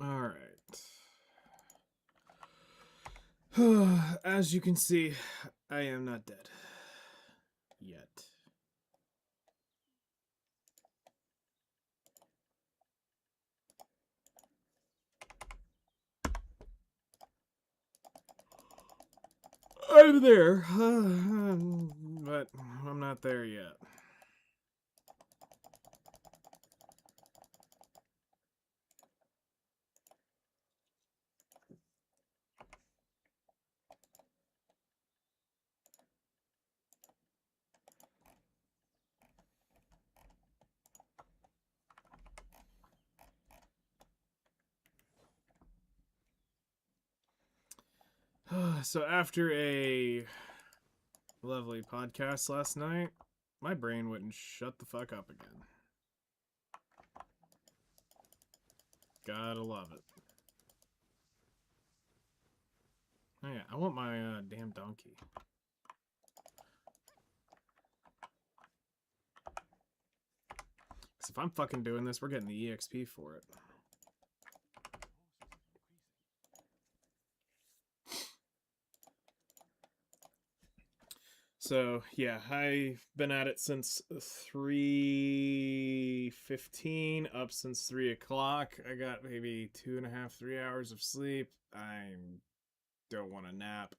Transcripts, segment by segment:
All right. As you can see, I am not dead. Yet. I'm there. But I'm not there yet. So after a lovely podcast last night, my brain wouldn't shut the fuck up again. Gotta love it. Oh yeah, I want my damn donkey. Because if I'm fucking doing this, we're getting the EXP for it. So yeah, I've been at it since 3:15, up since 3 o'clock. I got maybe 2.5, 3 hours of sleep. I don't want to nap.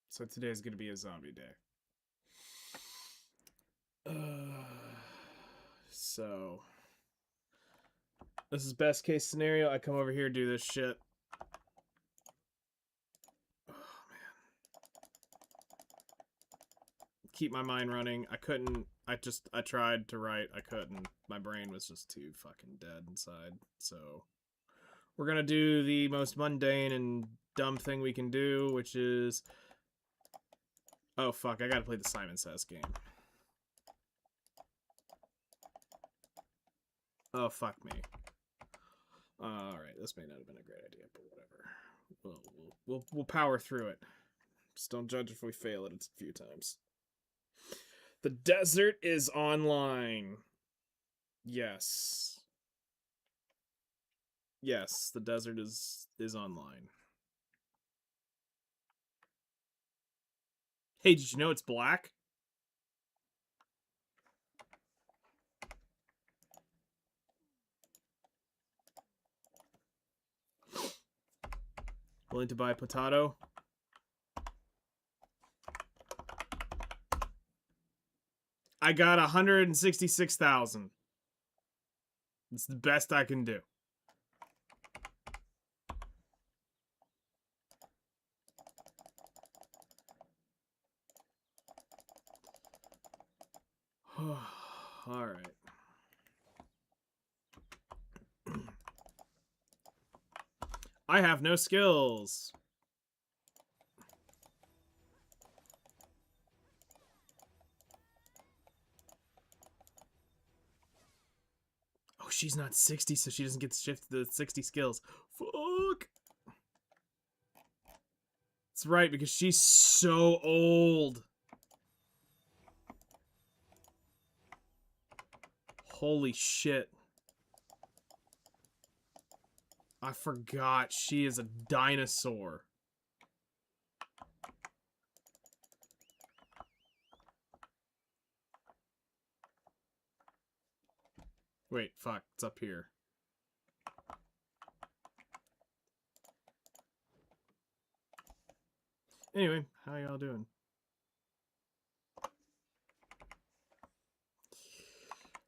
So today's gonna be a zombie day. So this is best case scenario. I come over here, do this shit. Oh man, keep my mind running. I couldn't. I tried to write. I couldn't. My brain was just too fucking dead inside. So we're gonna do the most mundane and dumb thing we can do, which is, oh fuck, I gotta play the Simon Says game. Oh fuck me. All right, this may not have been a great idea, but whatever. We'll power through it. Just don't judge if we fail it a few times. The desert is online. Yes. Yes, the desert is online. Hey, did you know it's black? Willing to buy potato? I got 166,000. It's the best I can do. All right. I have no skills. Oh, she's not 60, so she doesn't get to shift the 60 skills. Fuck. That's right, because she's so old. Holy shit. I forgot she is a dinosaur. Wait, fuck, it's up here. Anyway, how y'all doing?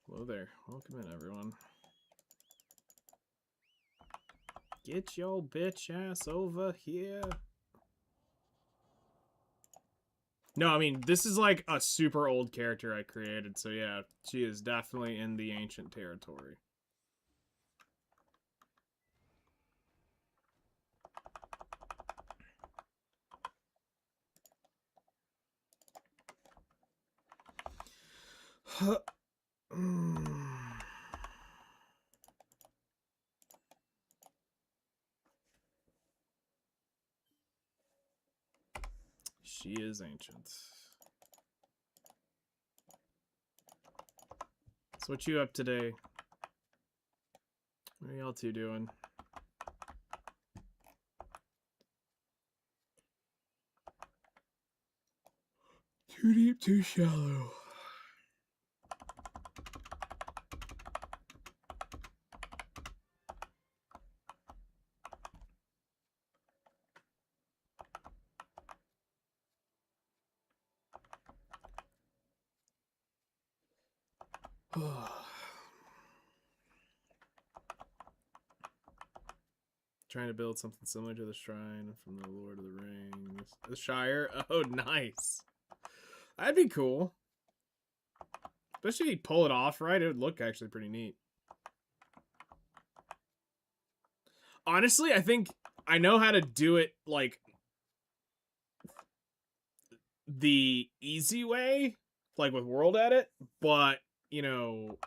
Hello there. Welcome in, everyone. Get your bitch ass over here. No, I mean, this is like a super old character I created, so yeah, she is definitely in the ancient territory. She is ancient. So what you up today? What are y'all two doing? Too deep, too shallow. Trying to build something similar to the shrine from the Lord of the Rings. The Shire? Oh, nice. That'd be cool. Especially if you pull it off right, it would look actually pretty neat. Honestly, I think I know how to do it, like, the easy way, like with World Edit, but, you know,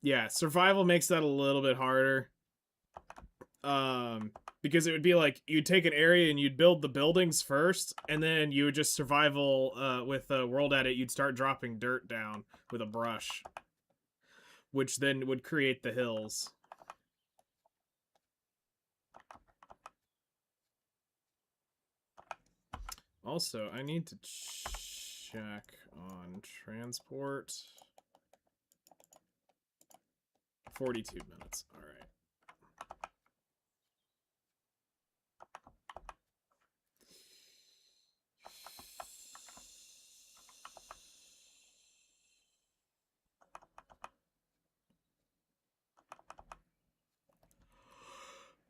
yeah, survival makes that a little bit harder. Because it would be like you'd take an area and you'd build the buildings first, and then you would just survival with World Edit. You'd start dropping dirt down with a brush, which then would create the hills. Also, I need to check on transport. 42 minutes. All right.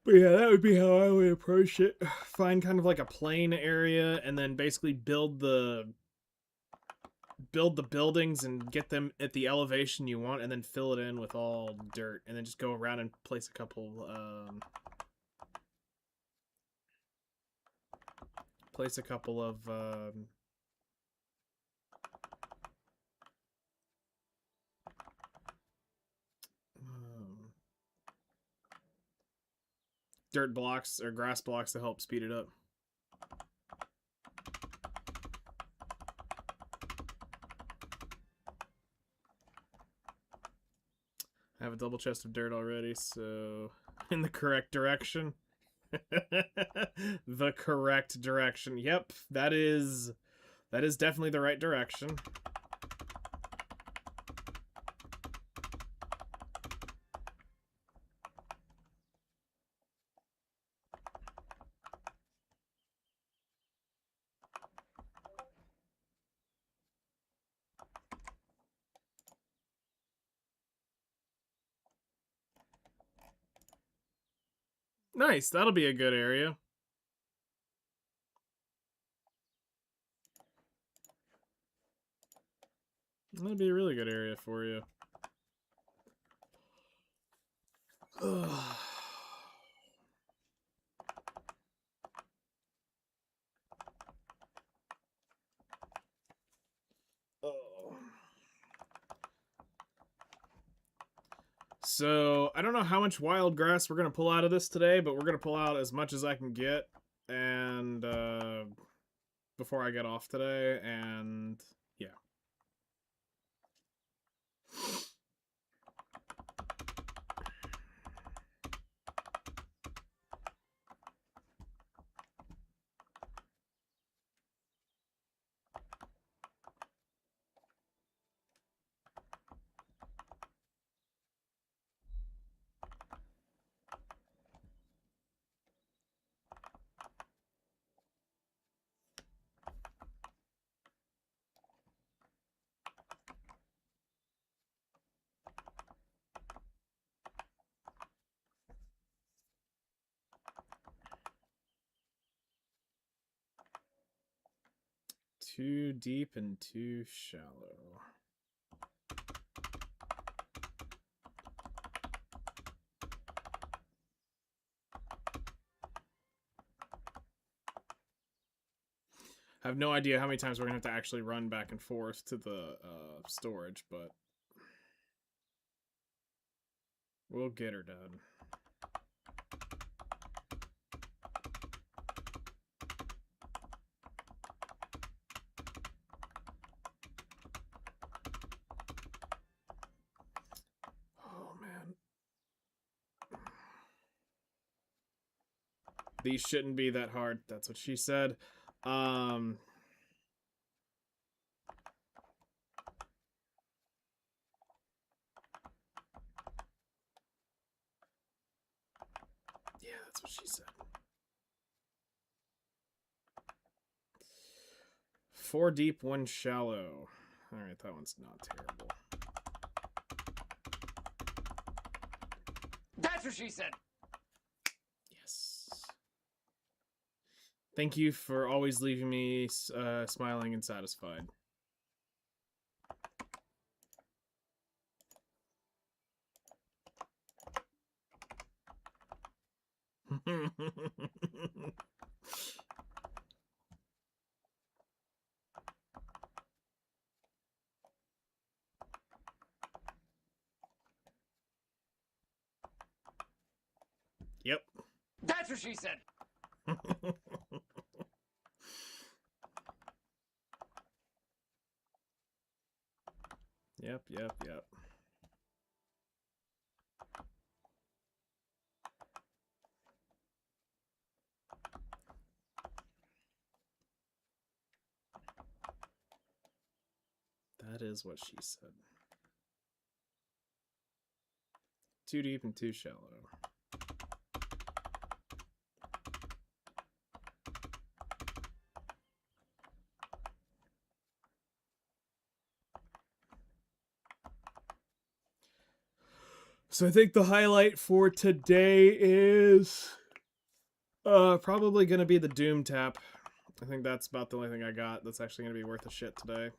But yeah, that would be how I would approach it. Find kind of like a plain area and then basically build the buildings and get them at the elevation you want and then fill it in with all dirt and then just go around and place a couple of dirt blocks or grass blocks to help speed it up. I have a double chest of dirt already, so in the correct direction. The correct direction. Yep, that is definitely the right direction. Nice, that'll be a good area. That'd be a really good area for you. Ugh. Oh. So, I don't know how much wild grass we're going to pull out of this today, but we're going to pull out as much as I can get and before I get off today, and yeah. Too deep and too shallow. I have no idea how many times we're going to have to actually run back and forth to the storage, but we'll get her done. Oh, man. These shouldn't be that hard. That's what she said. Yeah, that's what she said. 4 deep, 1 shallow. Alright, that one's not terrible. That's what she said! Yes. Thank you for always leaving me smiling and satisfied. Yep. That's what she said! Yep. That is what she said. 2 deep and 2 shallow. So I think the highlight for today is probably going to be the Doom Tap. I think that's about the only thing I got that's actually going to be worth a shit today.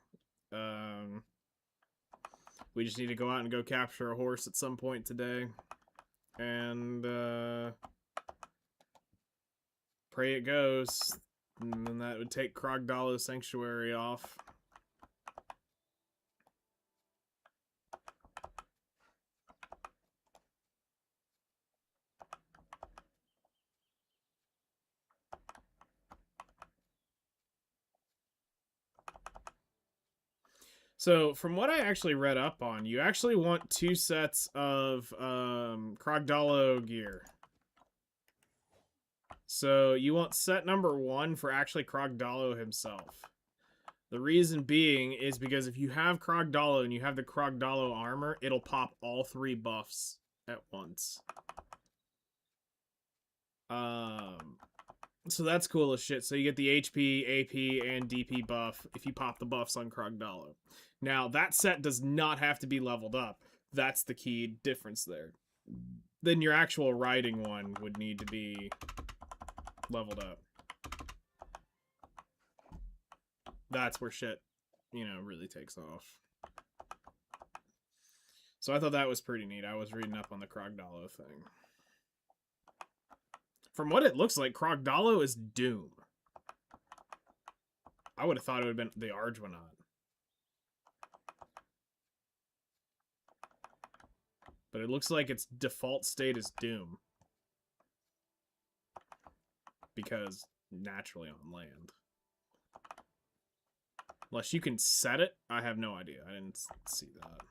We just need to go out and go capture a horse at some point today. And pray it goes. And then that would take Krogdalo Sanctuary off. So, from what I actually read up on, you actually want 2 sets of Krogdalo gear. So, you want set number 1 for actually Krogdalo himself. The reason being is because if you have Krogdalo and you have the Krogdalo armor, it'll pop all 3 buffs at once. So that's cool as shit. So you get the HP, AP, and DP buff if you pop the buffs on Krogdalo. Now, that set does not have to be leveled up. That's the key difference there. Then your actual riding one would need to be leveled up. That's where shit, you know, really takes off. So I thought that was pretty neat. I was reading up on the Krogdalo thing. From what it looks like, Krogdalo is Doom. I would have thought it would have been the Argwanaut. But it looks like its default state is Doom. Because naturally on land. Unless you can set it, I have no idea. I didn't see that.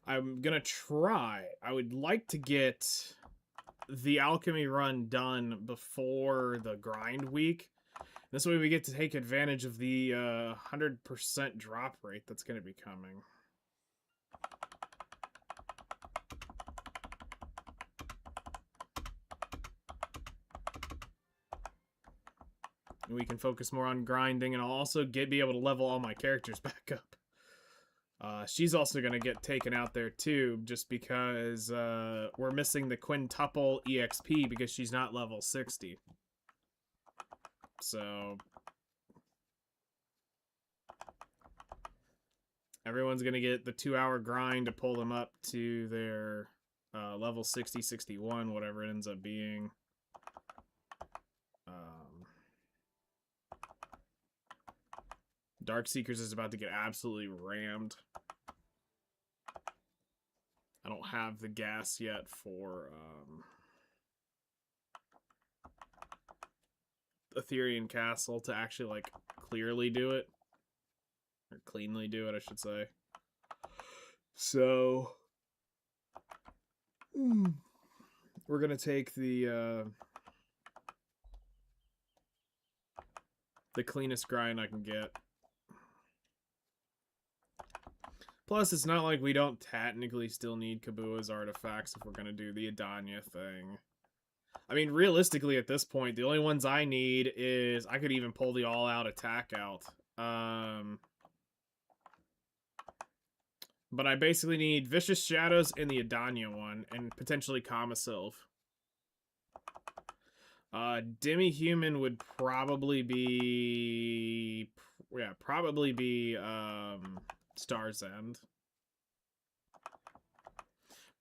I'm gonna try. I would like to get the alchemy run done before the grind week. This way we get to take advantage of the 100% drop rate that's going to be coming. And we can focus more on grinding, and I'll also be able to level all my characters back up. She's also going to get taken out there too, just because we're missing the quintuple EXP because she's not level 60. So everyone's going to get the 2-hour grind to pull them up to their level 60, 61, whatever it ends up being. Darkseekers is about to get absolutely rammed. I don't have the gas yet for Ethereum Castle to actually, like, clearly do it. Or cleanly do it, I should say. So we're gonna take the cleanest grind I can get. Plus, it's not like we don't technically still need Kabua's artifacts if we're going to do the Adanya thing. I mean, realistically, at this point, the only ones I need is... I could even pull the all-out attack out. But I basically need Vicious Shadows and the Adanya one, and potentially Kamasilv. Demi-Human would probably be... Yeah, probably be... Star's End.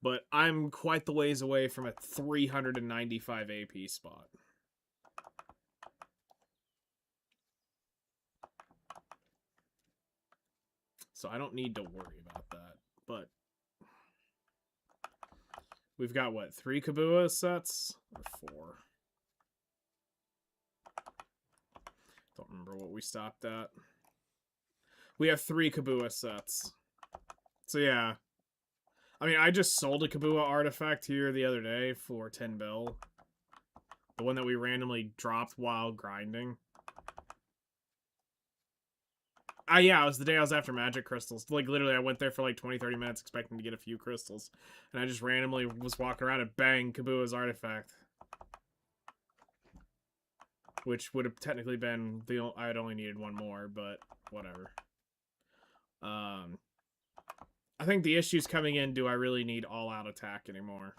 But I'm quite the ways away from a 395 AP spot. So I don't need to worry about that. But we've got, what, 3 Kabua sets? Or 4? Don't remember what we stopped at. We have 3 Kabua sets. So yeah. I mean, I just sold a Kabua artifact here the other day for 10 bill. The one that we randomly dropped while grinding. Yeah, it was the day I was after magic crystals. Like, literally, I went there for like 20-30 minutes expecting to get a few crystals. And I just randomly was walking around and bang, Kabua's artifact. Which would have technically been I had only needed 1 more, but whatever. I think the issue's coming in, do I really need all-out attack anymore?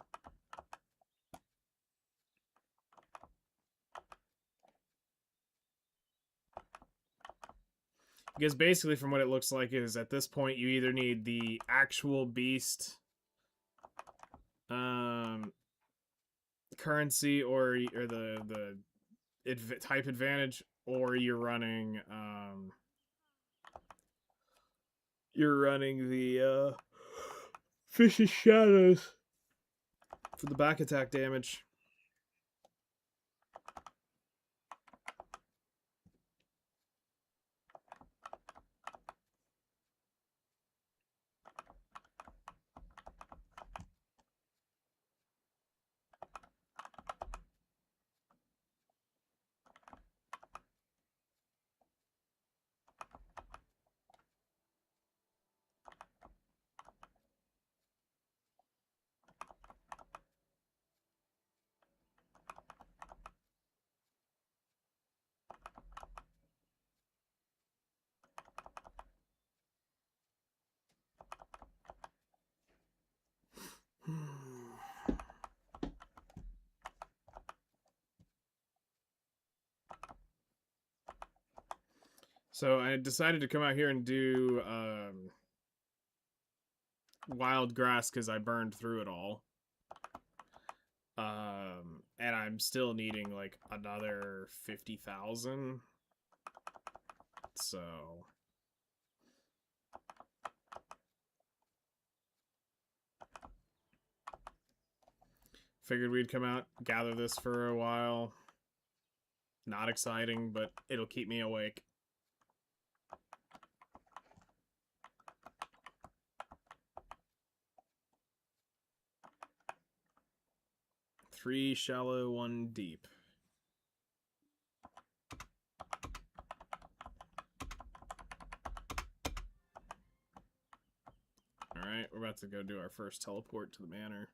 Because basically from what it looks like is at this point you either need the actual beast currency or the type advantage, or you're running the Vicious Shadows for the back attack damage. So I decided to come out here and do wild grass because I burned through it all. And I'm still needing like another 50,000. So figured we'd come out, gather this for a while. Not exciting, but it'll keep me awake. Three shallow, one deep. Alright, we're about to go do our first teleport to the manor.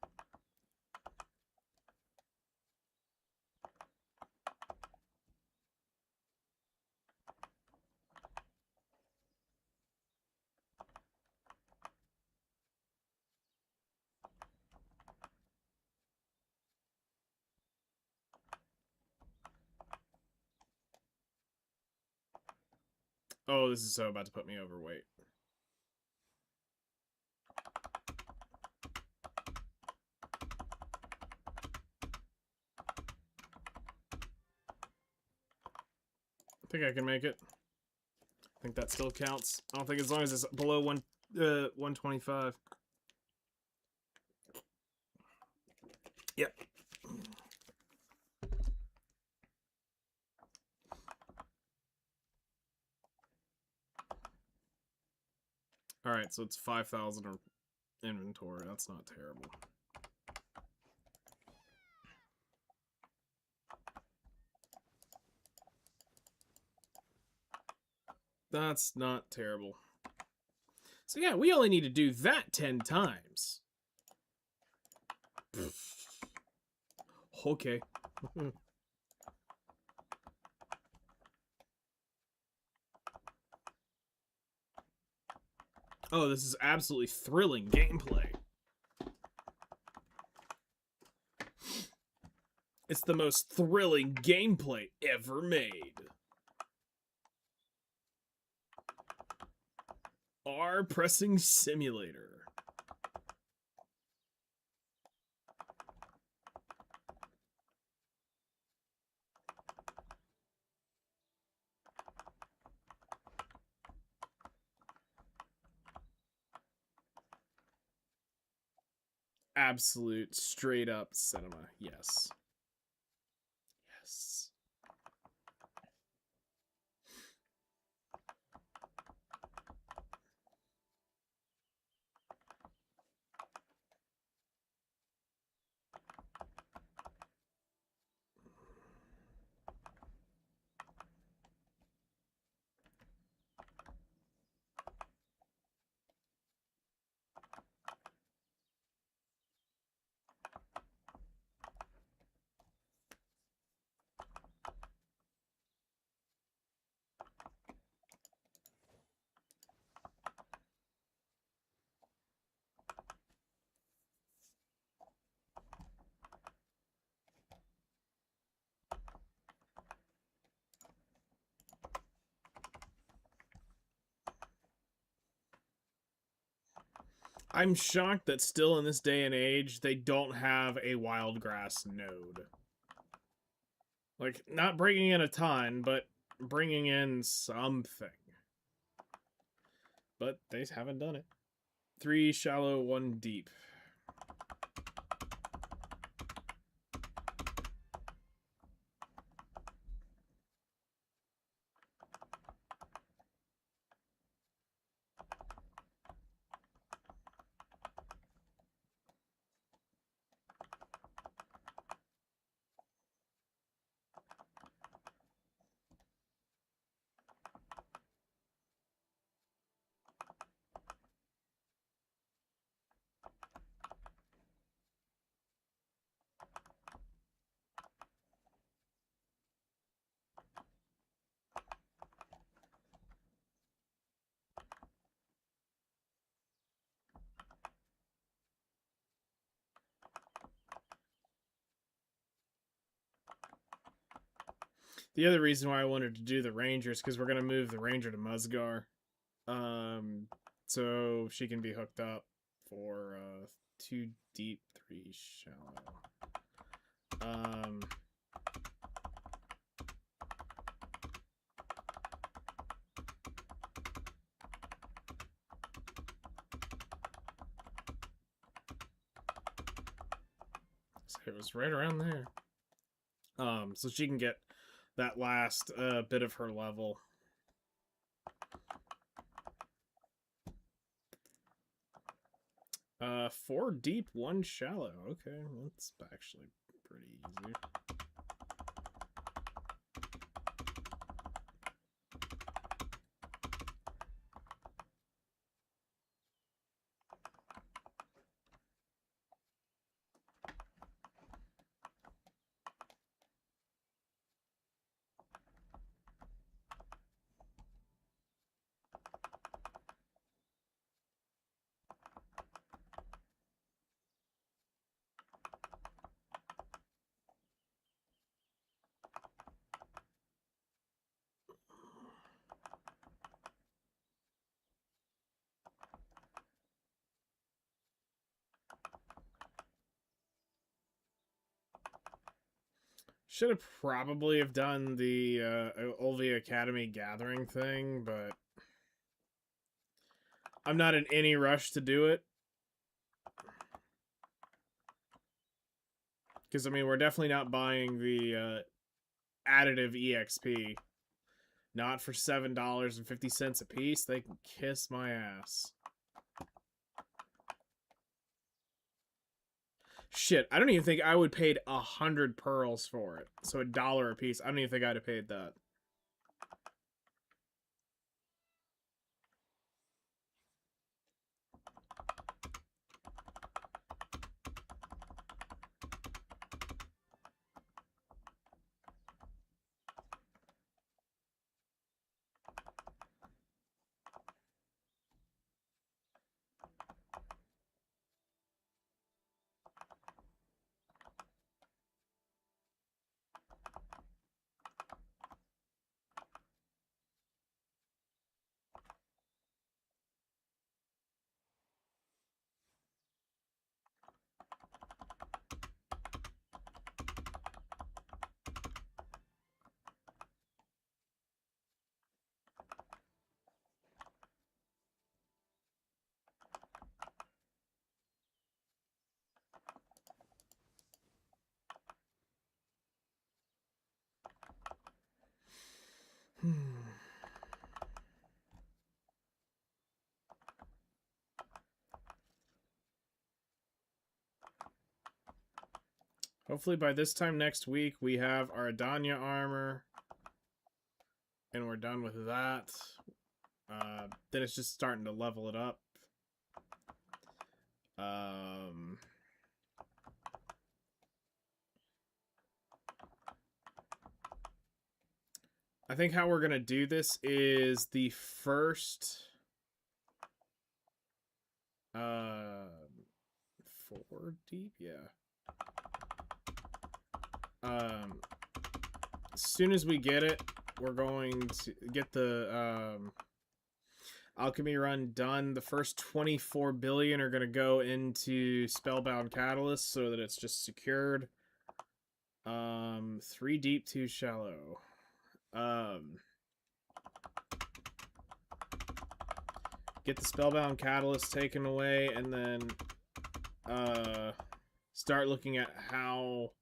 Oh, this is so about to put me overweight. I think I can make it. I think that still counts. I don't think as long as it's below 125. Yep. Alright, so it's 5,000 or inventory. That's not terrible. That's not terrible. So yeah, we only need to do that 10 times. Okay. Oh, this is absolutely thrilling gameplay. It's the most thrilling gameplay ever made. R pressing simulator. Absolute straight up cinema. Yes. Yes. I'm shocked that still in this day and age, they don't have a wild grass node. Like, not bringing in a ton, but bringing in something. But they haven't done it. 3 shallow, 1 deep. The other reason why I wanted to do the Ranger is because we're gonna move the Ranger to Musgar, so she can be hooked up for 2 deep, 3 shallow. So it was right around there. So she can get that last bit of her level. Uh, 4 deep, 1 shallow. Okay, that's actually pretty easy. Should have probably have done the Olvia Academy gathering thing, but I'm not in any rush to do it. Because, I mean, we're definitely not buying the additive EXP. Not for $7.50 a piece. They can kiss my ass. Shit, I don't even think I would paid 100 pearls for it. So $1 a piece. I don't even think I'd have paid that. Hopefully by this time next week we have our Adanya armor. And we're done with that. Then it's just starting to level it up. I think how we're going to do this is the first 4 deep, yeah. As soon as we get it, we're going to get the alchemy run done. The first 24 billion are going to go into Spellbound Catalyst so that it's just secured. 3 deep, 2 shallow. Get the Spellbound Catalyst taken away, and then start looking at how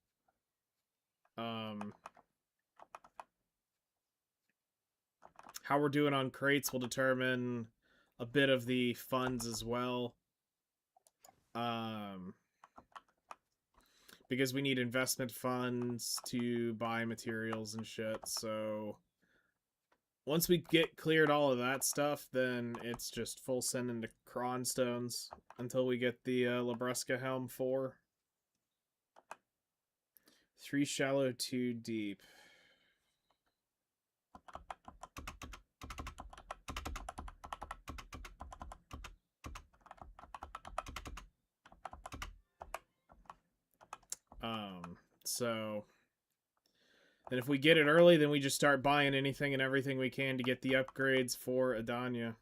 we're doing on crates will determine a bit of the funds as well. Because we need investment funds to buy materials and shit, so once we get cleared all of that stuff, then it's just full send into Cronstones until we get the Labrusca Helm 4. 3 shallow, 2 deep. So Then if we get it early, then we just start buying anything and everything we can to get the upgrades for Adanya.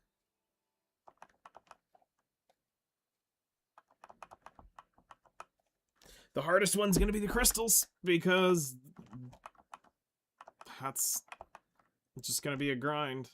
The hardest one's going to be the crystals, because that's just going to be a grind.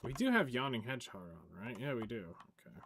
We do have Yawning Hedgehog on, right? Yeah, we do. Okay.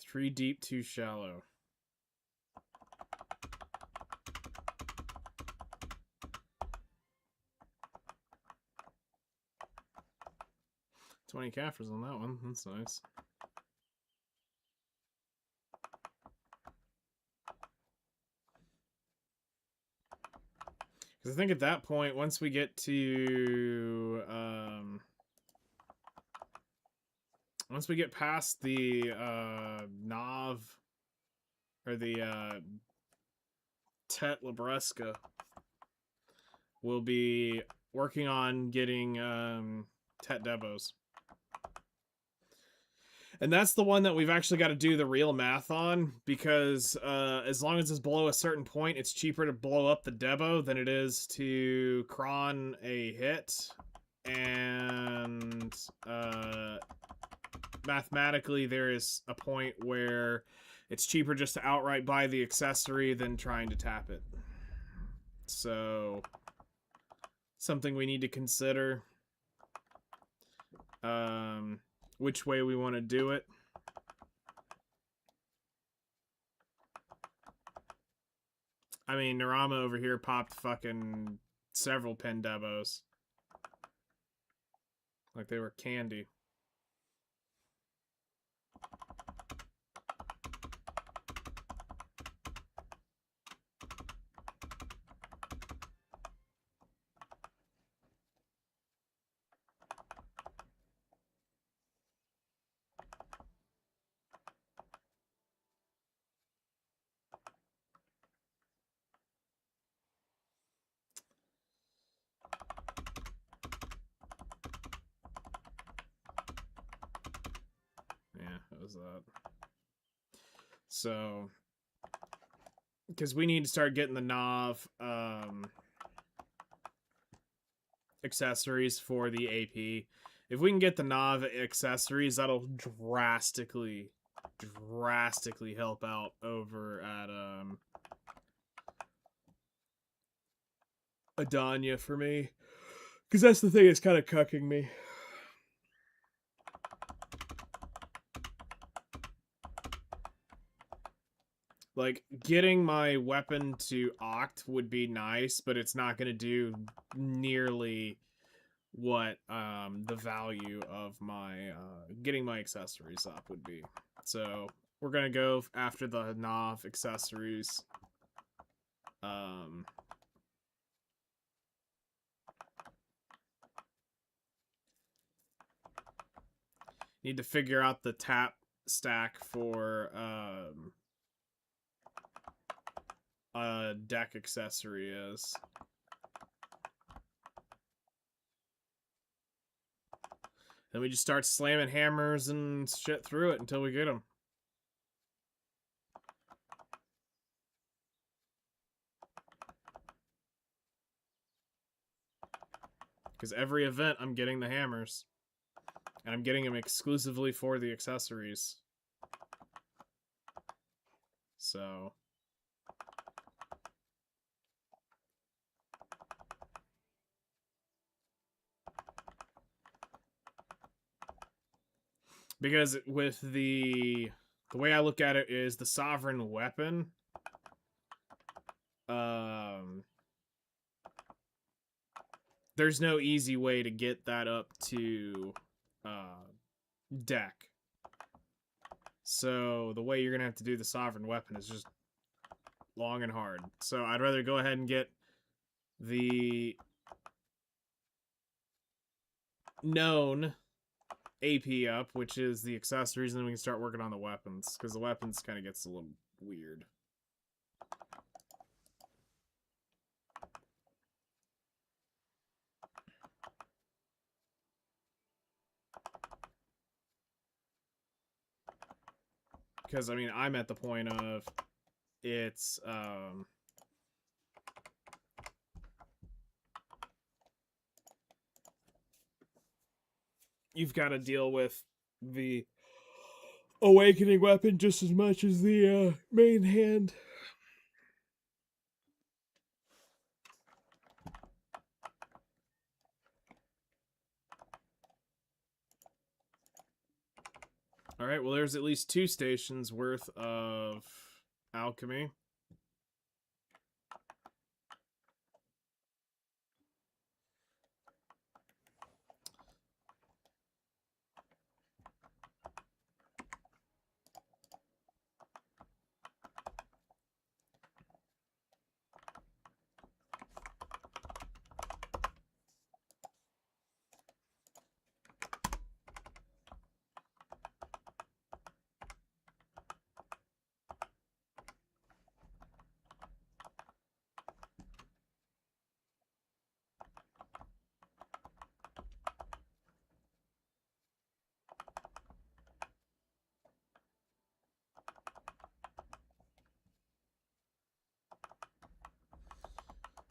Three deep, too shallow. $20 caffers on that one. That's nice. Because I think at that point, once we get to once we get past the Nav or the Tet Labresca, we'll be working on getting Tet Devos. And that's the one that we've actually got to do the real math on, because as long as it's below a certain point, it's cheaper to blow up the Debo than it is to cron a hit. And mathematically, there is a point where it's cheaper just to outright buy the accessory than trying to tap it. So, something we need to consider. Which way we want to do it. I mean, Narama over here popped fucking several pin Debos. Like they were candy. Yeah, that was that. So, because we need to start getting the Nav accessories for the AP. If we can get the Nav accessories, that'll drastically help out over at Adanya for me. Because that's the thing that's kind of cucking me. Like, getting my weapon to Oct would be nice, but it's not going to do nearly what the value of my getting my accessories up would be. So, we're going to go after the Nav accessories. Need to figure out the tap stack for deck accessory is. Then we just start slamming hammers and shit through it until we get them. Because every event, I'm getting the hammers. And I'm getting them exclusively for the accessories. So... Because with the way I look at it is the sovereign weapon. There's no easy way to get that up to deck. So the way you're gonna have to do the sovereign weapon is just long and hard. So I'd rather go ahead and get the known AP up, which is the accessories, and then we can start working on the weapons, because the weapons kind of gets a little weird. Because, I mean, I'm at the point of it's, you've got to deal with the awakening weapon just as much as the main hand. Alright, well there's at least 2 stations worth of alchemy.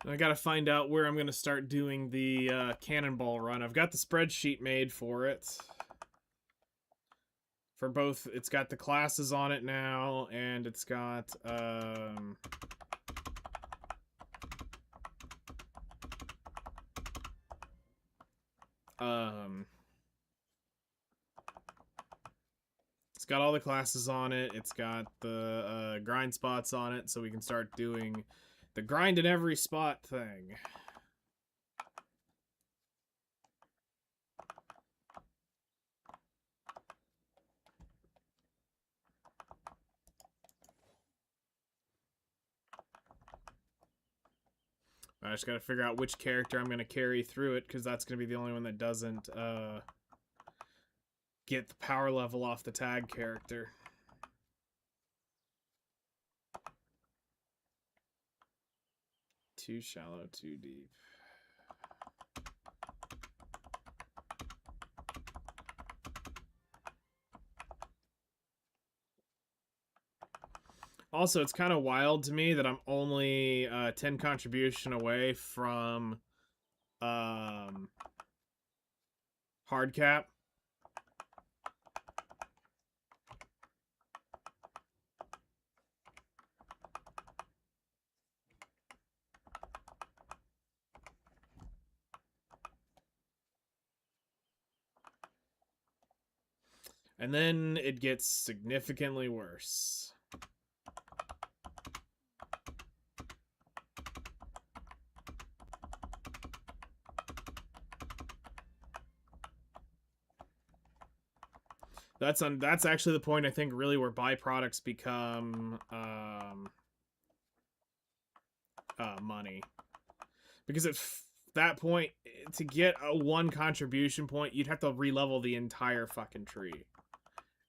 I gotta find out where I'm gonna start doing the cannonball run. I've got the spreadsheet made for it. For both, it's got the classes on it now, and it's got, it's got all the classes on it. It's got the grind spots on it, so we can start doing the grind in every spot thing. I just gotta figure out which character I'm gonna carry through it, because that's gonna be the only one that doesn't get the power level off the tag character. Too shallow, too deep. Also, it's kind of wild to me that I'm only 10 contribution away from hard cap. And then it gets significantly worse. That's actually the point, I think, really where byproducts become money. Because at that point, to get a 1 contribution point, you'd have to re-level the entire fucking tree.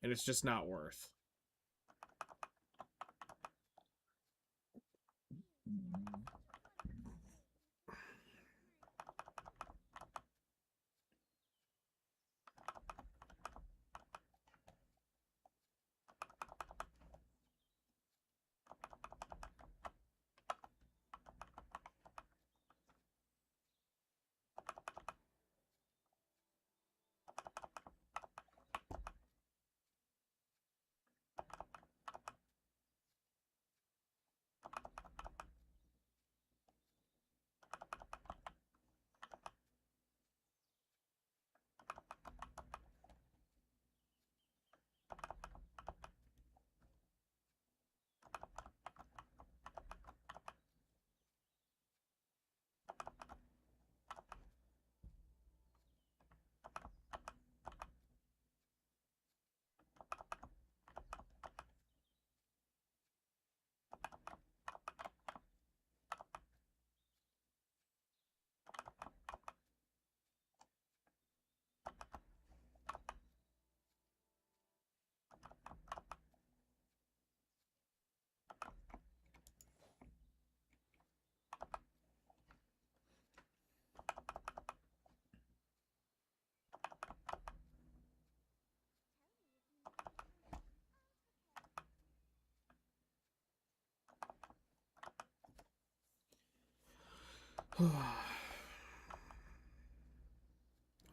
And it's just not worth.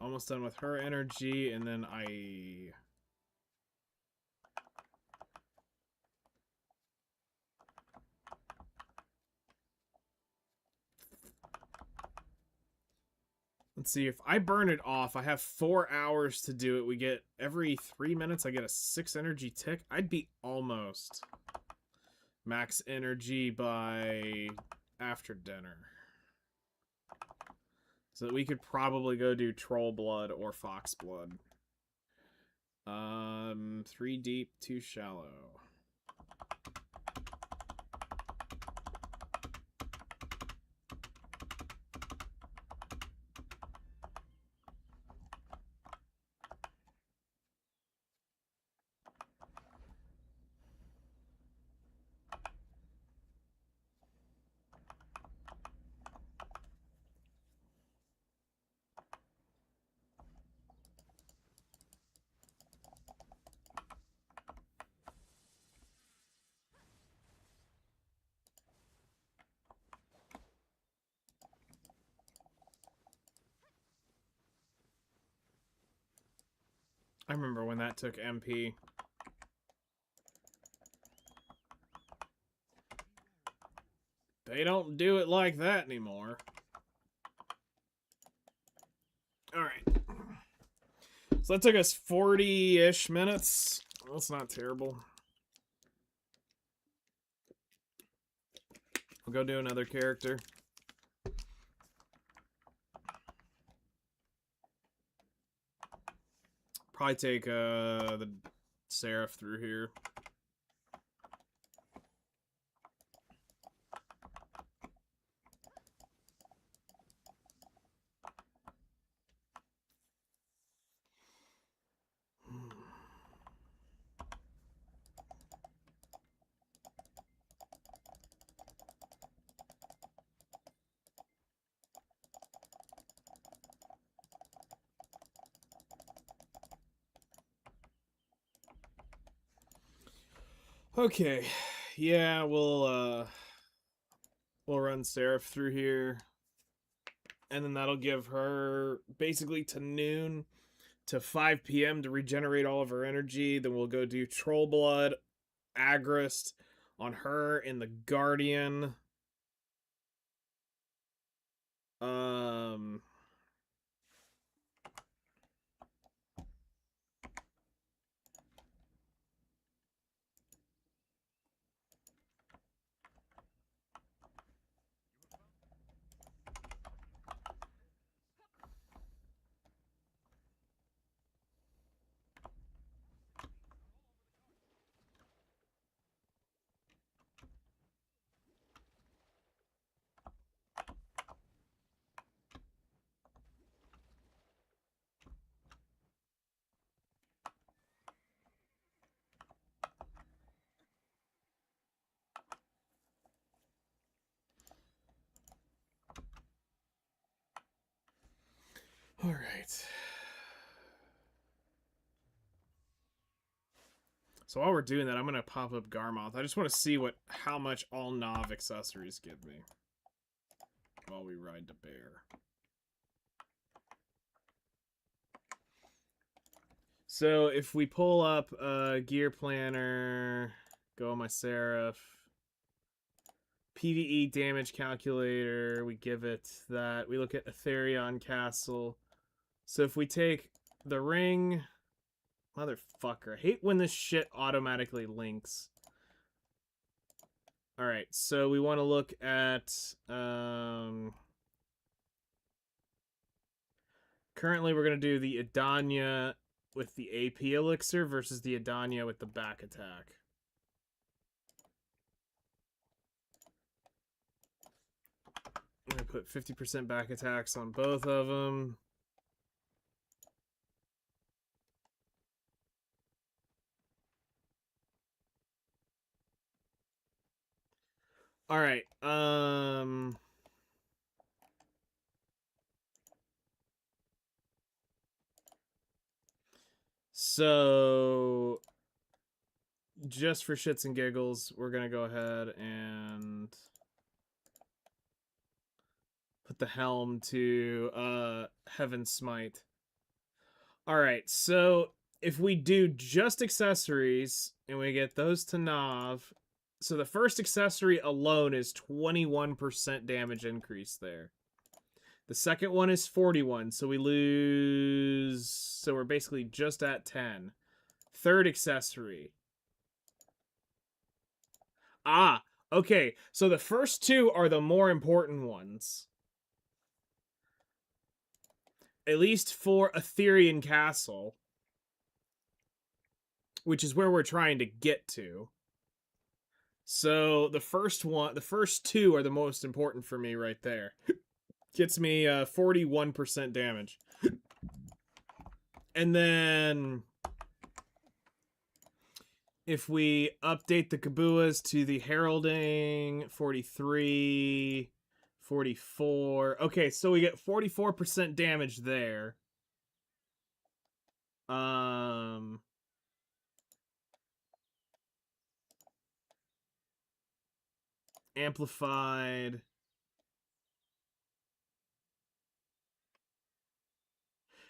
Almost done with her energy, and then I... Let's see, if I burn it off, I have 4 hours to do it. We get, every 3 minutes, I get a 6 energy tick. I'd be almost max energy by after dinner. So we could probably go do Troll Blood or Fox Blood. 3 deep, 2 shallow. I remember when that took MP. They don't do it like that anymore. Alright. So that took us 40-ish minutes. That's not terrible. I'll go do another character. Probably take the Seraph through here. Okay, yeah, we'll run Seraph through here, and then that'll give her basically to noon to 5 p.m. to regenerate all of her energy. Then we'll go do Troll Blood, Agrist on her in the Guardian. All right. So while we're doing that, I'm gonna pop up Garmoth. I just want to see how much all Nav accessories give me while we ride the bear. So if we pull up Gear Planner, go on my Seraph, PvE damage calculator, we give it that. We look at Etherion Castle. So if we take the ring, motherfucker, I hate when this shit automatically links. All right, so we want to look at currently we're going to do the Adanya with the AP elixir versus the Adanya with the back attack. I'm going to put 50% back attacks on both of them. All right. So just for shits and giggles, we're going to go ahead and put the helm to Heaven Smite. All right, so if we do just accessories and we get those to Nav, so the first accessory alone is 21% damage increase there. The second one is 41, so we lose, so we're basically just at 10. Third accessory. Ah, okay, so the first two are the more important ones. At least for Etherean Castle, which is where we're trying to get to. So the first two are the most important for me right there. Gets me 41% damage. And then if we update the Kabuas to the heralding, 43, 44. Okay, so we get 44% damage there. Amplified.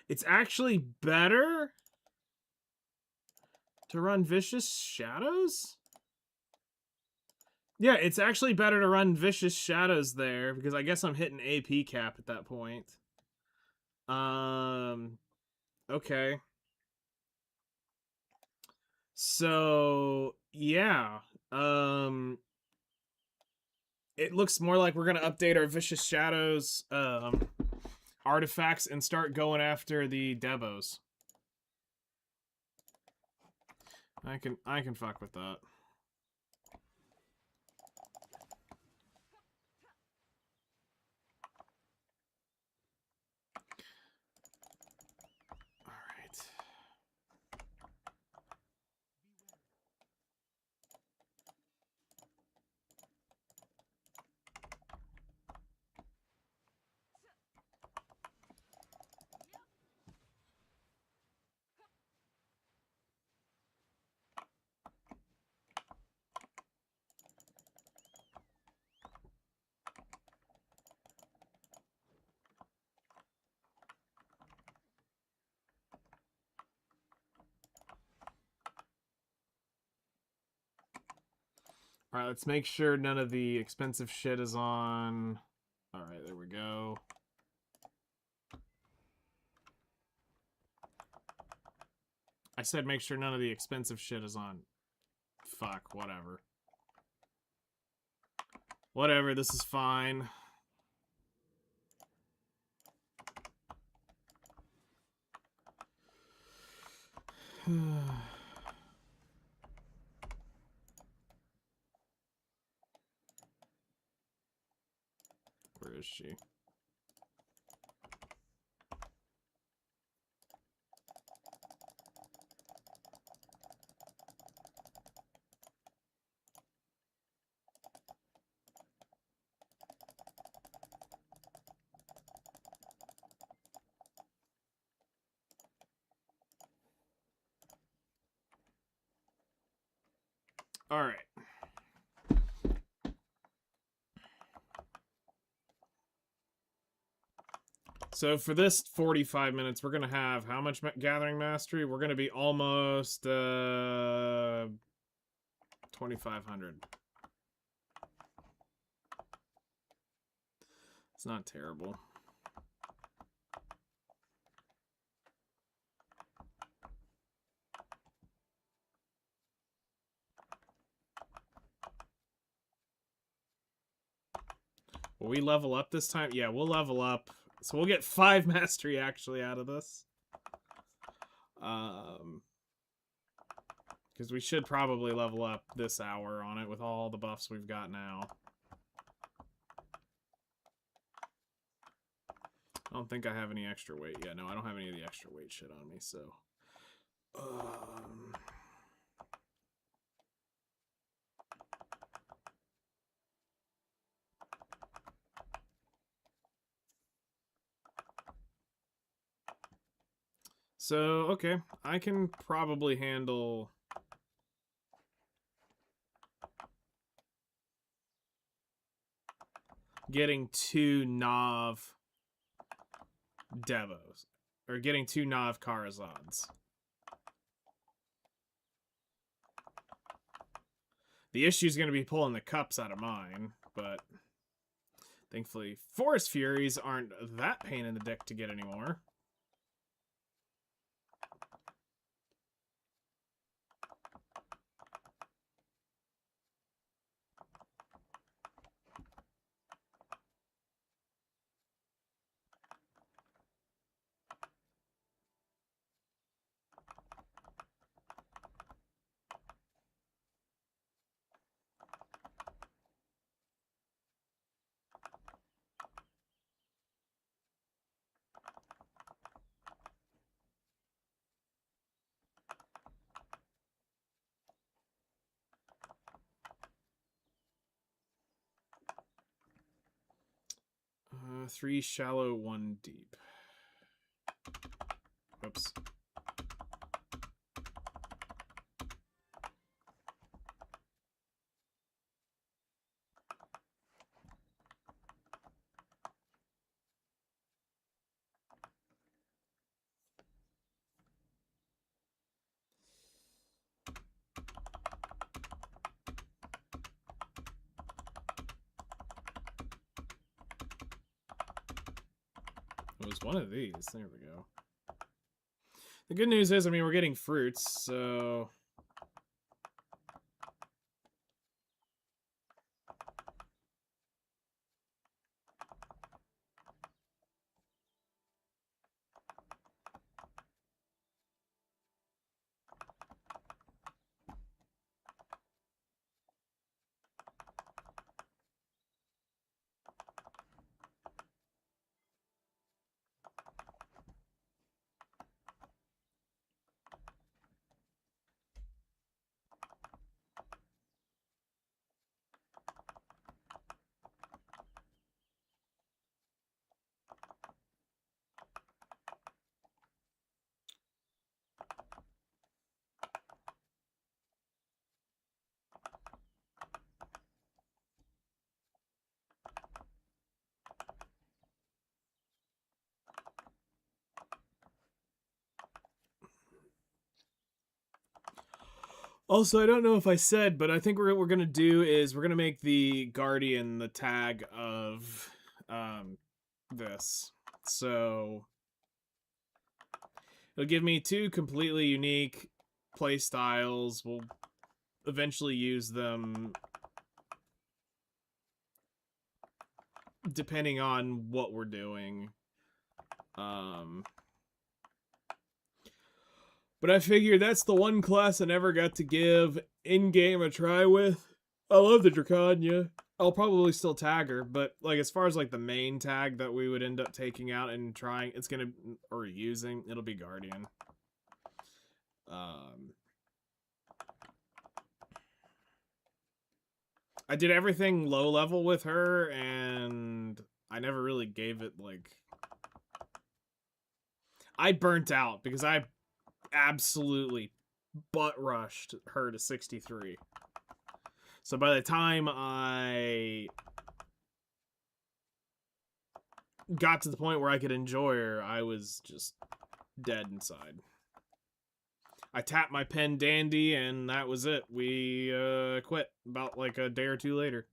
It's actually better to run Vicious Shadows? Yeah, it's actually better to run Vicious Shadows there, because I guess I'm hitting AP cap at that point. Okay. So, yeah. It looks more like we're going to update our Vicious Shadows artifacts and start going after the Devos. I can fuck with that. Alright, let's make sure none of the expensive shit is on. Alright, there we go. I said make sure none of the expensive shit is on. Fuck, whatever. Whatever, this is fine. Where is she? All right. So for this 45 minutes, we're going to have how much gathering mastery? We're going to be almost 2,500. It's not terrible. Will we level up this time? Yeah, we'll level up. So we'll get 5 mastery actually out of this. Because we should probably level up this hour on it with all the buffs we've got now. I don't think I have any extra weight. Yeah, no, I don't have any of the extra weight shit on me, so... So, okay, I can probably handle... getting 2 Nav Devos. Or getting 2 Nav Karazads. The issue is going to be pulling the cups out of mine, but thankfully Forest Furies aren't that pain in the dick to get anymore. Three shallow, 1 deep. Oops. It was one of these. There we go. The good news is, I mean, we're getting fruits, so... Also, I don't know if I said, but I think what we're going to do is we're going to make the Guardian the tag of this. So it'll give me 2 completely unique play styles. We'll eventually use them depending on what we're doing. But I figured that's the one class I never got to give in-game a try with. I love the Dracania. I'll probably still tag her, but like as far as like the main tag that we would end up taking out and trying, it's gonna, or using, it'll be Guardian. I did everything low level with her, and I never really gave it like... I burnt out because I absolutely butt rushed her to 63. So by the time I got to the point where I could enjoy her, I was just dead inside. I tapped my pen dandy, and that was it. We quit about like a day or 2 later.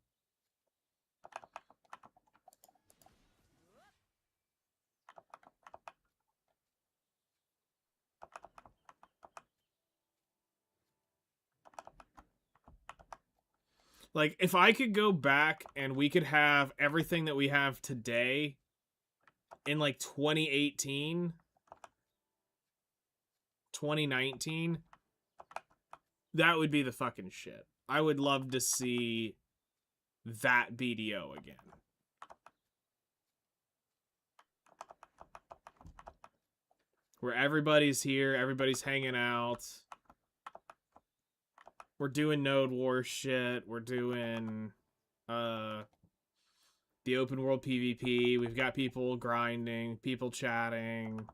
Like, if I could go back and we could have everything that we have today in, like, 2018, 2019, that would be the fucking shit. I would love to see that BDO again. Where everybody's here, everybody's hanging out. We're doing Node War shit. We're doing the open world PvP. We've got people grinding, people chatting.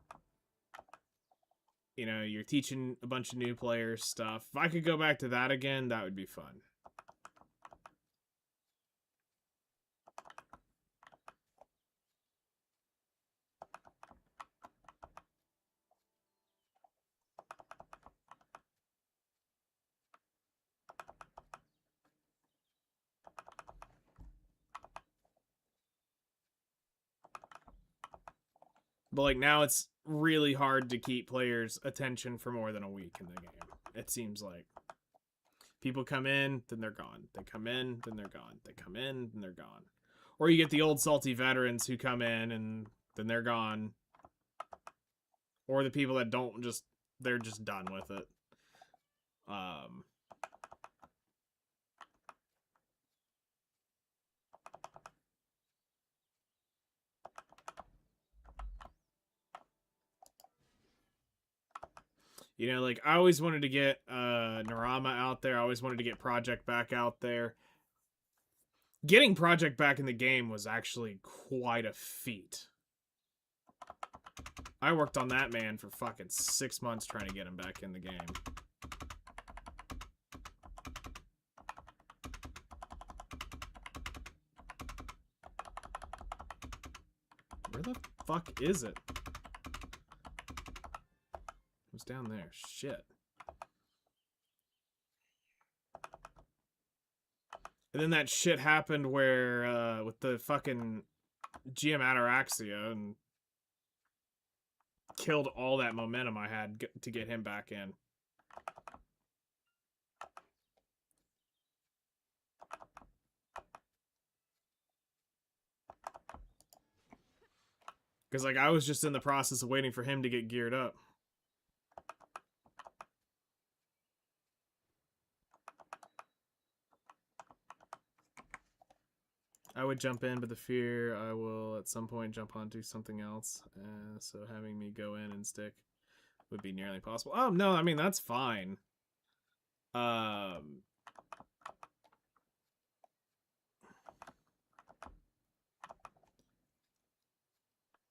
You know, you're teaching a bunch of new players stuff. If I could go back to that again, that would be fun. But like now it's really hard to keep players' attention for more than a week in the game. It seems like people come in, then they're gone. They come in, then they're gone. They come in, then they're gone. Or you get the old salty veterans who come in and then they're gone. Or the people that don't just, they're just done with it. You know, like I always wanted to get Narama out there. I always wanted to get Project back out there. Getting Project back in the game was actually quite a feat. I worked on that man for fucking 6 months trying to get him back in the game. Where the fuck is it? It was down there. Shit. And then that shit happened where, with the fucking GM Ataraxia and killed all that momentum I had to get him back in. Because, like, I was just in the process of waiting for him to get geared up. I would jump in, but the fear I will at some point jump onto something else. So having me go in and stick would be nearly possible. Oh, no, I mean, that's fine.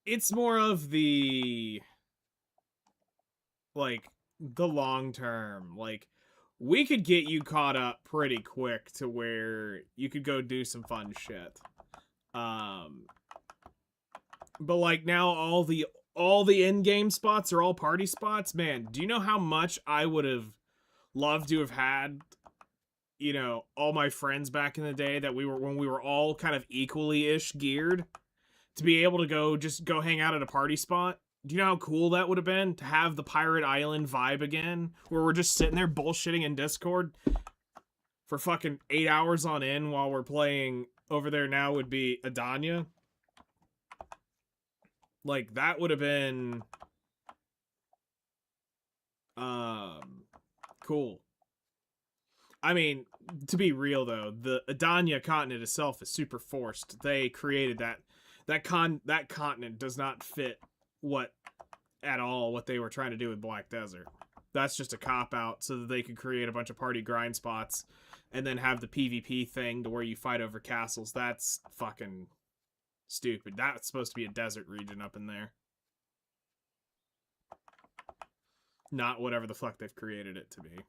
It's more of the, like, the long term. Like, we could get you caught up pretty quick to where you could go do some fun shit. But like now all the in-game spots are all party spots. Man, do you know how much I would have loved to have had, you know, all my friends back in the day that when we were all kind of equally-ish geared to be able to just go hang out at a party spot? Do you know how cool that would have been to have the Pirate Island vibe again, where we're just sitting there bullshitting in Discord for fucking 8 hours on end while we're playing over there now would be Adania? Like, that would have been cool. I mean, to be real though, the Adania continent itself is super forced. They created that continent does not fit what they were trying to do with Black Desert. That's just a cop out so that they could create a bunch of party grind spots and then have the PvP thing to where you fight over castles. That's fucking stupid. That's supposed to be a desert region up in there. Not whatever the fuck they've created it to be.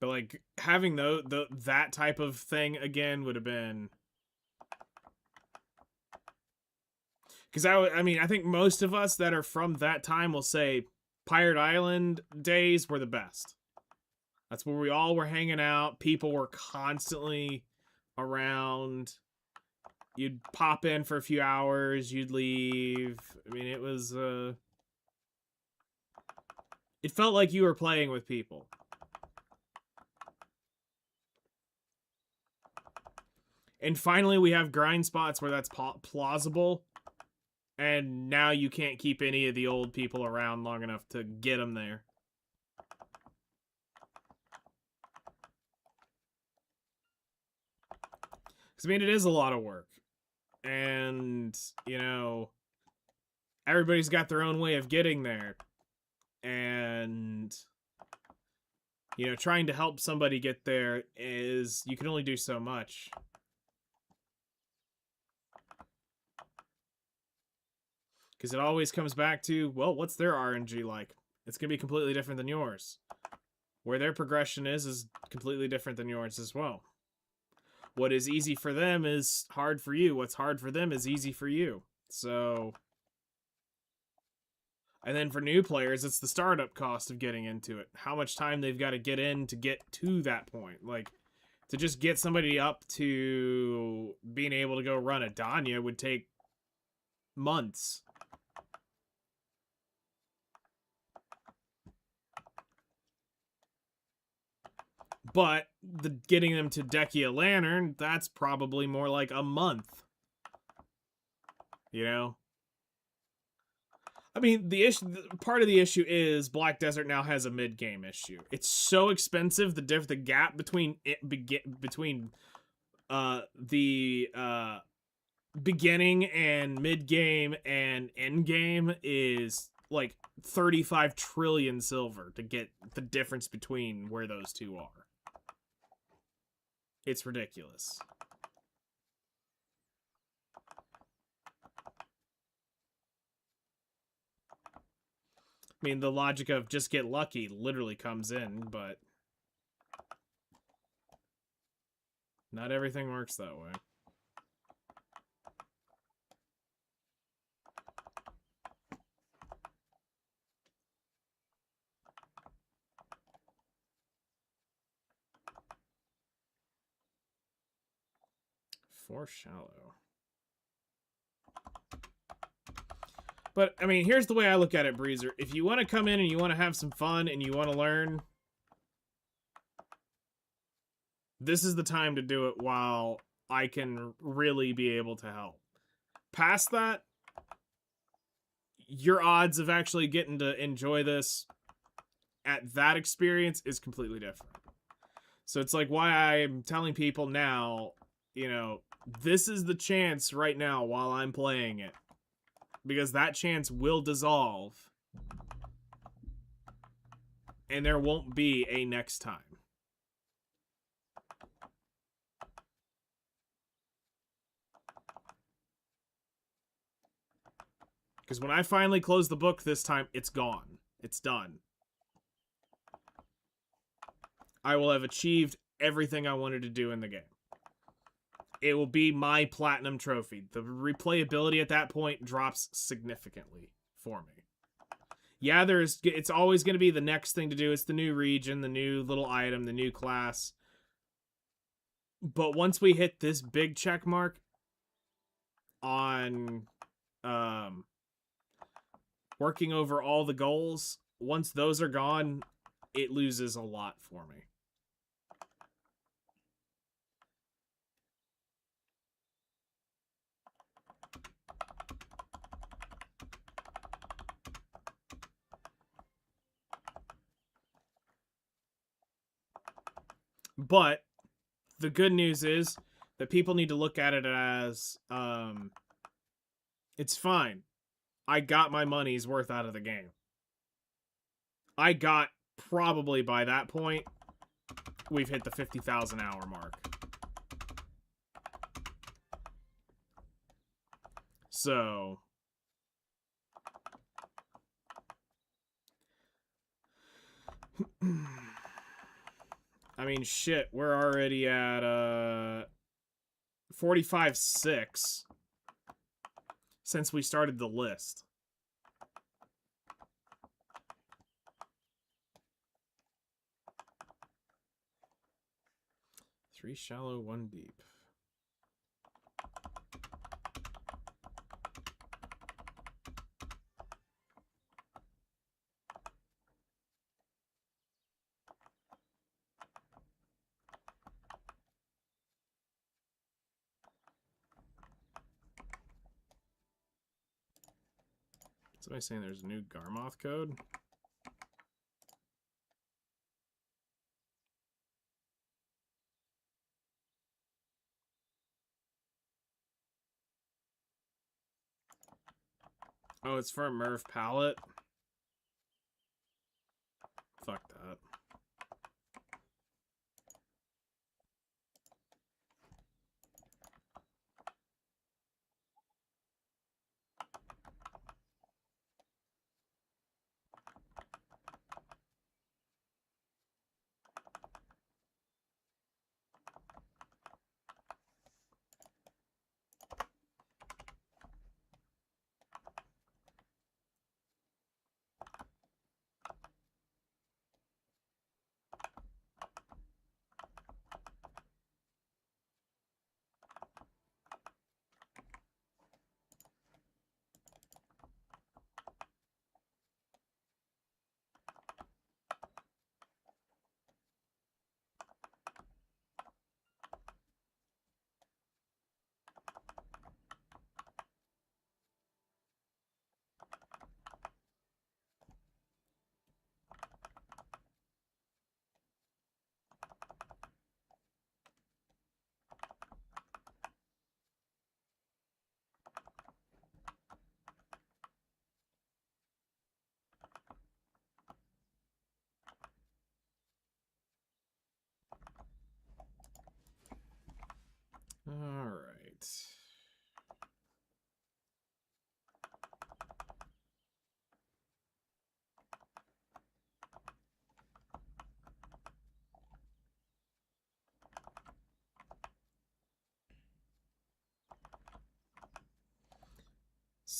But like having that type of thing again would have been, because I mean I think most of us that are from that time will say Pirate Island days were the best. That's where we all were hanging out. People were constantly around. You'd pop in for a few hours, you'd leave. I mean, it was it felt like you were playing with people. And finally, we have grind spots where that's plausible. And now you can't keep any of the old people around long enough to get them there. Because, I mean, it is a lot of work. And, you know, everybody's got their own way of getting there. And, you know, trying to help somebody get there is, you can only do so much. Because it always comes back to, well, what's their RNG like? It's going to be completely different than yours. Where their progression is completely different than yours as well. What is easy for them is hard for you. What's hard for them is easy for you. So, And then for new players, it's the startup cost of getting into it. How much time they've got to get in to get to that point. Like, to just get somebody up to being able to go run a Danya would take months. But getting them to Dekia Lantern, that's probably more like a month. You know? I mean, part of the issue is Black Desert now has a mid-game issue. It's so expensive, the gap between the beginning and mid-game and end-game is like 35 trillion silver to get the difference between where those two are. It's ridiculous. I mean, the logic of just get lucky literally comes in, but not everything works that way. For shallow. But, I mean, here's the way I look at it, Breezer. If you want to come in and you want to have some fun and you want to learn, this is the time to do it while I can really be able to help. Past that, your odds of actually getting to enjoy this at that experience is completely different. So it's like why I'm telling people now, you know, this is the chance right now while I'm playing it. Because that chance will dissolve. And there won't be a next time. Because when I finally close the book this time, it's gone. It's done. I will have achieved everything I wanted to do in the game. It will be my platinum trophy. The replayability at that point drops significantly for me. Yeah, it's always going to be the next thing to do. It's the new region, the new little item, the new class. But once we hit this big check mark on working over all the goals, once those are gone, it loses a lot for me. But the good news is that people need to look at it as it's fine. I got my money's worth out of the game. I got, probably by that point, we've hit the 50,000 hour mark. So I mean, shit, we're already at 45.6 since we started the list. Three shallow, one deep. Somebody saying there's a new Garmoth code? Oh, it's for a Merv palette? Fuck that.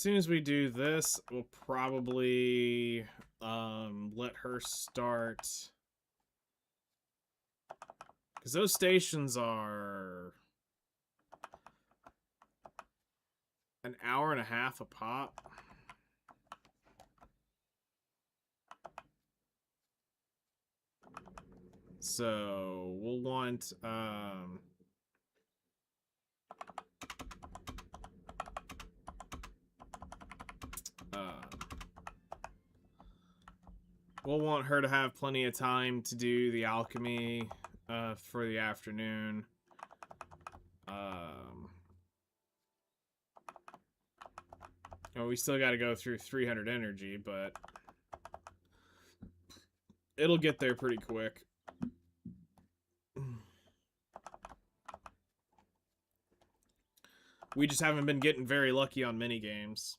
soon as we do this, we'll probably let her start, because those stations are an hour and a half a pop. So we'll want we'll want her to have plenty of time to do the alchemy for the afternoon. Oh, we still got to go through 300 energy, but it'll get there pretty quick. We just haven't been getting very lucky on mini games.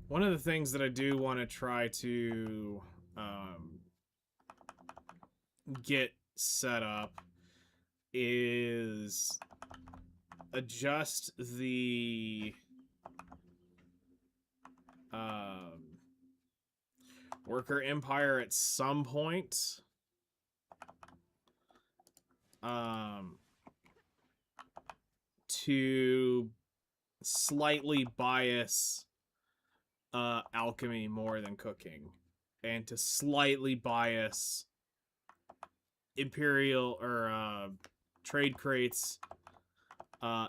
One of the things that I do want to try to get set up is adjust the worker empire at some point. To slightly bias alchemy more than cooking, and to slightly bias imperial or trade crates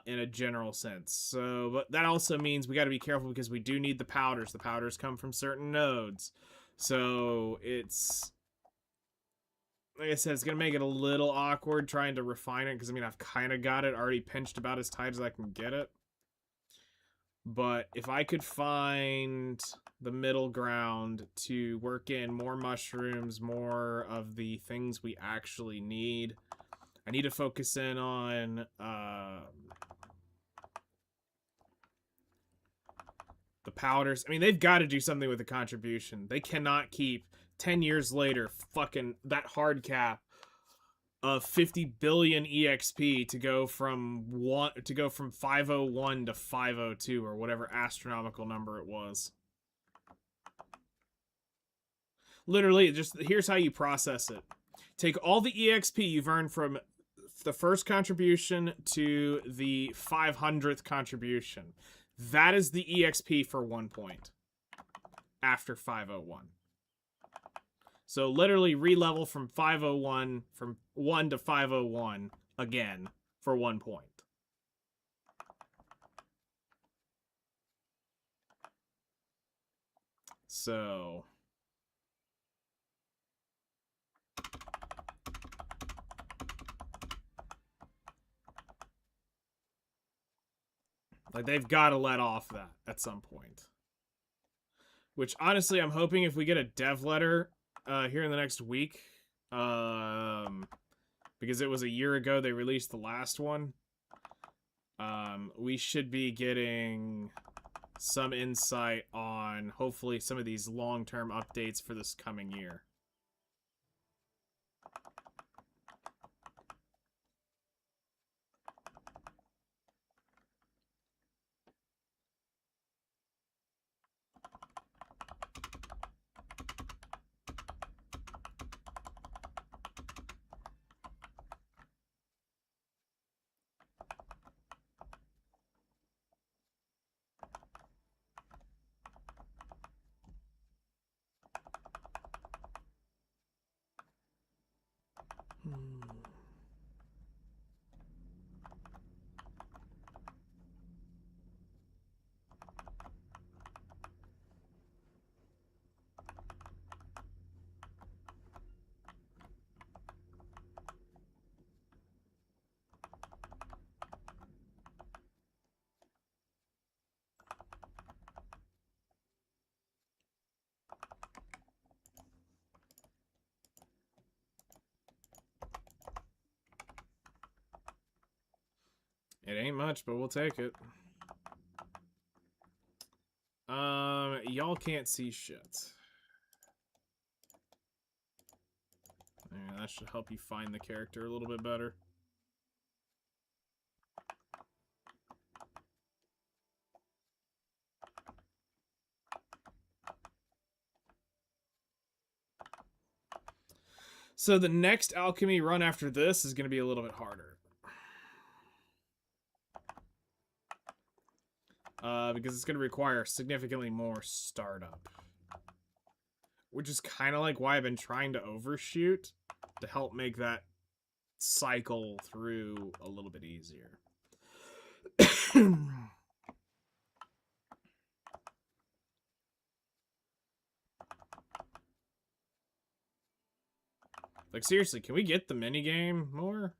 in a general sense. So, but that also means we got to be careful because we do need the powders. The powders come from certain nodes, so it's, like I said, it's gonna make it a little awkward trying to refine it, because I mean I've kind of got it already pinched about as tight as I can get it. But if I could find the middle ground to work in more mushrooms, more of the things we actually need. I need to focus in on the powders. I mean, they've got to do something with the contribution. They cannot keep 10 years later fucking that hard cap of 50 billion EXP to go from 501 to 502 or whatever astronomical number it was. Literally, just here's how you process it. Take all the EXP you've earned from the first contribution to the 500th contribution. That is the EXP for 1 point after 501. So literally re-level from 501, from 1 to 501 again for 1 point. So like, they've got to let off that at some point. Which, honestly, I'm hoping if we get a dev letter here in the next week, because it was a year ago they released the last one, we should be getting some insight on, hopefully, some of these long-term updates for this coming year. It ain't much, but we'll take it. Y'all can't see shit. Yeah, that should help you find the character a little bit better. So the next alchemy run after this is going to be a little bit harder. Because it's going to require significantly more startup. Which is kind of like why I've been trying to overshoot, to help make that cycle through a little bit easier. Like, seriously, can we get the minigame more?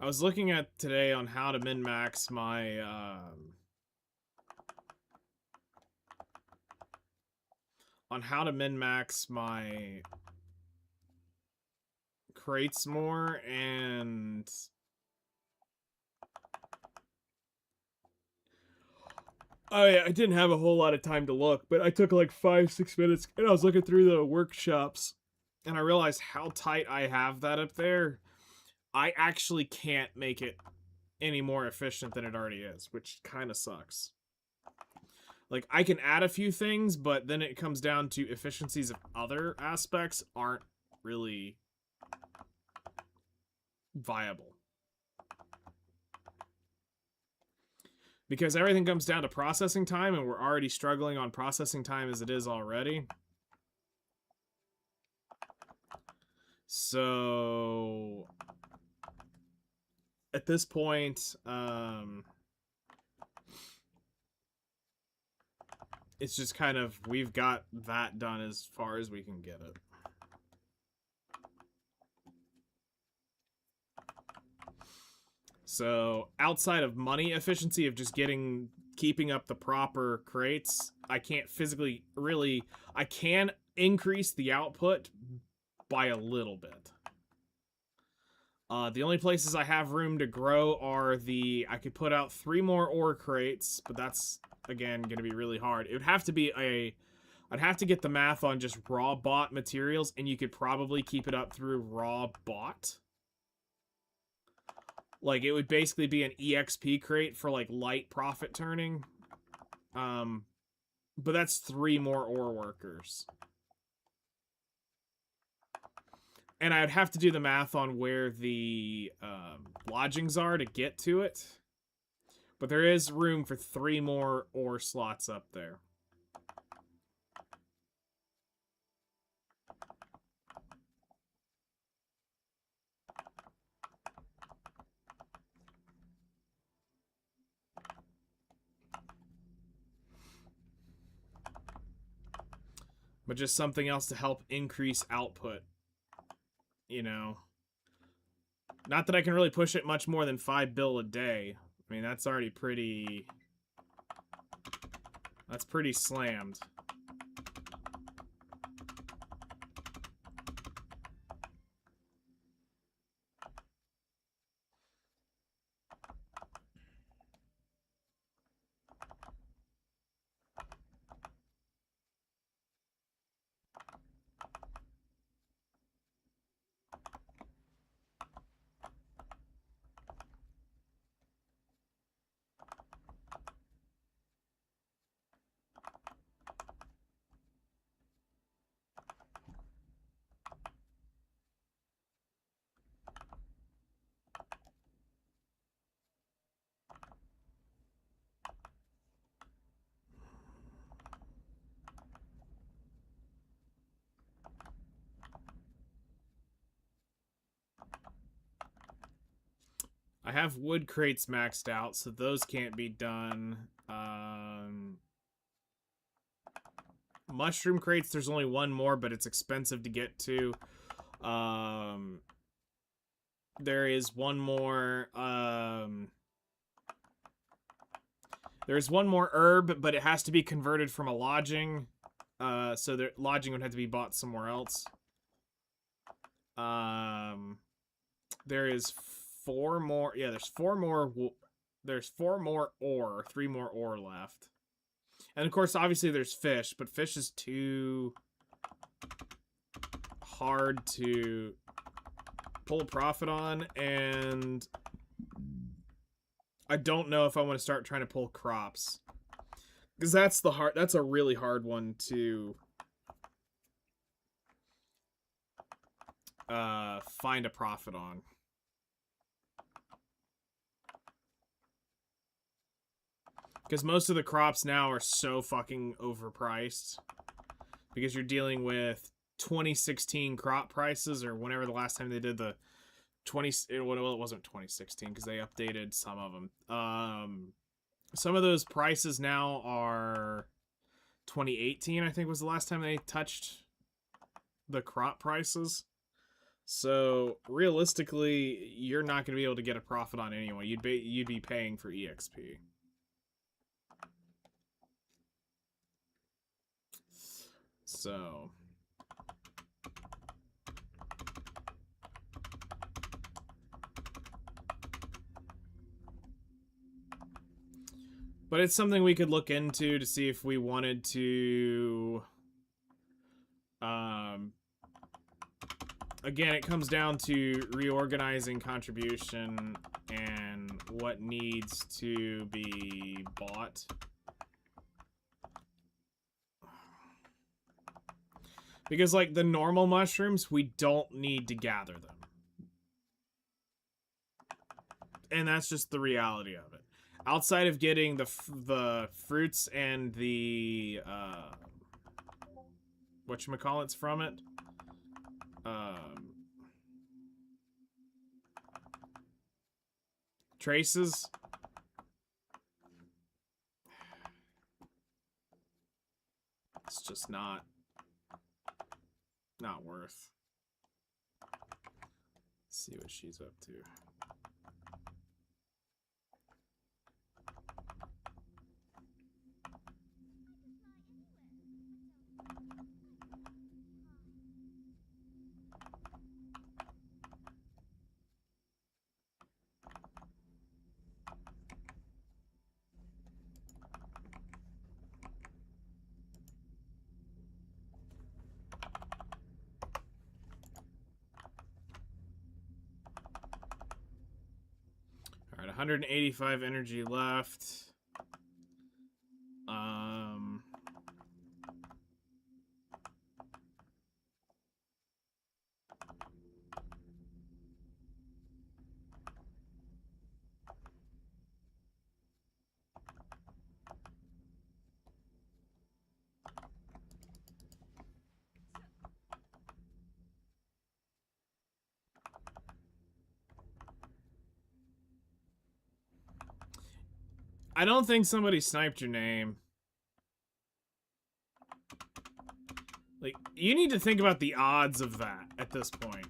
I was looking at today on how to min-max my, crates more, and I didn't have a whole lot of time to look, but I took like 5-6 minutes, and I was looking through the workshops, and I realized how tight I have that up there. I actually can't make it any more efficient than it already is, which kind of sucks. Like, I can add a few things, but then it comes down to efficiencies of other aspects aren't really viable. Because everything comes down to processing time, and we're already struggling on processing time as it is already. So at this point, it's just kind of, we've got that done as far as we can get it. So outside of money efficiency of just keeping up the proper crates, I can't physically really, I can increase the output by a little bit. The only places I have room to grow are I could put out 3 more ore crates, but that's, again, going to be really hard. It would have to be I'd have to get the math on just raw bought materials, and you could probably keep it up through raw bought. Like, it would basically be an EXP crate for, like, light profit turning. But that's 3 more ore workers. And I'd have to do the math on where the lodgings are to get to it. But there is room for 3 more ore slots up there. But just something else to help increase output. You know. Not that I can really push it much more than 5 bill a day. I mean, that's already pretty... That's pretty slammed. I have wood crates maxed out, so those can't be done. Mushroom crates, there's only 1 more, but it's expensive to get to. there is one more, there's one more herb, but it has to be converted from a lodging. So the lodging would have to be bought somewhere else. There is 4 more. Yeah, there's 4 more. There's 4 more ore. 3 more ore left. And of course, obviously, there's fish, but fish is too hard to pull a profit on, and I don't know if I want to start trying to pull crops, because that's a really hard one to find a profit on. Because most of the crops now are so fucking overpriced. Because you're dealing with 2016 crop prices, or whenever the last time they did the 20... Well, it wasn't 2016, because they updated some of them. Some of those prices now are 2018, I think, was the last time they touched the crop prices. So, realistically, you're not going to be able to get a profit on anyone. You'd be paying for EXP. So... But it's something we could look into to see if we wanted to... Again, it comes down to reorganizing contribution and what needs to be bought. Because, like, the normal mushrooms, we don't need to gather them. And that's just the reality of it. Outside of getting the fruits and the, whatchamacallits from it, traces. It's just not worth. Let's see what she's up to. Alright, 185 energy left. I don't think somebody sniped your name. Like, you need to think about the odds of that at this point.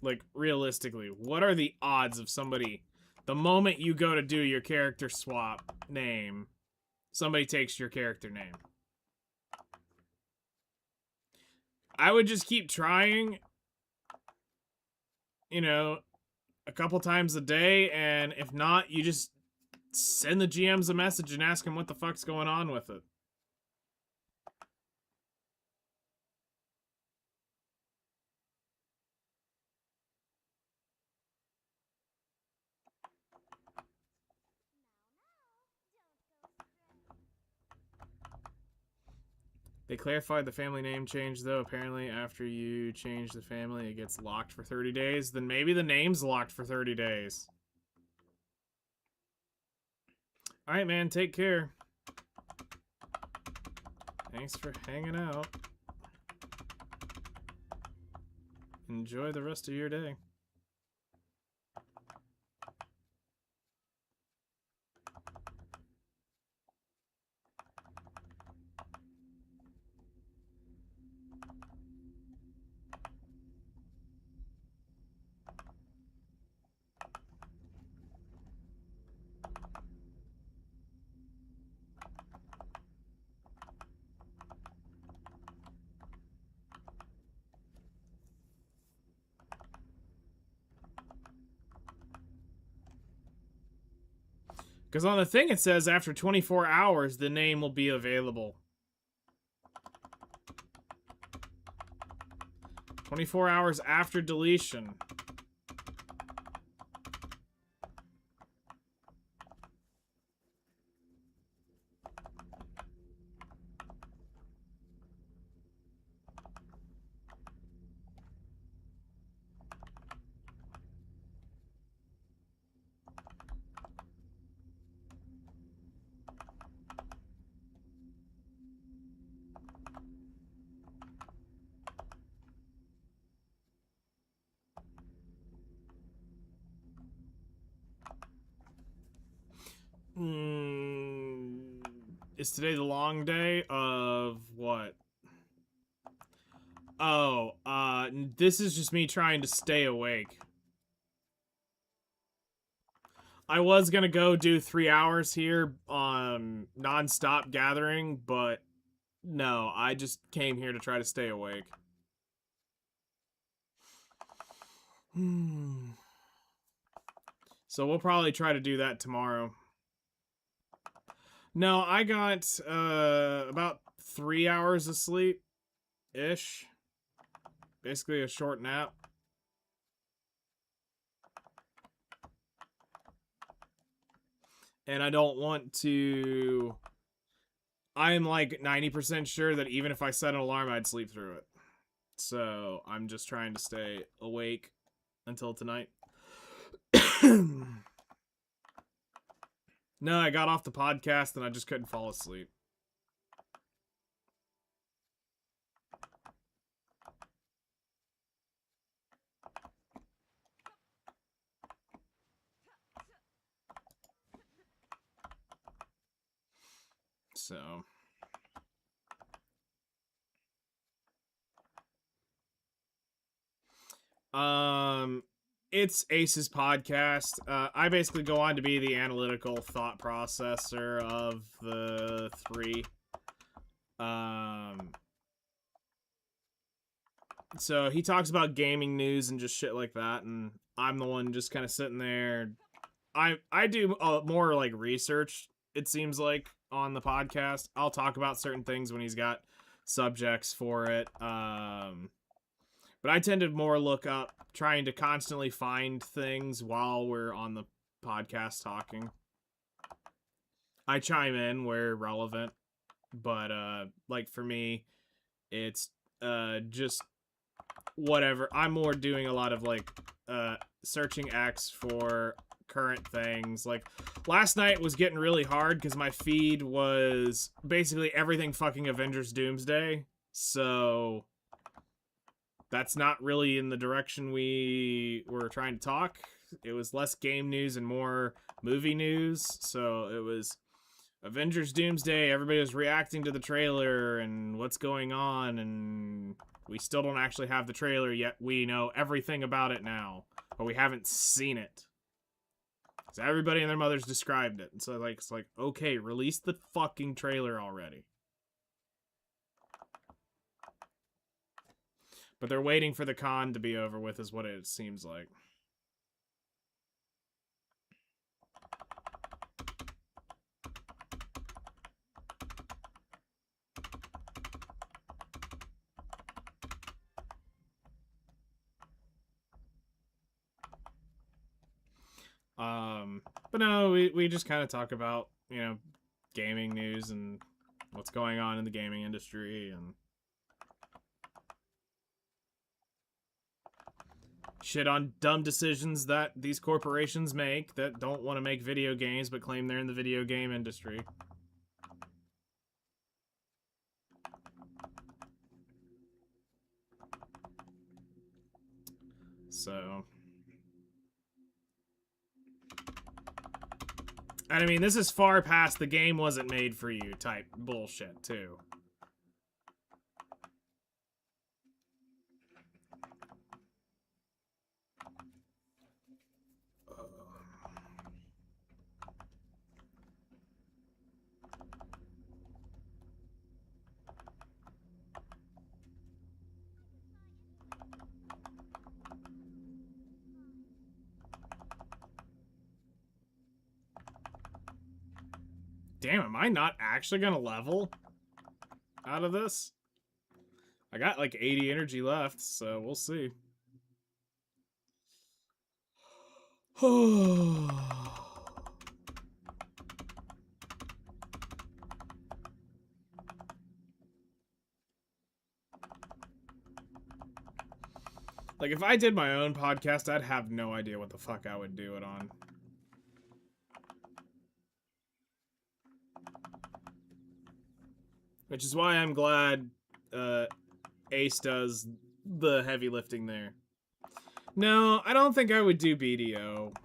Like, realistically, what are the odds of somebody, the moment you go to do your character swap name, somebody takes your character name? I would just keep trying, you know, a couple times a day, and if not, you just send the GMs a message and ask them what the fuck's going on with it. They clarified the family name change, though. Apparently, after you change the family, it gets locked for 30 days. Then maybe the name's locked for 30 days. Alright, man. Take care. Thanks for hanging out. Enjoy the rest of your day. Because on the thing it says after 24 hours, the name will be available. 24 hours after deletion. Is today the long day of what? Oh, this is just me trying to stay awake. I was gonna go do 3 hours here on non-stop gathering, but no, I just came here to try to stay awake. So we'll probably try to do that tomorrow. No, I got about 3 hours of sleep ish. Basically a short nap. And I don't want to... I am like 90% sure that even if I set an alarm, I'd sleep through it. So I'm just trying to stay awake until tonight. No, I got off the podcast and I just couldn't fall asleep. So... it's Ace's podcast. I basically go on to be the analytical thought processor of the three. So he talks about gaming news and just shit like that, and I'm the one just kind of sitting there. I do more like research, it seems like, on the podcast. I'll talk about certain things when he's got subjects for it. But I tend to more look up, trying to constantly find things while we're on the podcast talking. I chime in where relevant, but like for me, it's just whatever. I'm more doing a lot of like searching X for current things. Like last night was getting really hard because my feed was basically everything fucking Avengers Doomsday. So that's not really in the direction we were trying to talk. It was less game news and more movie news. So it was Avengers Doomsday. Everybody was reacting to the trailer and what's going on. And we still don't actually have the trailer yet. We know everything about it now, but we haven't seen it. Because everybody and their mothers described it. And so like, it's like, okay, release the fucking trailer already. But they're waiting for the con to be over with is what it seems like. But no, we just kind of talk about, you know, gaming news and what's going on in the gaming industry and shit on dumb decisions that these corporations make that don't want to make video games but claim they're in the video game industry. So... and I mean, this is far past the game wasn't made for you type bullshit, too. Damn, am I not actually gonna level out of this? I got like 80 energy left, so we'll see. Like, if I did my own podcast, I'd have no idea what the fuck I would do it on. Which is why I'm glad Ace does the heavy lifting there. No, I don't think I would do BDO.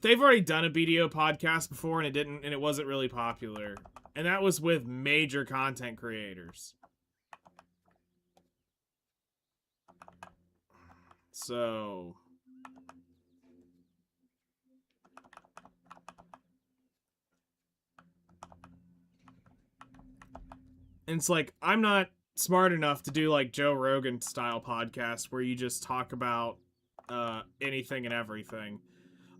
They've already done a BDO podcast before, and it wasn't really popular. And that was with major content creators. So and it's like, I'm not smart enough to do like Joe Rogan style podcasts where you just talk about anything and everything.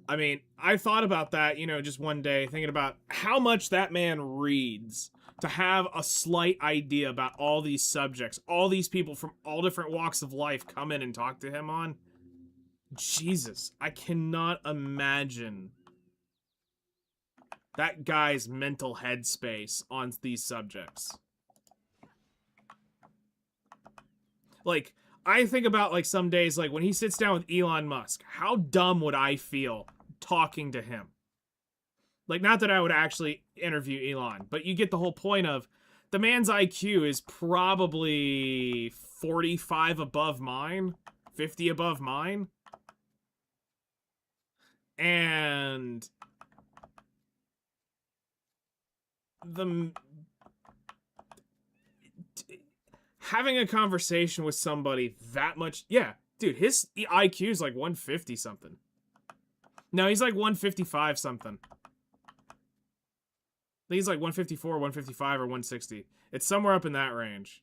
I mean, I thought about that, you know, just one day, thinking about how much that man reads to have a slight idea about all these subjects, all these people from all different walks of life come in and talk to him on. Jesus, I cannot imagine that guy's mental headspace on these subjects. Like, I think about, like, some days, like, when he sits down with Elon Musk, how dumb would I feel talking to him? Like, not that I would actually interview Elon, but you get the whole point of the man's IQ is probably 45 above mine, 50 above mine. And having a conversation with somebody that much, yeah, dude, his IQ is like 150 something. No, he's like 155 something. I think he's like 154, 155, or 160. It's somewhere up in that range.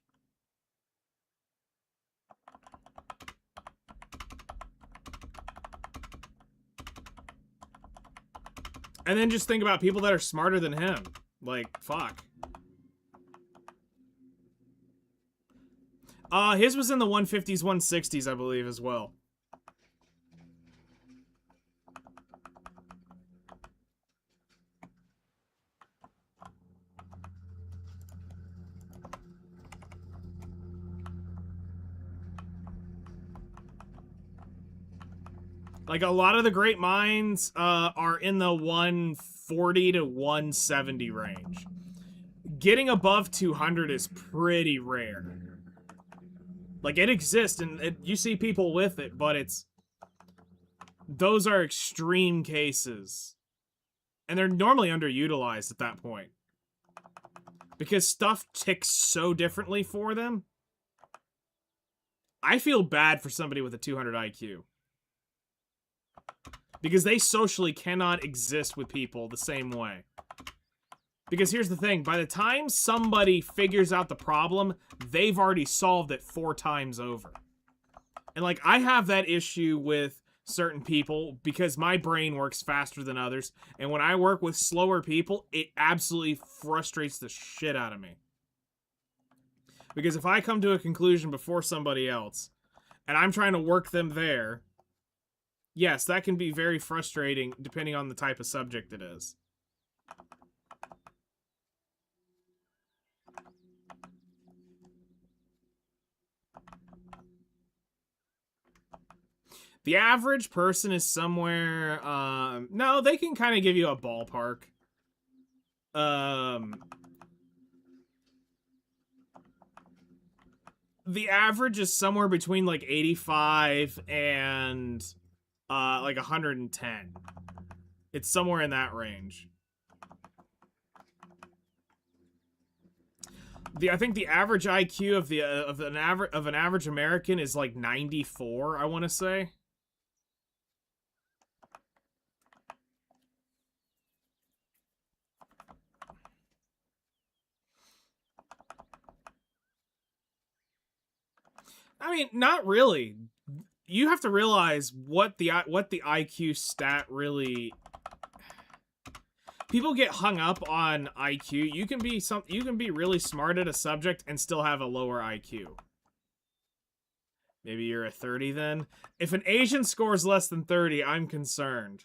And then just think about people that are smarter than him. Like, fuck. His was in the 150s, 160s, I believe, as well. Like, a lot of the great minds are in the 140 to 170 range. Getting above 200 is pretty rare. Like, it exists, and you see people with it, but those are extreme cases. And they're normally underutilized at that point. Because stuff ticks so differently for them. I feel bad for somebody with a 200 IQ. Because they socially cannot exist with people the same way. Because here's the thing, by the time somebody figures out the problem, they've already solved it 4 times over. And like, I have that issue with certain people because my brain works faster than others, and when I work with slower people, it absolutely frustrates the shit out of me. Because if I come to a conclusion before somebody else, and I'm trying to work them there, yes, that can be very frustrating depending on the type of subject it is. The average person is somewhere, no, they can kind of give you a ballpark. The average is somewhere between like 85 and like 110. It's somewhere in that range. I think the average IQ of an average American is like 94, I want to say. I mean, not really. You have to realize what the IQ stat really... People get hung up on IQ. You can be really smart at a subject and still have a lower IQ. Maybe you're a 30 then. If an Asian scores less than 30, I'm concerned.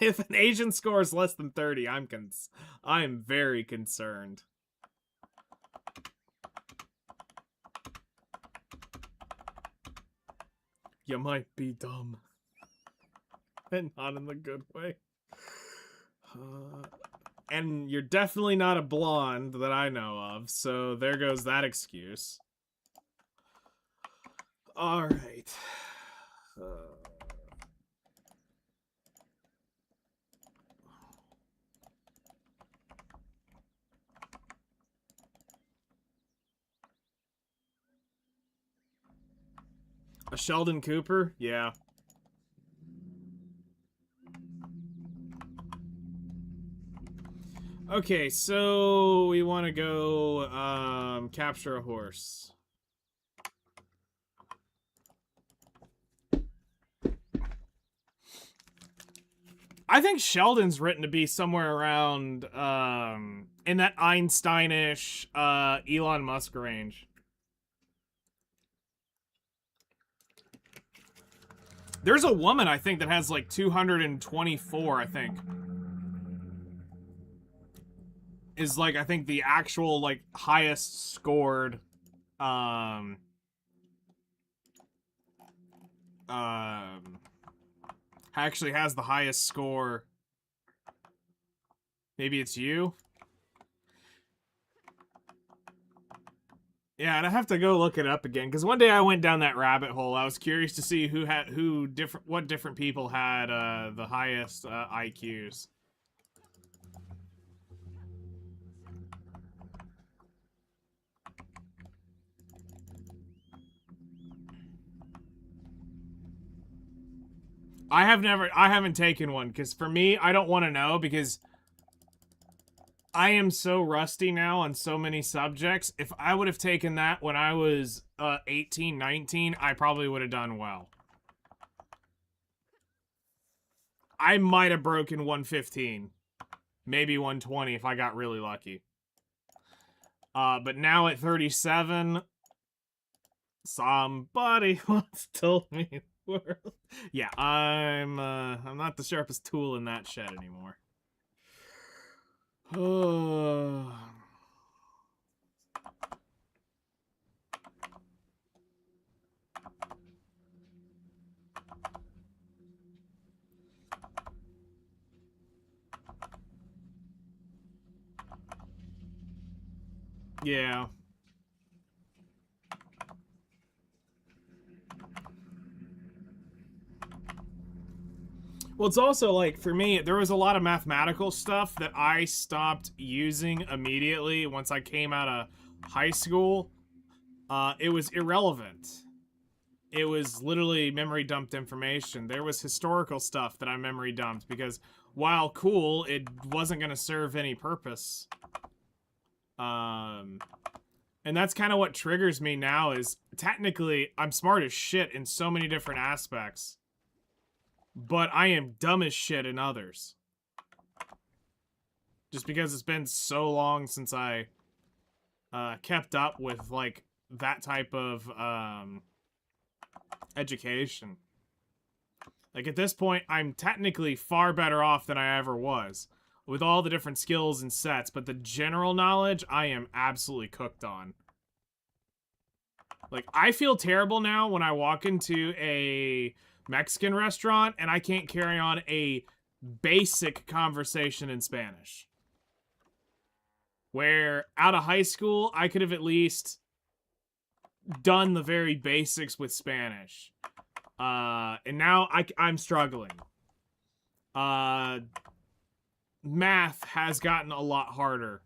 If an Asian scores less than 30, I'm very concerned. You might be dumb. And not in the good way. And you're definitely not a blonde that I know of, so there goes that excuse. Alright. A Sheldon Cooper? Yeah. Okay, so we want to go capture a horse. I think Sheldon's written to be somewhere around in that Einsteinish Elon Musk range. There's a woman, I think, that has like 224, I think. Is like, I think the actual like highest scored actually has the highest score. Maybe it's you? Yeah, and I have to go look it up again because one day I went down that rabbit hole. I was curious to see what different people had the highest IQs. I haven't taken one because for me, I don't want to know because I am so rusty now on so many subjects. If I would have taken that when I was 18, 19, I probably would have done well. I might have broken 115. Maybe 120 if I got really lucky. But now at 37, somebody once told me the world. Yeah, I'm not the sharpest tool in that shed anymore. Yeah. Well, it's also like, for me, there was a lot of mathematical stuff that I stopped using immediately once I came out of high school. It was irrelevant. It was literally memory dumped information. There was historical stuff that I memory dumped because, while cool, it wasn't going to serve any purpose. And that's kind of what triggers me now is, technically, I'm smart as shit in so many different aspects. But I am dumb as shit in others. Just because it's been so long since I kept up with, like, that type of education. Like, at this point, I'm technically far better off than I ever was. With all the different skills and sets, but the general knowledge, I am absolutely cooked on. Like, I feel terrible now when I walk into a Mexican restaurant and I can't carry on a basic conversation in Spanish. Where out of high school, I could have at least done the very basics with Spanish. And now I'm struggling. Math has gotten a lot harder.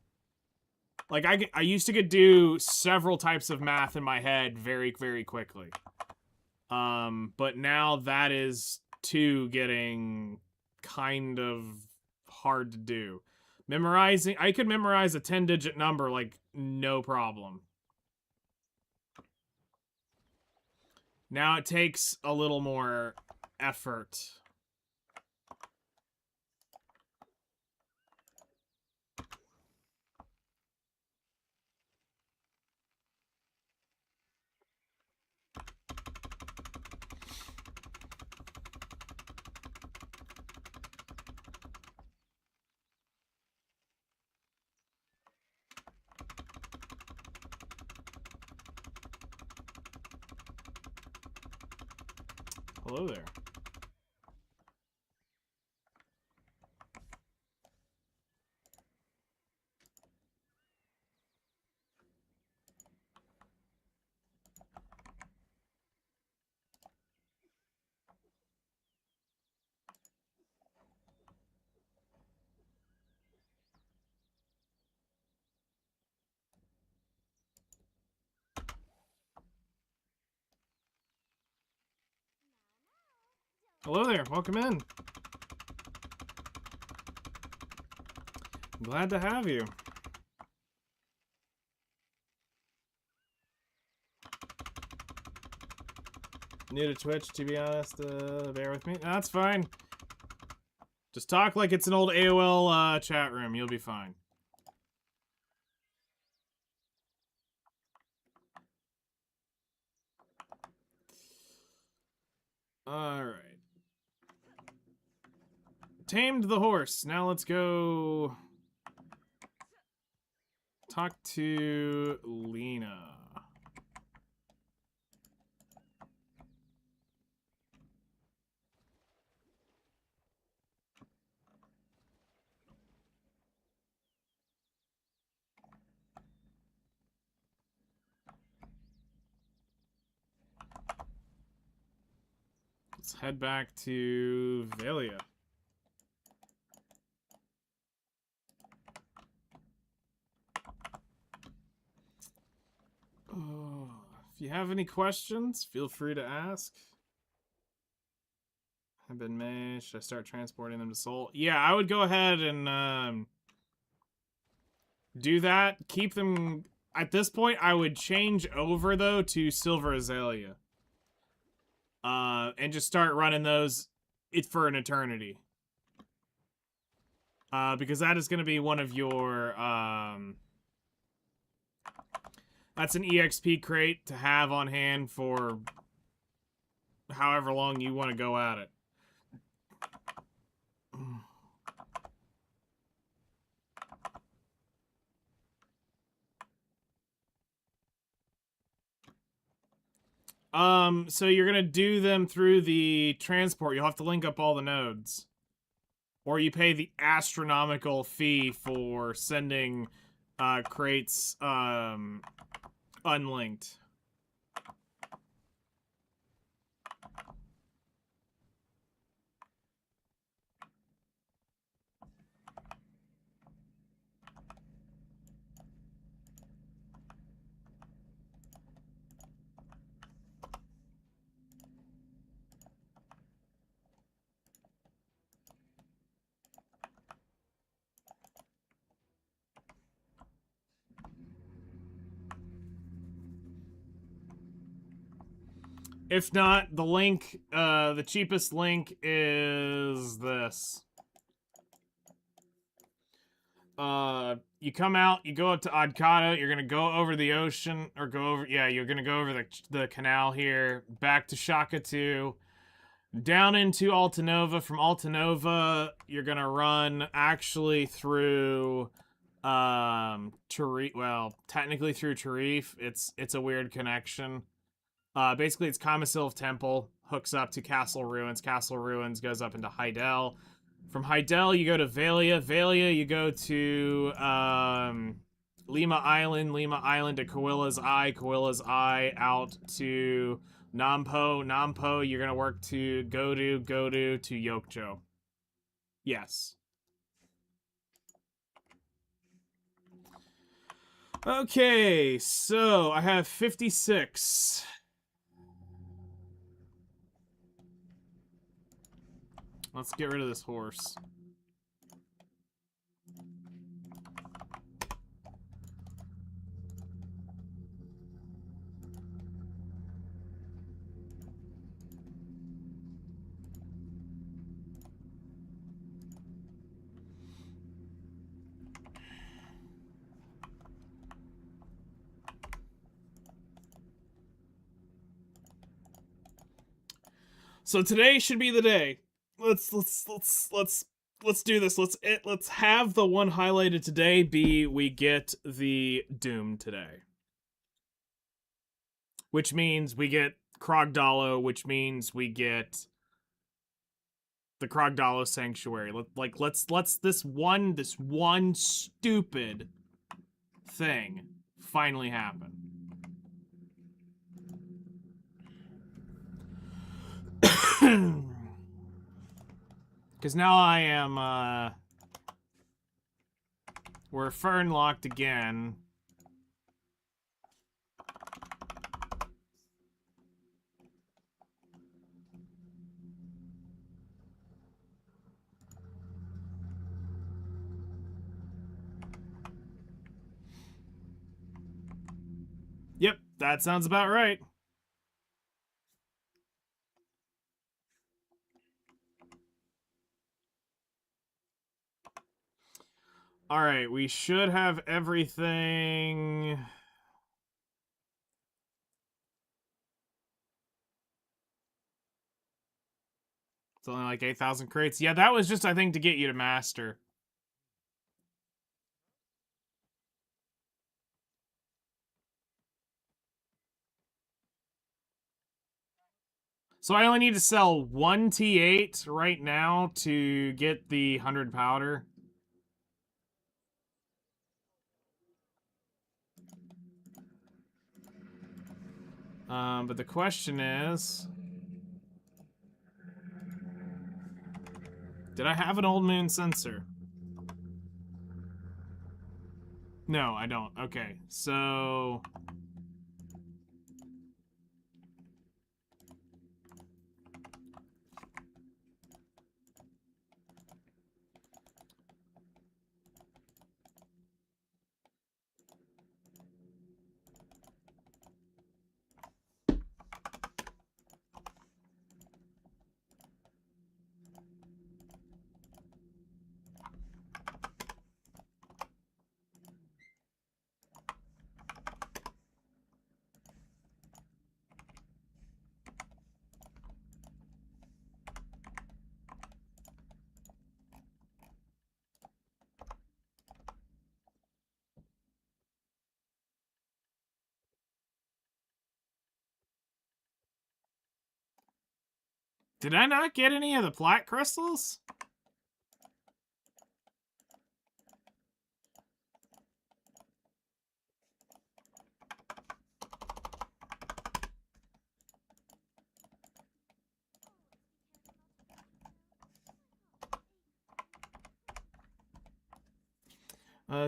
Like, I used to do several types of math in my head very, very quickly. But now that is getting kind of hard to do. Memorizing, I could memorize a 10-digit number, like, no problem. Now it takes a little more effort. Hello there. Hello there. Welcome in. Glad to have you. New to Twitch, to be honest. Bear with me. No, that's fine. Just talk like it's an old AOL chat room. You'll be fine. Alright. Tamed the horse. Now let's go talk to Lena. Let's head back to Velia. Oh, if you have any questions, feel free to ask. Have been made. Should I start transporting them to Seoul? Yeah, I would go ahead and do that. Keep them. At this point, I would change over though to Silver Azalea. And just start running those for an eternity. Because that is going to be one of your that's an EXP crate to have on hand for however long you want to go at it. So you're gonna do them through the transport. You'll have to link up all the nodes. Or you pay the astronomical fee for sending crates unlinked. If not, the link, the cheapest link is this. You come out, you go up to Odkata, you're gonna go over the ocean, or go over, yeah, you're gonna go over the canal here, back to Shaka 2, down into Altanova. From Altanova, you're gonna run actually through, Tarif, well, technically through Tarif. It's a weird connection. Basically, it's Kamasilv Temple, hooks up to Castle Ruins. Castle Ruins goes up into Heidel. From Heidel, you go to Velia. Velia, you go to Lima Island. Lima Island to Coilla's Eye. Coilla's Eye out to Nampo. Nampo, you're going to work to Godu. Godu to Yokcho. Yes. Okay, so I have 56. Let's get rid of this horse. So today should be the day. Let's do this. Let's have the one highlighted today be we get the Doom today. Which means we get Krogdalo, which means we get the Krogdalo Sanctuary. Let's this one stupid thing finally happen. Because now I am, we're Fern locked again. Yep, that sounds about right. Alright, we should have everything. It's only like 8,000 crates. Yeah, that was just, I think, to get you to master. So I only need to sell one T8 right now to get the 100 powder. But the question is, did I have an Old Moon sensor? No, I don't. Okay, so did I not get any of the plat crystals?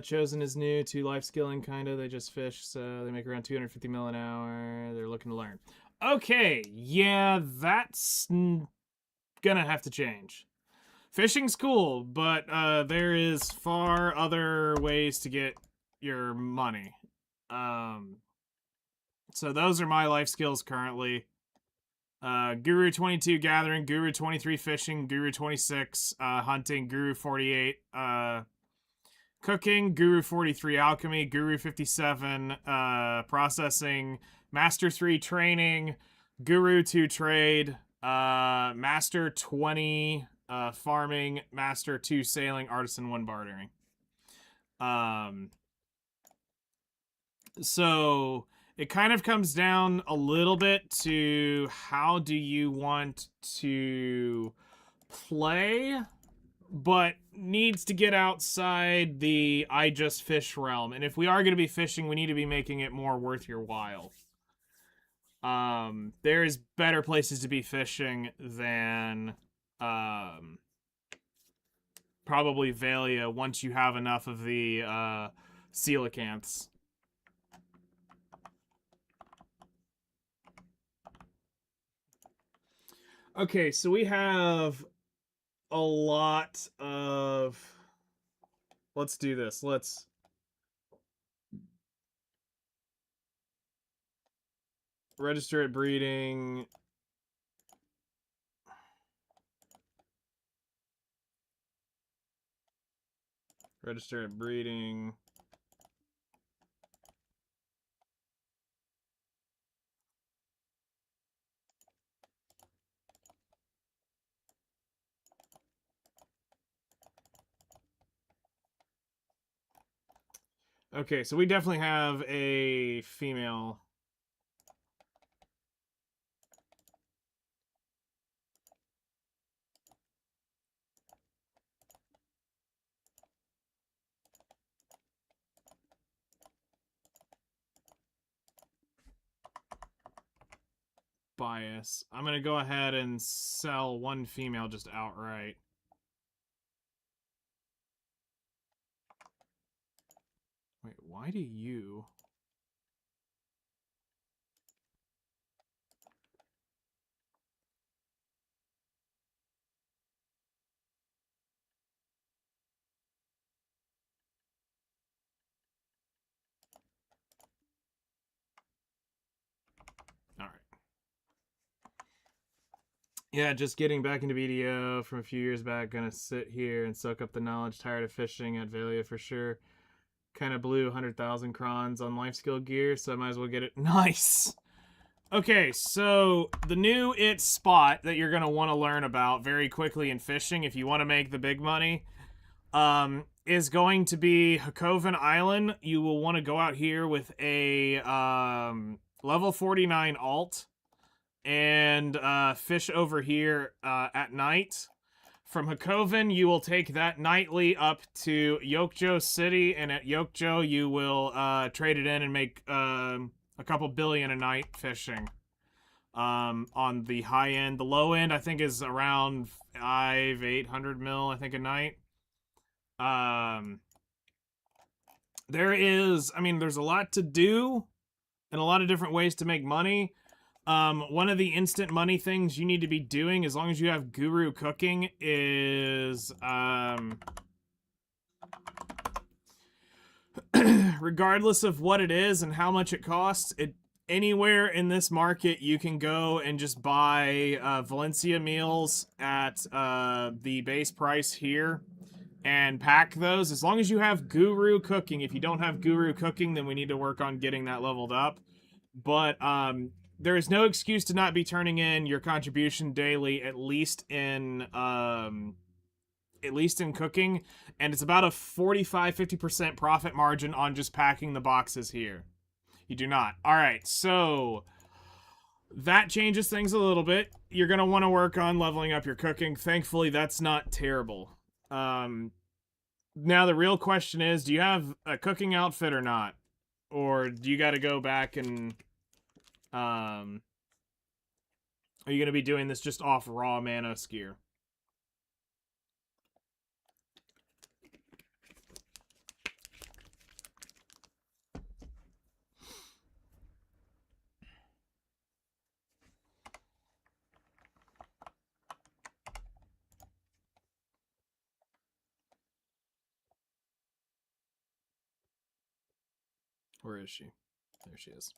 Chosen is new to life skilling, kinda. They just fish, so they make around 250 mil an hour. They're looking to learn. Okay, yeah, that's gonna have to change. Fishing's cool, but there is far other ways to get your money. So those are my life skills currently. Guru 22 gathering, Guru 23 fishing, Guru 26 hunting, Guru 48 cooking, Guru 43 alchemy, Guru 57 processing, Master 3 training, Guru 2 trade, Master 20 farming, Master 2 sailing, Artisan 1 bartering. So it kind of comes down a little bit to how do you want to play, but needs to get outside the I just fish realm. And if we are going to be fishing, we need to be making it more worth your while. There's better places to be fishing than probably Valia once you have enough of the coelacanths. Okay, so we have a lot of... Let's do this. Let's... register at breeding. Register at breeding. Okay, so we definitely have a female. Bias. I'm gonna go ahead and sell one female just outright. Wait, why do you? All right. Yeah, just getting back into BDO from a few years back. Gonna sit here and soak up the knowledge. Tired of fishing at Valia for sure. Kind of blew 100,000 crons on life skill gear, so I might as well get it. Nice! Okay, so the new spot that you're gonna want to learn about very quickly in fishing if you want to make the big money is going to be Hakoven Island. You will want to go out here with a level 49 alt and fish over here at night. From Hakoven, you will take that nightly up to Yokjo City, and at Yokjo, you will trade it in and make a couple billion a night fishing. On the high end, the low end I think is around 800 mil. I think a night. There's a lot to do, and a lot of different ways to make money. One of the instant money things you need to be doing, as long as you have guru cooking, is regardless of what it is and how much it costs, anywhere in this market you can go and just buy Valencia meals at the base price here and pack those. As long as you have guru cooking. If you don't have guru cooking, then we need to work on getting that leveled up. But there is no excuse to not be turning in your contribution daily, at least in cooking, and it's about a 45-50% profit margin on just packing the boxes here. You do not. All right, so that changes things a little bit. You're gonna want to work on leveling up your cooking. Thankfully, that's not terrible. Now the real question is, do you have a cooking outfit or not? Or do you got to go back and are you going to be doing this just off raw Manos gear? Where is she? There she is.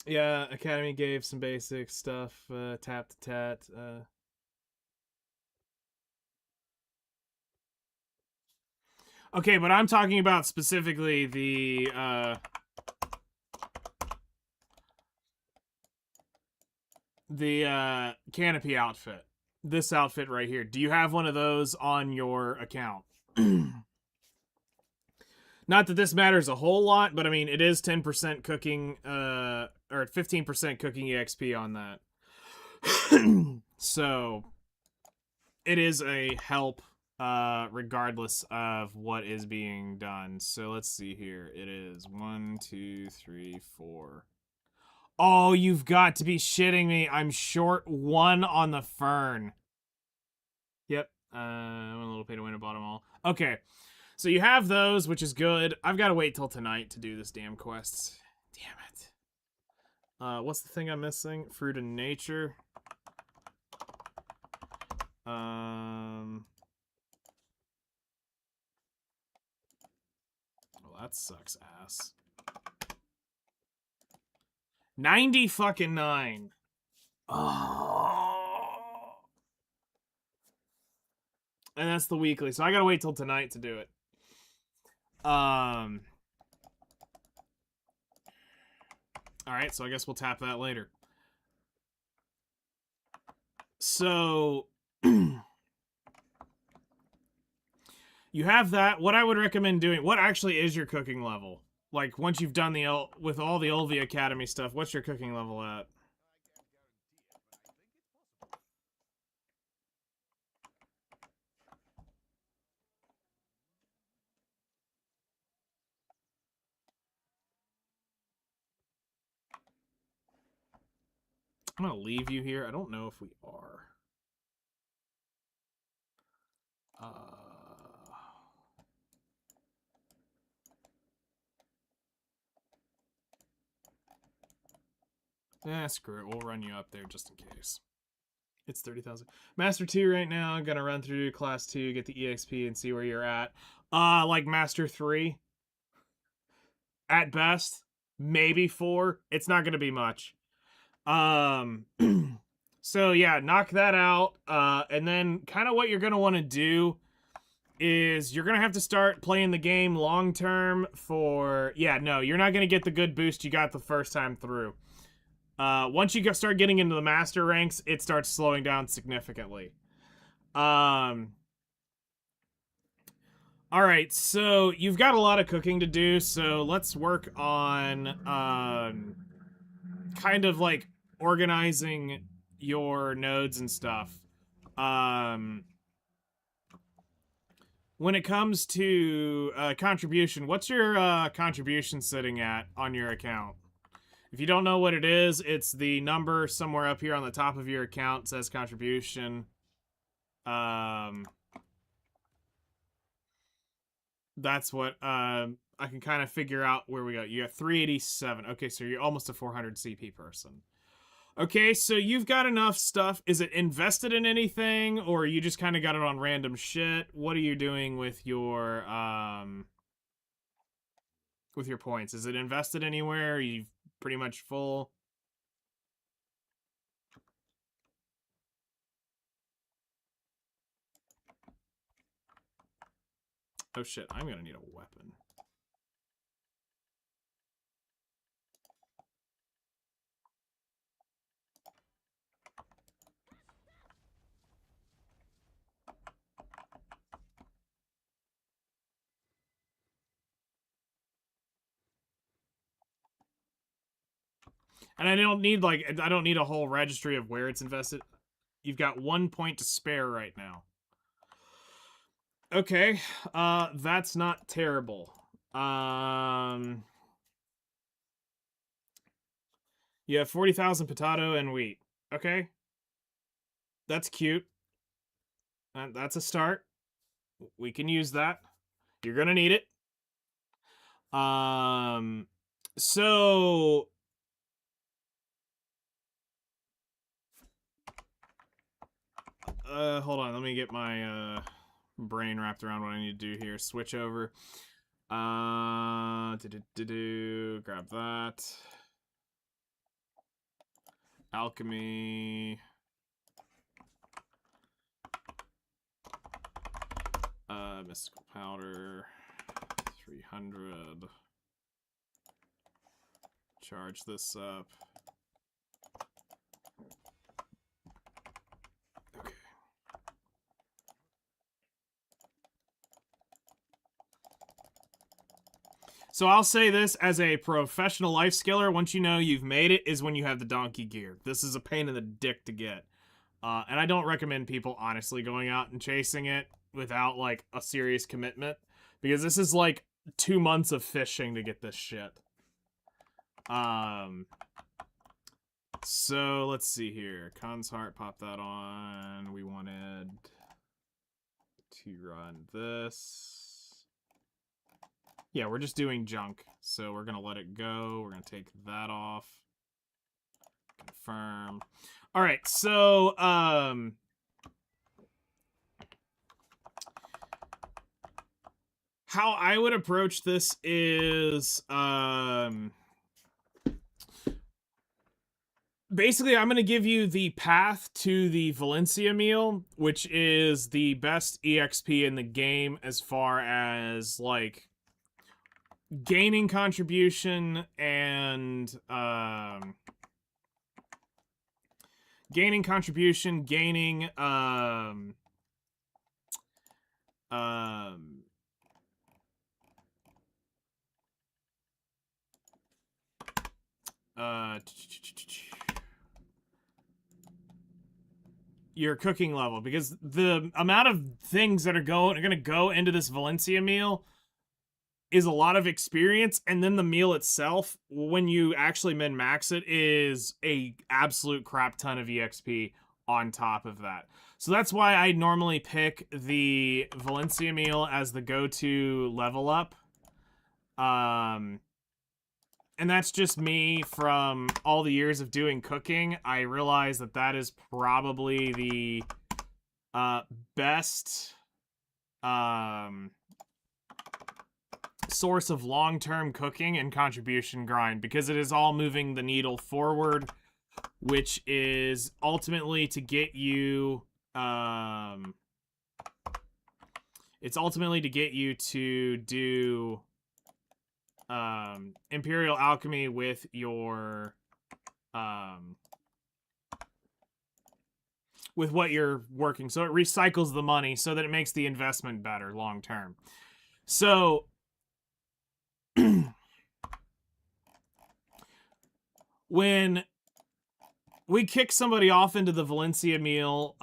Yeah, Academy gave some basic stuff, tap to tat. Okay, but I'm talking about specifically the canopy outfit. This outfit right here. Do you have one of those on your account? Not that this matters a whole lot, but I mean, it is 10% cooking, or 15% cooking EXP on that. So, it is a help, regardless of what is being done. So, let's see here. It is 1, 2, 3, 4. Oh, you've got to be shitting me. I'm short 1 on the fern. Yep. I'm a little pay to win at bottom all. Okay. So you have those, which is good. I've got to wait till tonight to do this damn quest. Damn it. What's the thing I'm missing? Fruit of Nature. Well, that sucks ass. 90 fucking 9. Oh. And that's the weekly, so I gotta wait till tonight to do it. Alright, so I guess we'll tap that later. So You have that. What I would recommend doing, what actually is your cooking level? Like, once you've done with all the Olvi Academy stuff, what's your cooking level at? I'm gonna leave you here. I don't know if we are. Screw it. We'll run you up there just in case. It's 30,000. Master 2 right now. I'm gonna run through Class 2, get the EXP, and see where you're at. Like Master 3. At best. Maybe 4. It's not gonna be much. So yeah, knock that out. And then kind of what you're gonna want to do is you're gonna have to start playing the game long term for no, you're not gonna get the good boost you got the first time through. Once you start getting into the master ranks, it starts slowing down significantly. All right, so you've got a lot of cooking to do, so let's work on kind of like organizing your nodes and stuff. When it comes to contribution, what's your contribution sitting at on your account? If you don't know what it is, it's the number somewhere up here on the top of your account. It says contribution. That's what I can kind of figure out where we go. You got 387. Okay, so you're almost a 400 CP person. Okay, so you've got enough stuff. Is it invested in anything, or you just kind of got it on random shit? What are you doing with your points? Is it invested anywhere? Are you pretty much full? Oh shit, I'm gonna need a weapon. And I don't need a whole registry of where it's invested. You've got 1 point to spare right now. Okay, that's not terrible. You have 40,000 potato and wheat. Okay, that's cute. That's a start. We can use that. You're gonna need it. So hold on, let me get my brain wrapped around what I need to do here. Switch over. Grab that. Alchemy. Mystical powder. 300. Charge this up. Okay. So I'll say this as a professional life skiller, once you know you've made it is when you have the donkey gear. This is a pain in the dick to get. And I don't recommend people honestly going out and chasing it without like a serious commitment, because this is like 2 months of fishing to get this shit. So let's see here. Khan's Heart, pop that on. We wanted to run this. Yeah, we're just doing junk, so we're gonna let it go. We're gonna take that off. Confirm. All right, so how I would approach this is basically I'm going to give you the path to the Valencia meal, which is the best EXP in the game as far as like gaining contribution and gaining your cooking level, because the amount of things that are going to go into this Valencia meal is a lot of experience, and then the meal itself, when you actually min-max it, is a absolute crap ton of EXP on top of that. So that's why I normally pick the Valencia meal as the go-to level up. And that's just me from all the years of doing cooking. I realize that that is probably the best source of long-term cooking and contribution grind, because it is all moving the needle forward, which is ultimately to get you it's ultimately to get you to do Imperial Alchemy with your with what you're working. So it recycles the money so that it makes the investment better long term. So when we kick somebody off into the Valencia meal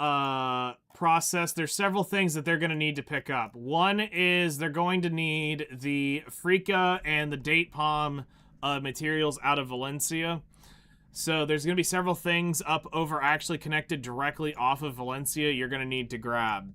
process, there's several things that they're going to need to pick up. One is they're going to need the Freaka and the Date Palm materials out of Valencia. So there's going to be several things up over actually connected directly off of Valencia you're going to need to grab.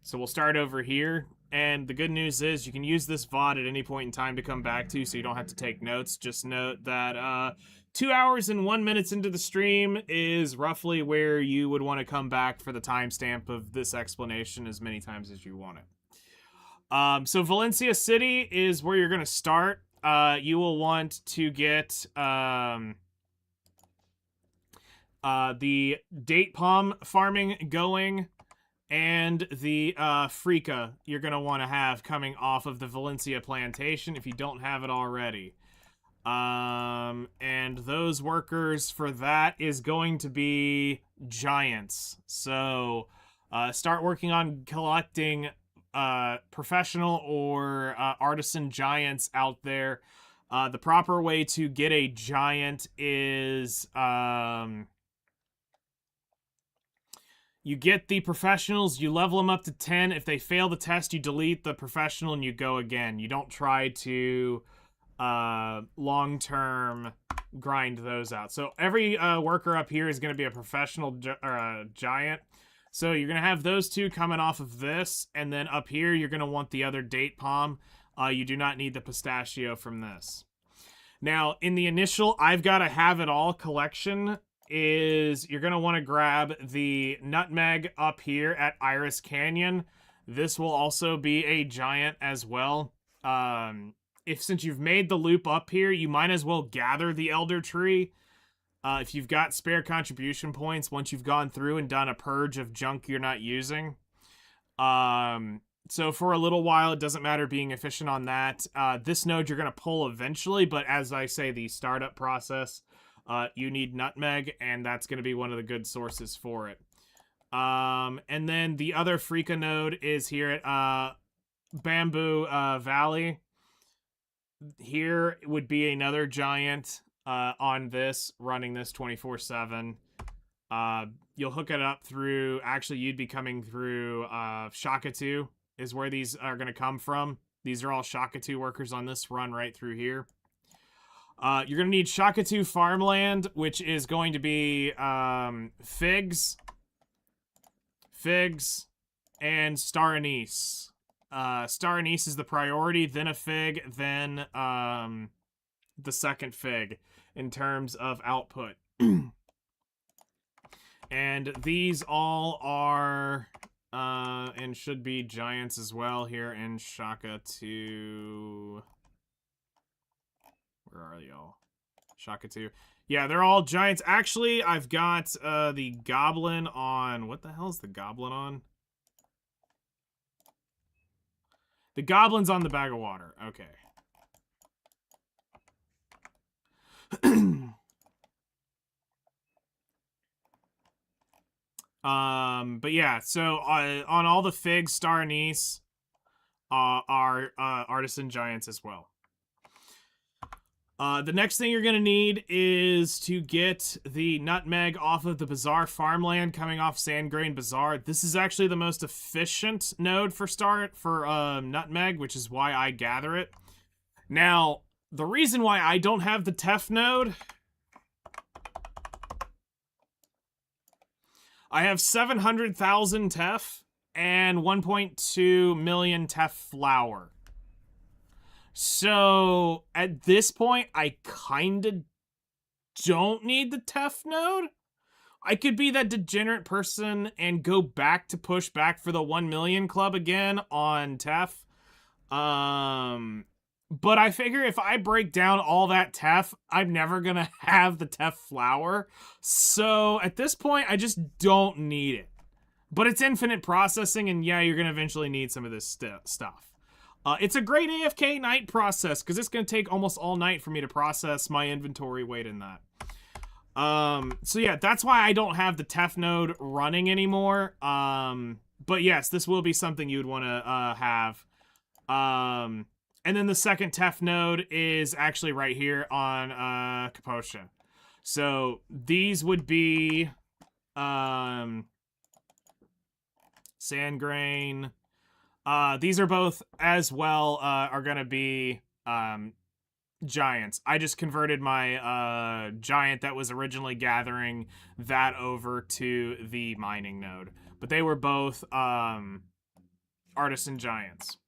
So we'll start over here. And the good news is you can use this VOD at any point in time to come back to, so you don't have to take notes. Just note that 2 hours and 1 minute into the stream is roughly where you would want to come back for the timestamp of this explanation as many times as you want it. So Valencia City is where you're going to start. You will want to get the date palm farming going, and the Freaka you're going to want to have coming off of the Valencia plantation if you don't have it already. And those workers for that is going to be giants. So start working on collecting professional or artisan giants out there. The proper way to get a giant is you get the professionals, you level them up to 10. If they fail the test, you delete the professional and you go again. You don't try to long-term grind those out. So every worker up here is going to be a professional giant. So you're going to have those two coming off of this, and then up here you're going to want the other date palm. You do not need the pistachio from this. Now, in the initial I've got to have it all collection, is you're going to want to grab the nutmeg up here at Iris Canyon. This will also be a giant as well. Since you've made the loop up here, you might as well gather the elder tree. If you've got spare contribution points, once you've gone through and done a purge of junk you're not using. So for a little while, it doesn't matter being efficient on that. This node you're going to pull eventually, but as I say, the startup process, you need nutmeg, and that's going to be one of the good sources for it. And then the other Freaka node is here at Bamboo Valley. Here would be another giant on this, running this 24/7. You'll hook it up through, actually you'd be coming through Shakatu is where these are going to come from. These are all Shakatu workers on this run right through here. You're going to need Shakatu farmland, which is going to be figs, and star anise. Star anise is the priority, then a fig, then the second fig in terms of output. And these all are and should be giants as well here in Shakatu. Where are y'all? Shakatu. Yeah, they're all giants. Actually, I've got the goblin on... What the hell is the goblin on? The goblin's on the bag of water. Okay. But yeah, so on all the figs, star anise are artisan giants as well. The next thing you're going to need is to get the nutmeg off of the Bazaar farmland coming off Sandgrain Bazaar. This is actually the most efficient node for nutmeg, which is why I gather it. Now, the reason why I don't have the Tef node, I have 700,000 Tef and 1.2 million Tef flour. So, at this point, I kind of don't need the Tef node. I could be that degenerate person and go back to push back for the 1 million club again on Tef. But I figure if I break down all that Tef, I'm never going to have the Tef flour. So, at this point, I just don't need it. But it's infinite processing, and yeah, you're going to eventually need some of this stuff. It's a great AFK night process, because it's going to take almost all night for me to process my inventory weight in that. So yeah, that's why I don't have the Tef node running anymore. But yes, this will be something you would want to have. And then the second Tef node is actually right here on Kaposha. So these would be Sandgrain. These are both as well are going to be giants. I just converted my giant that was originally gathering that over to the mining node. But they were both artisan giants.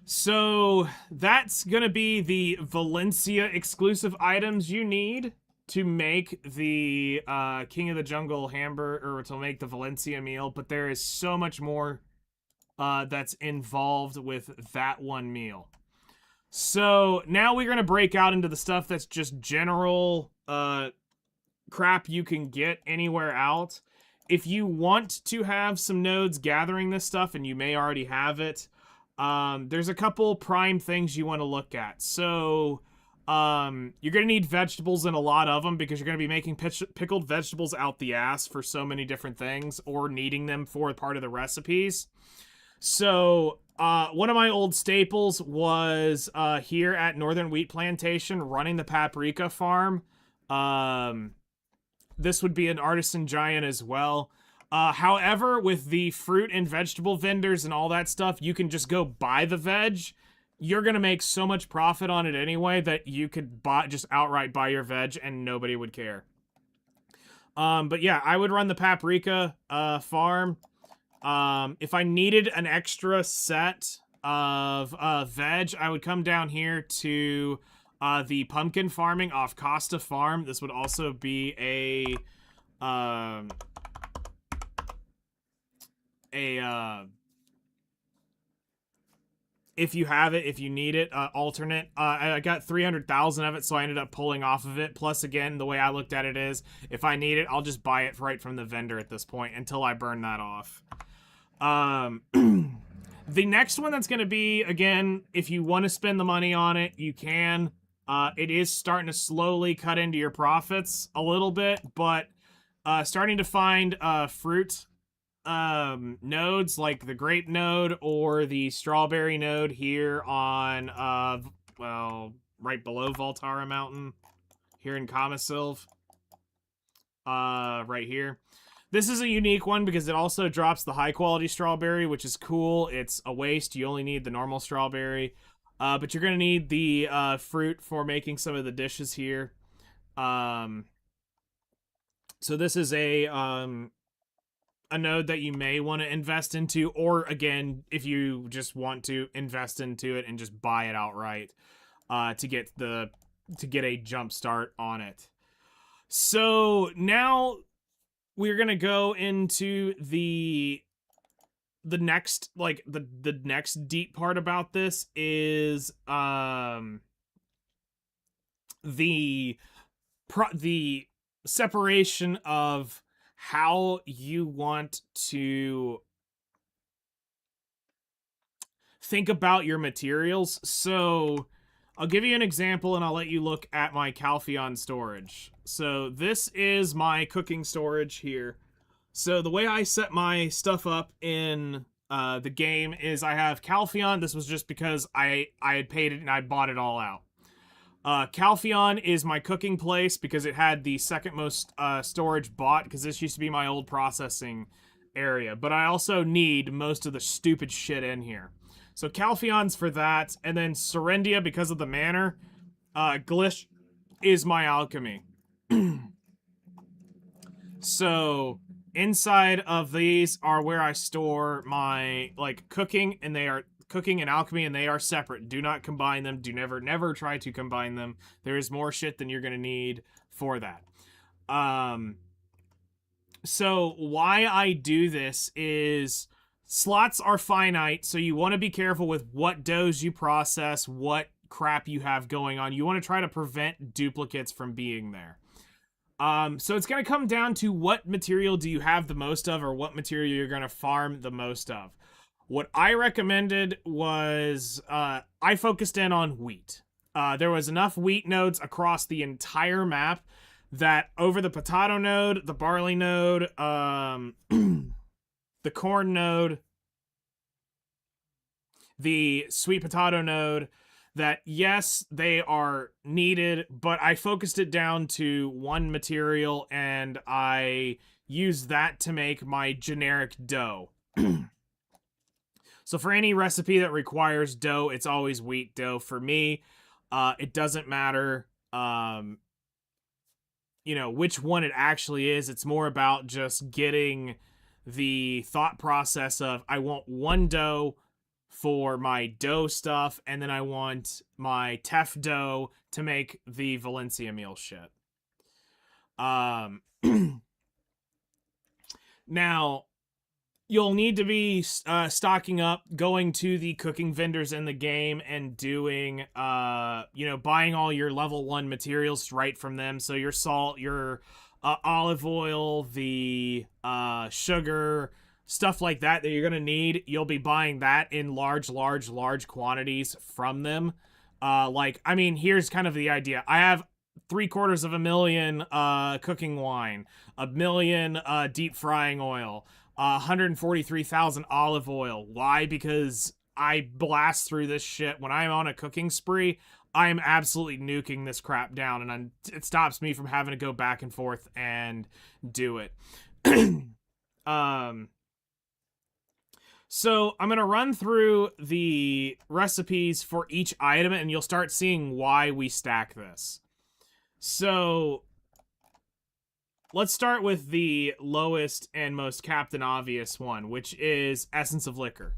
So that's going to be the Valencia exclusive items you need to make the King of the Jungle hamburger, or to make the Valencia meal. But there is so much more that's involved with that one meal. So now we're going to break out into the stuff that's just general crap you can get anywhere out. If you want to have some nodes gathering this stuff, and you may already have it, there's a couple prime things you want to look at. So you're going to need vegetables and a lot of them, because you're going to be making pickled vegetables out the ass for so many different things, or needing them for part of the recipes. So, one of my old staples was here at Northern Wheat Plantation, running the paprika farm. This would be an artisan giant as well. However, with the fruit and vegetable vendors and all that stuff, you can just go buy the veg. You're going to make so much profit on it anyway that you could just outright buy your veg and nobody would care. But yeah, I would run the paprika farm. If I needed an extra set of veg, I would come down here to the pumpkin farming off Costa Farm. This would also be a if you have it, if you need it, alternate. I got 300,000 of it, so I ended up pulling off of it. Plus, again, the way I looked at it is, if I need it, I'll just buy it right from the vendor at this point until I burn that off. The next one that's going to be, again, if you want to spend the money on it, you can. It is starting to slowly cut into your profits a little bit, but starting to find fruit nodes like the grape node or the strawberry node here on, well, right below Voltara Mountain, here in Kamasilv, right here. This is a unique one because it also drops the high-quality strawberry, which is cool. It's a waste. You only need the normal strawberry. But you're going to need the fruit for making some of the dishes here. So this is a node that you may want to invest into, or, again, if you just want to invest into it and just buy it outright to get a jump start on it. So now we're gonna go into the next, like, the next deep part about this is the separation of how you want to think about your materials. So I'll give you an example, and I'll let you look at my Calpheon storage. So this is my cooking storage here. So the way I set my stuff up in the game is I have Calpheon. This was just because I had paid it and I bought it all out. Calpheon is my cooking place because it had the second most storage bought, because this used to be my old processing area. But I also need most of the stupid shit in here. So Calpheon's for that, and then Serendia, because of the manor. Glish is my alchemy. So inside of these are where I store my like cooking, and they are cooking and alchemy, and they are separate. Do not combine them. Do never try to combine them. There is more shit than you're gonna need for that. So why I do this is slots are finite, so you want to be careful with what doughs you process, what crap you have going on. You want to try to prevent duplicates from being there. So it's going to come down to what material do you have the most of, or what material you're going to farm the most of. What I recommended was, I focused in on wheat. There was enough wheat nodes across the entire map that over the potato node, the barley node, the corn node, the sweet potato node, that yes, they are needed, but I focused it down to one material, and I used that to make my generic dough. So for any recipe that requires dough, it's always wheat dough. For me, it doesn't matter, you know, which one it actually is. It's more about just getting the thought process of, I want one dough for my dough stuff, and then I want my Tef dough to make the Valencia meal shit. Now, you'll need to be stocking up, going to the cooking vendors in the game and doing, you know, buying all your level 1 materials right from them. So your salt, your olive oil, the sugar, stuff like that you're going to need, you'll be buying that in large quantities from them. Like, I mean, here's kind of the idea. I have 750,000 cooking wine, 1 million deep frying oil, 143,000 olive oil. Why? Because I blast through this shit. When I'm on a cooking spree, I am absolutely nuking this crap down, and it stops me from having to go back and forth and do it. So I'm going to run through the recipes for each item, and you'll start seeing why we stack this. So let's start with the lowest and most Captain Obvious one, which is Essence of Liquor.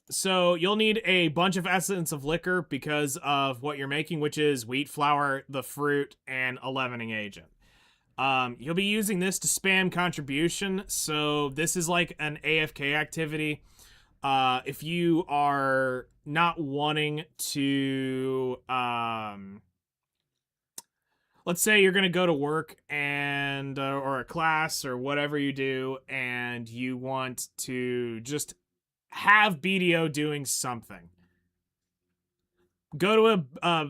So you'll need a bunch of Essence of Liquor because of what you're making, which is wheat flour, the fruit, and a leavening agent. You'll be using this to spam contribution, so this is like an AFK activity. If you are not wanting to, let's say you're going to go to work and, or a class or whatever you do, and you want to just have BDO doing something. Go to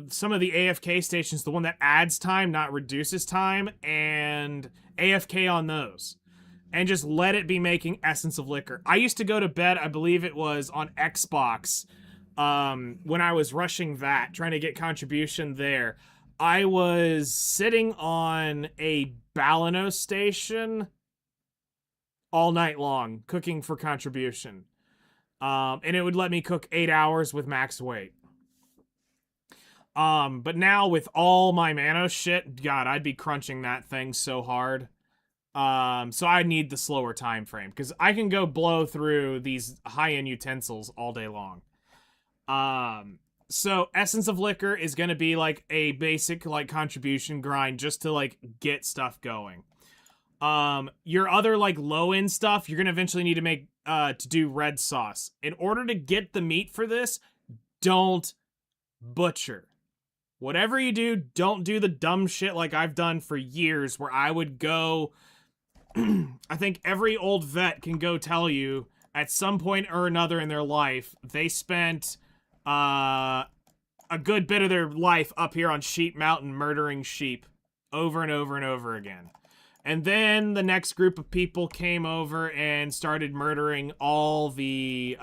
some of the AFK stations, the one that adds time, not reduces time, and AFK on those. And just let it be making Essence of Liquor. I used to go to bed, I believe it was on Xbox, when I was rushing that, trying to get contribution there. I was sitting on a Balano station all night long, cooking for contribution. And it would let me cook 8 hours with max weight. But now with all my Manos shit, God, I'd be crunching that thing so hard. So I need the slower time frame, because I can go blow through these high-end utensils all day long. So Essence of Liquor is going to be like a basic like contribution grind just to like get stuff going. Your other like low-end stuff, you're going to eventually need to make to do red sauce. In order to get the meat for this, don't butcher. Whatever you do, don't do the dumb shit like I've done for years, where I would go, I think every old vet can go tell you, at some point or another in their life, they spent a good bit of their life up here on Sheep Mountain murdering sheep over and over and over again. And then the next group of people came over and started murdering all the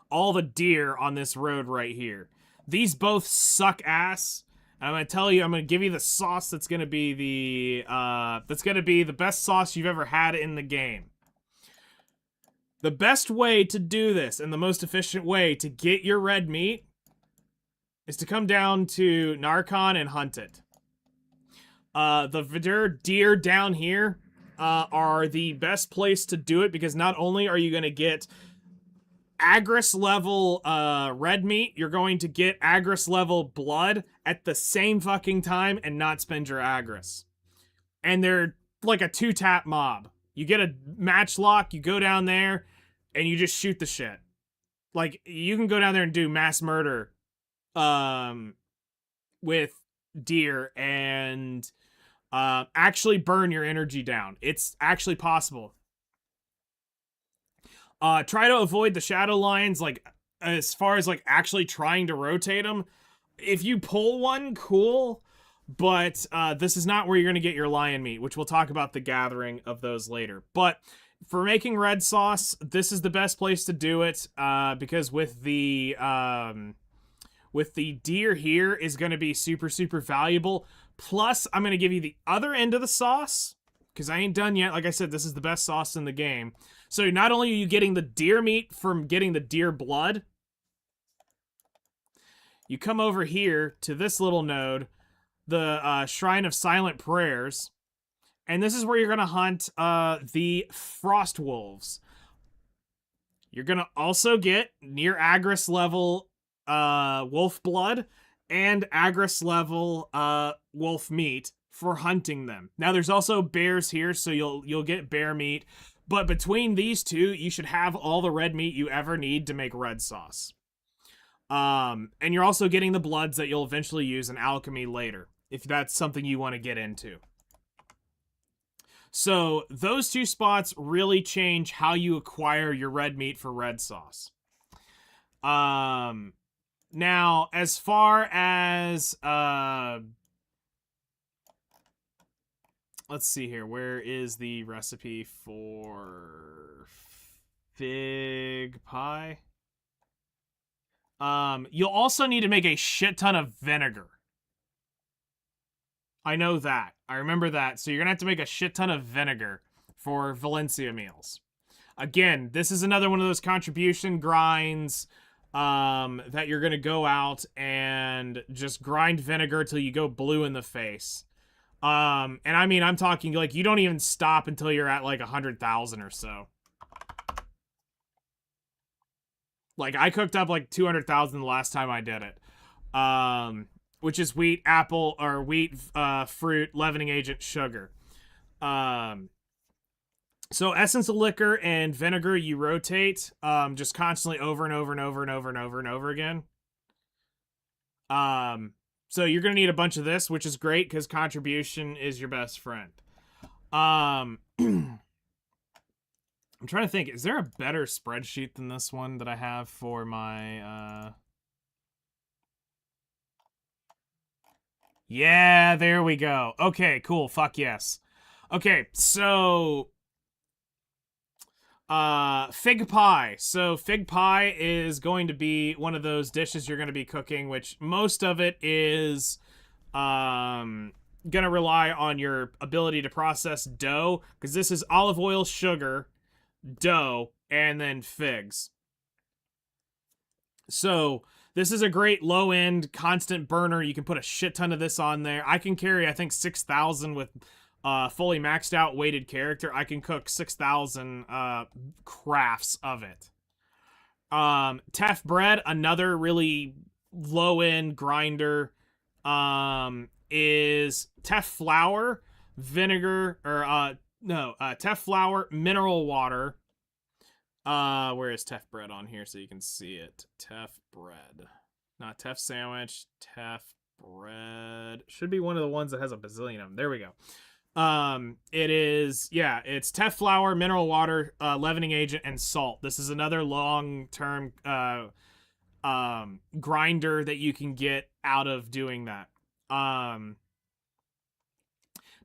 all the deer on this road right here. These both suck ass. And I'm gonna tell you, I'm gonna give you the sauce that's gonna be the best sauce you've ever had in the game. The best way to do this and the most efficient way to get your red meat is to come down to Narcon and hunt it. The deer down here are the best place to do it because not only are you going to get Agris level red meat, you're going to get Agris level blood at the same fucking time and not spend your Agris. And they're like a 2-tap mob. You get a matchlock, you go down there, and you just shoot the shit. Like, you can go down there and do mass murder with deer and actually burn your energy down. It's actually possible. Try to avoid the shadow lines, like, as far as, like, actually trying to rotate them. If you pull one, cool, but this is not where you're going to get your lion meat, which we'll talk about the gathering of those later. But for making red sauce, this is the best place to do it, because with the deer here is going to be super, super valuable. Plus, I'm going to give you the other end of the sauce, because I ain't done yet. Like I said, this is the best sauce in the game. So not only are you getting the deer meat from getting the deer blood, you come over here to this little node, the Shrine of Silent Prayers, and this is where you're going to hunt the frost wolves. You're going to also get near Agris level wolf blood and Agris level wolf meat for hunting them. Now there's also bears here, so you'll get bear meat, but between these two, you should have all the red meat you ever need to make red sauce. And you're also getting the bloods that you'll eventually use in alchemy later, if that's something you want to get into. So those two spots really change how you acquire your red meat for red sauce. Now, as far as let's see here, where is the recipe for fig pie? You'll also need to make a shit ton of vinegar. I know that. I remember that. So you're gonna have to make a shit ton of vinegar for Valencia meals. Again, this is another one of those contribution grinds that you're gonna go out and just grind vinegar till you go blue in the face. And I mean, I'm talking like you don't even stop until you're at like 100,000 or so. Like I cooked up like 200,000 the last time I did it. Which is wheat, apple, or wheat, fruit, leavening agent, sugar. So essence of liquor and vinegar you rotate just constantly over and over and over and over and over and over again. So you're going to need a bunch of this, which is great because contribution is your best friend. I'm trying to think, is there a better spreadsheet than this one that I have for my... Yeah, there we go. Okay, cool. Fuck yes. Okay, so fig pie. So fig pie is going to be one of those dishes you're going to be cooking, which most of it is going to rely on your ability to process dough, because this is olive oil, sugar, dough, and then figs. So this is a great low-end constant burner. You can put a shit ton of this on there. I can carry, I think, 6,000 with fully maxed out weighted character. I can cook 6,000 crafts of it. Teff bread, another really low-end grinder, is Teff flour, vinegar, or Teff flour, mineral water. Where is Teff bread on here so you can see it? Teff bread. Not Teff sandwich, Teff bread. Should be one of the ones that has a bazillion of them. There we go. It is, yeah, it's Teff flour, mineral water, leavening agent, and salt. This is another long-term grinder that you can get out of doing that.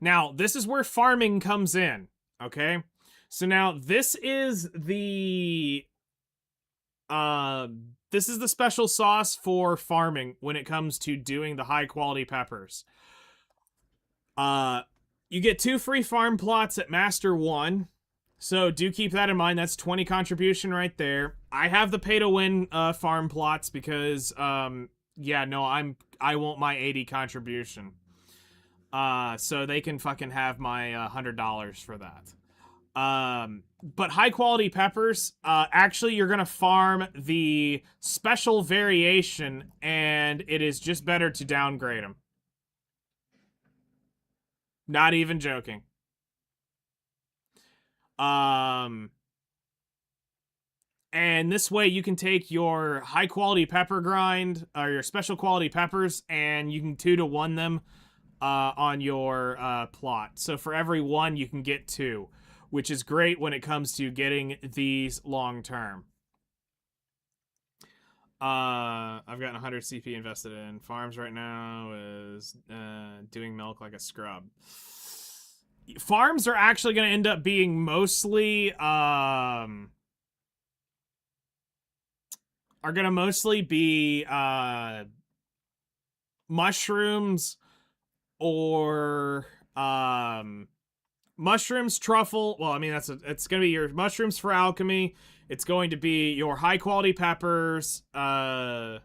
Now, this is where farming comes in, okay? So now this is the This is the special sauce for farming when it comes to doing the high quality peppers. You get 2 free farm plots at Master 1. So do keep that in mind. That's 20 contribution right there. I have the pay to win farm plots because yeah, no, I want my 80 contribution. So they can fucking have my $100 for that. But high quality peppers, actually you're gonna farm the special variation, and it is just better to downgrade them. Not even joking. And this way you can take your high quality pepper grind or your special quality peppers, and you can 2-to-1 them on your plot. So for every 1 you can get 2, which is great when it comes to getting these long term. I've got 100 CP invested in farms right now. Is doing milk like a scrub. Farms are actually going to end up being mostly are going to mostly be mushrooms or mushrooms, truffle. Well, I mean, it's going to be your mushrooms for alchemy. It's going to be your high quality peppers. No,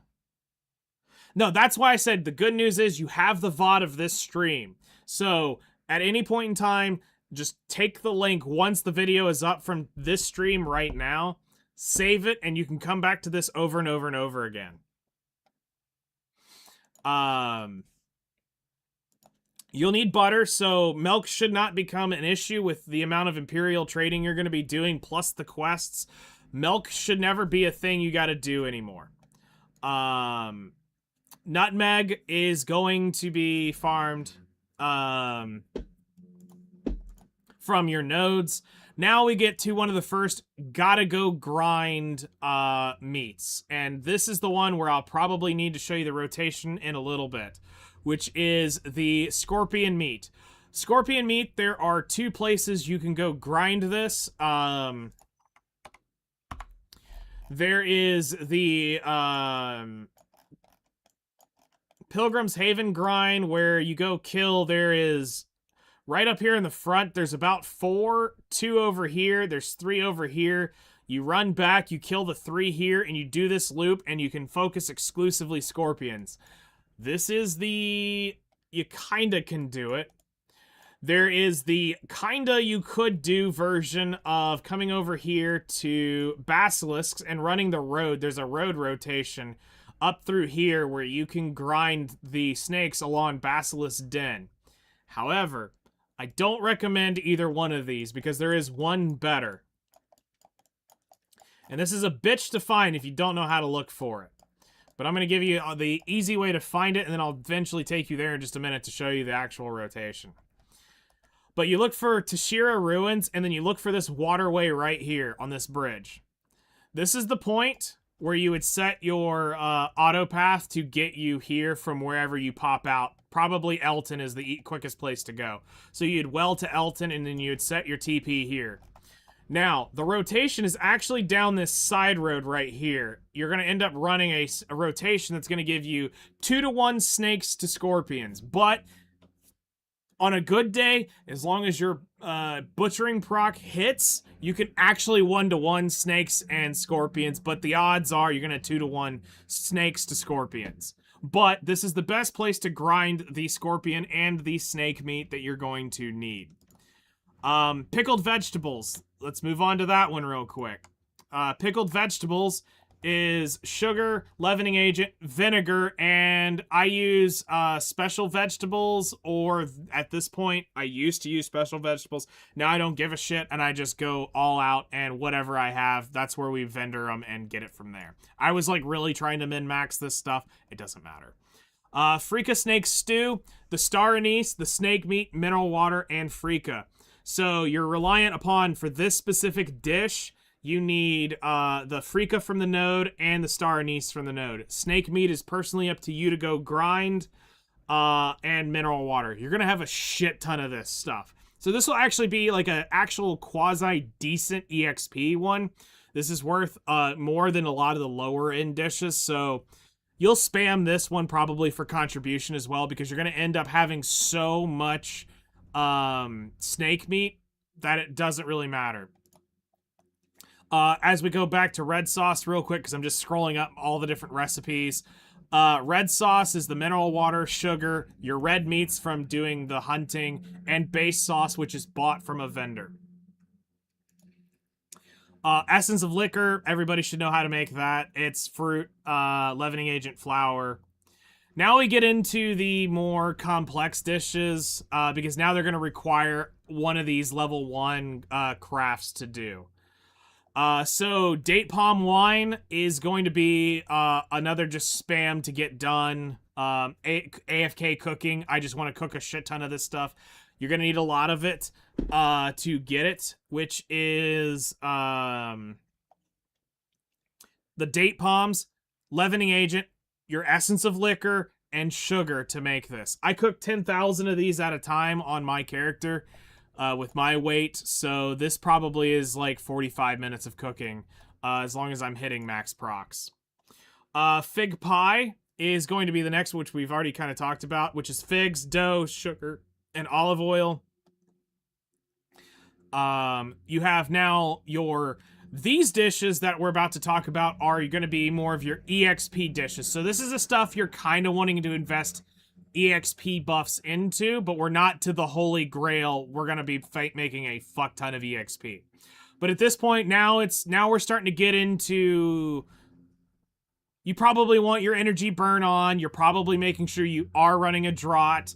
that's why I said the good news is you have the VOD of this stream. So at any point in time, just take the link once the video is up from this stream right now, save it, and you can come back to this over and over and over again. You'll need butter, so milk should not become an issue with the amount of Imperial trading you're going to be doing, plus the quests. Milk should never be a thing you got to do anymore. Nutmeg is going to be farmed from your nodes. Now we get to one of the first gotta go grind meats. And this is the one where I'll probably need to show you the rotation in a little bit, which is the scorpion meat. Scorpion meat, there are 2 places you can go grind this. There is the Pilgrim's Haven grind where you go kill. There is right up here in the front, there's about 4, 2 over here, there's 3 over here. You run back, you kill the 3 here, and you do this loop, and you can focus exclusively scorpions. This is the... you kinda can do it. There is the kinda you could do version of coming over here to basilisks and running the road. There's a road rotation up through here where you can grind the snakes along Basilisk Den. However, I don't recommend either one of these because there is one better. And this is a bitch to find if you don't know how to look for it. But I'm going to give you the easy way to find it, and then I'll eventually take you there in just a minute to show you the actual rotation. But you look for Tashira Ruins, and then you look for this waterway right here on this bridge. This is the point where you would set your auto path to get you here from wherever you pop out. Probably Elton is the quickest place to go. So you'd well to Elton, and then you'd set your TP here. Now, the rotation is actually down this side road right here. You're going to end up running a rotation that's going to give you 2-to-1 snakes to scorpions. But on a good day, as long as your butchering proc hits, you can actually 1-to-1 snakes and scorpions. But the odds are you're going to 2-to-1 snakes to scorpions. But this is the best place to grind the scorpion and the snake meat that you're going to need. Pickled vegetables. Let's move on to that one real quick. Pickled vegetables is sugar, leavening agent, vinegar, and I use special vegetables, or at this point, I used to use special vegetables. Now I don't give a shit, and I just go all out, and whatever I have, that's where we vendor them and get it from there. I was like really trying to min-max this stuff. It doesn't matter. Freeka snake stew, the star anise, the snake meat, mineral water, and freeka. So you're reliant upon, for this specific dish, you need the freeka from the node and the star anise from the node. Snake meat is personally up to you to go grind, and mineral water. You're going to have a shit ton of this stuff. So this will actually be like an actual quasi-decent EXP one. This is worth more than a lot of the lower end dishes, so you'll spam this one probably for contribution as well, because you're going to end up having so much snake meat that it doesn't really matter. As we go back to red sauce real quick, because I'm just scrolling up all the different recipes. Red sauce is the mineral water, sugar, your red meats from doing the hunting, and base sauce, which is bought from a vendor. Essence of liquor, everybody should know how to make that. It's fruit, leavening agent, flour. Now we get into the more complex dishes, because now they're going to require one of these level 1 crafts to do. So date palm wine is going to be another just spam to get done. AFK cooking, I just want to cook a shit ton of this stuff. You're going to need a lot of it to get it, which is the date palms, leavening agent, your essence of liquor, and sugar to make this. I cook 10,000 of these at a time on my character with my weight, so this probably is like 45 minutes of cooking as long as I'm hitting max procs. Fig pie is going to be the next, which we've already kind of talked about, which is figs, dough, sugar, and olive oil. You have now these dishes that we're about to talk about are going to be more of your EXP dishes. So this is the stuff you're kind of wanting to invest EXP buffs into, but we're not to the holy grail. We're going to be making a fuck ton of EXP. But at this point, now we're starting to get into, you probably want your energy burn on. You're probably making sure you are running a draught.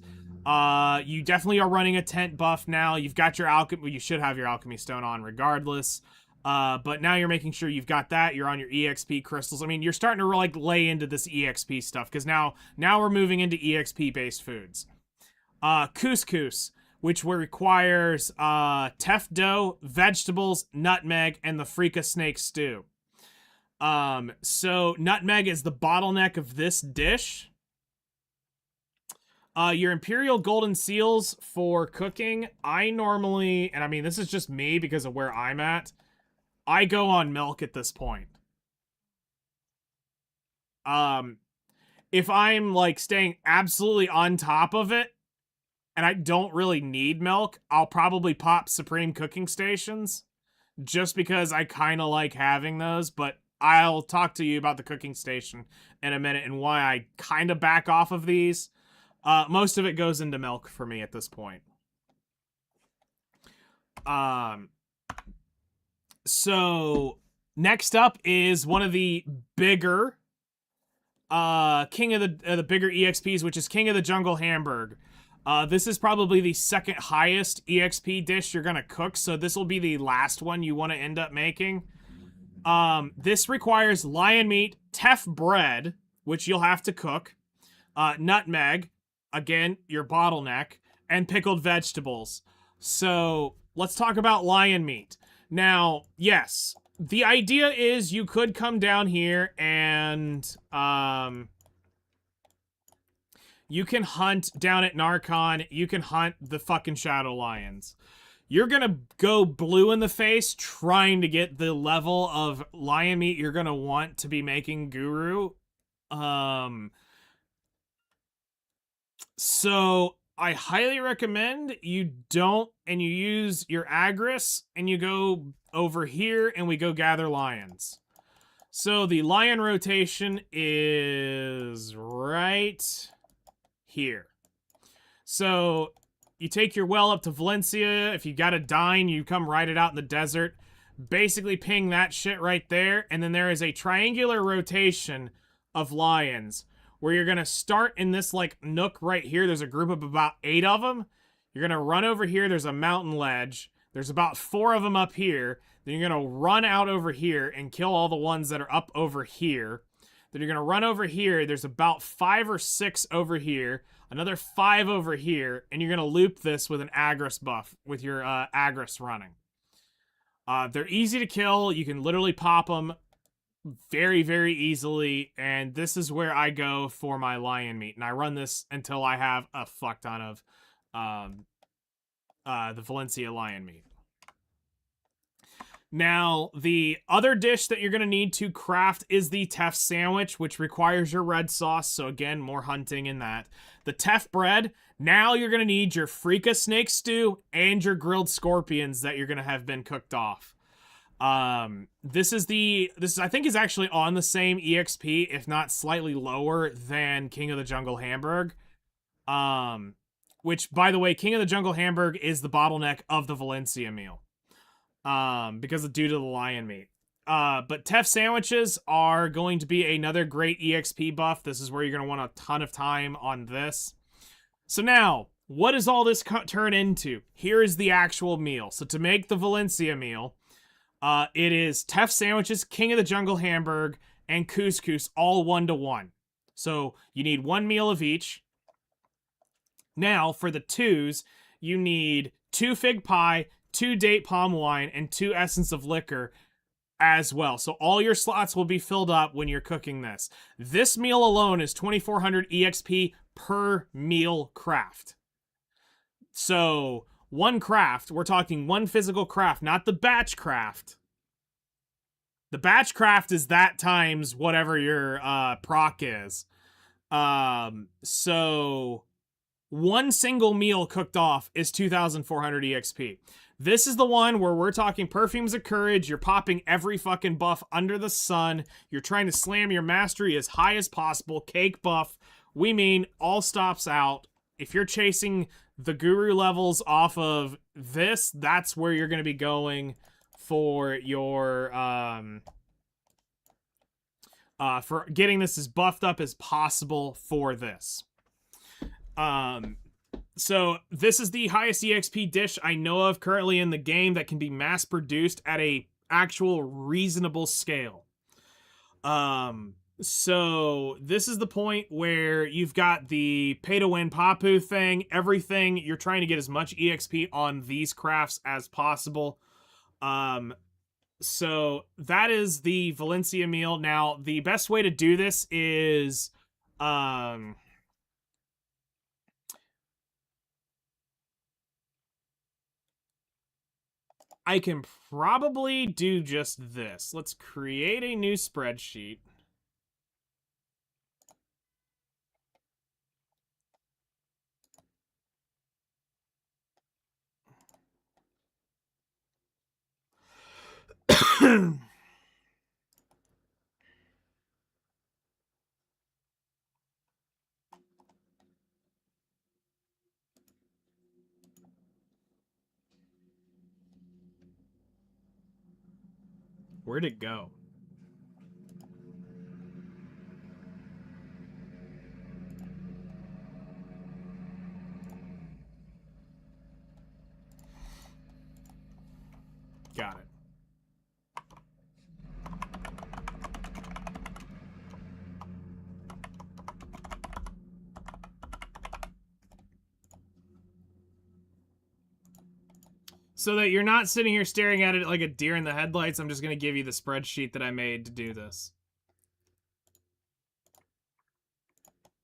You definitely are running a tent buff now. You've got your alchemy, well, you should have your alchemy stone on regardless. But now you're making sure you've got that. You're on your EXP crystals. I mean, you're starting to like lay into this EXP stuff, because now we're moving into EXP based foods. Couscous, which requires teff dough, vegetables, nutmeg, and the freaka snake stew. So nutmeg is the bottleneck of this dish. Your Imperial Golden Seals for cooking, I normally, and I mean, this is just me because of where I'm at, I go on milk at this point. If I'm like staying absolutely on top of it, and I don't really need milk, I'll probably pop Supreme Cooking Stations, just because I kind of like having those, but I'll talk to you about the cooking station in a minute and why I kind of back off of these. Most of it goes into milk for me at this point. So next up is one of the bigger king of the bigger EXPs, which is King of the Jungle Hamburg. This is probably the second highest EXP dish you're gonna cook, so this will be the last one you want to end up making. This requires lion meat, teff bread, which you'll have to cook, nutmeg, again, your bottleneck, and pickled vegetables. So let's talk about lion meat. Now, yes, the idea is you could come down here and you can hunt down at Narcon. You can hunt the fucking Shadow Lions. You're gonna go blue in the face trying to get the level of lion meat you're gonna want to be making Guru. So I highly recommend you don't, and you use your Agris, and you go over here, and we go gather lions. So the lion rotation is right here. So you take your well up to Valencia. If you got a dine, you come ride it out in the desert. Basically ping that shit right there, and then there is a triangular rotation of lions, where you're going to start in this like nook right here. There's a group of about 8 of them. You're going to run over here. There's a mountain ledge. There's about 4 of them up here. Then you're going to run out over here and kill all the ones that are up over here. Then you're going to run over here. There's about 5 or 6 over here. Another 5 over here. And you're going to loop this with an Agris buff with your Agris running. They're easy to kill. You can literally pop them very, very easily, and this is where I go for my lion meat, and I run this until I have a fuck ton of the Valencia lion meat. Now, the other dish that you're going to need to craft is the teff sandwich, which requires your red sauce. So again, more hunting in that. The teff bread. Now you're going to need your freeka snake stew and your grilled scorpions that you're going to have been cooked off. This I think is actually on the same EXP, if not slightly lower than King of the Jungle Hamburg. Which, by the way, King of the Jungle Hamburg is the bottleneck of the Valencia meal. Because due to the lion meat. But teff sandwiches are going to be another great EXP buff. This is where you're going to want a ton of time on this. So now, what does all this turn into? Here is the actual meal. So to make the Valencia meal, it is teff sandwiches, King of the Jungle Hamburg, and couscous, all 1-to-1. So you need one meal of each. Now, for the twos, you need 2 fig pie, 2 date palm wine, and 2 essence of liquor as well. So all your slots will be filled up when you're cooking this. This meal alone is 2400 EXP per meal craft. So one craft, we're talking one physical craft, not the batch craft. The batch craft is that times whatever your proc is. So one single meal cooked off is 2400 EXP. This is the one where we're talking perfumes of courage. You're popping every fucking buff under the sun. You're trying to slam your mastery as high as possible. Cake buff. We mean all stops out. If you're chasing the guru levels off of this, that's where you're going to be going for your for getting this as buffed up as possible for this. So this is the highest EXP dish I know of currently in the game that can be mass produced at a actual reasonable scale. So this is the point where you've got the pay to win Papu thing, everything. You're trying to get as much EXP on these crafts as possible. So that is the Valencia meal. Now, the best way to do this is, I can probably do just this. Let's create a new spreadsheet. Where'd it go? Got it. So that you're not sitting here staring at it like a deer in the headlights, I'm just going to give you the spreadsheet that I made to do this.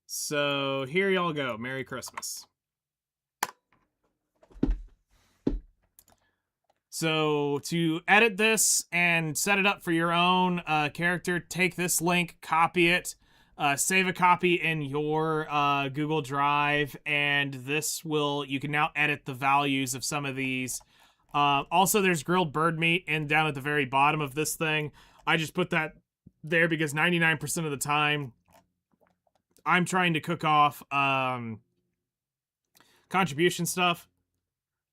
So here y'all go. Merry Christmas. So to edit this and set it up for your own character, take this link, copy it, save a copy in your Google Drive, and this will, you can now edit the values of some of these. Also, there's grilled bird meat down at the very bottom of this thing. I just put that there because 99% of the time I'm trying to cook off contribution stuff.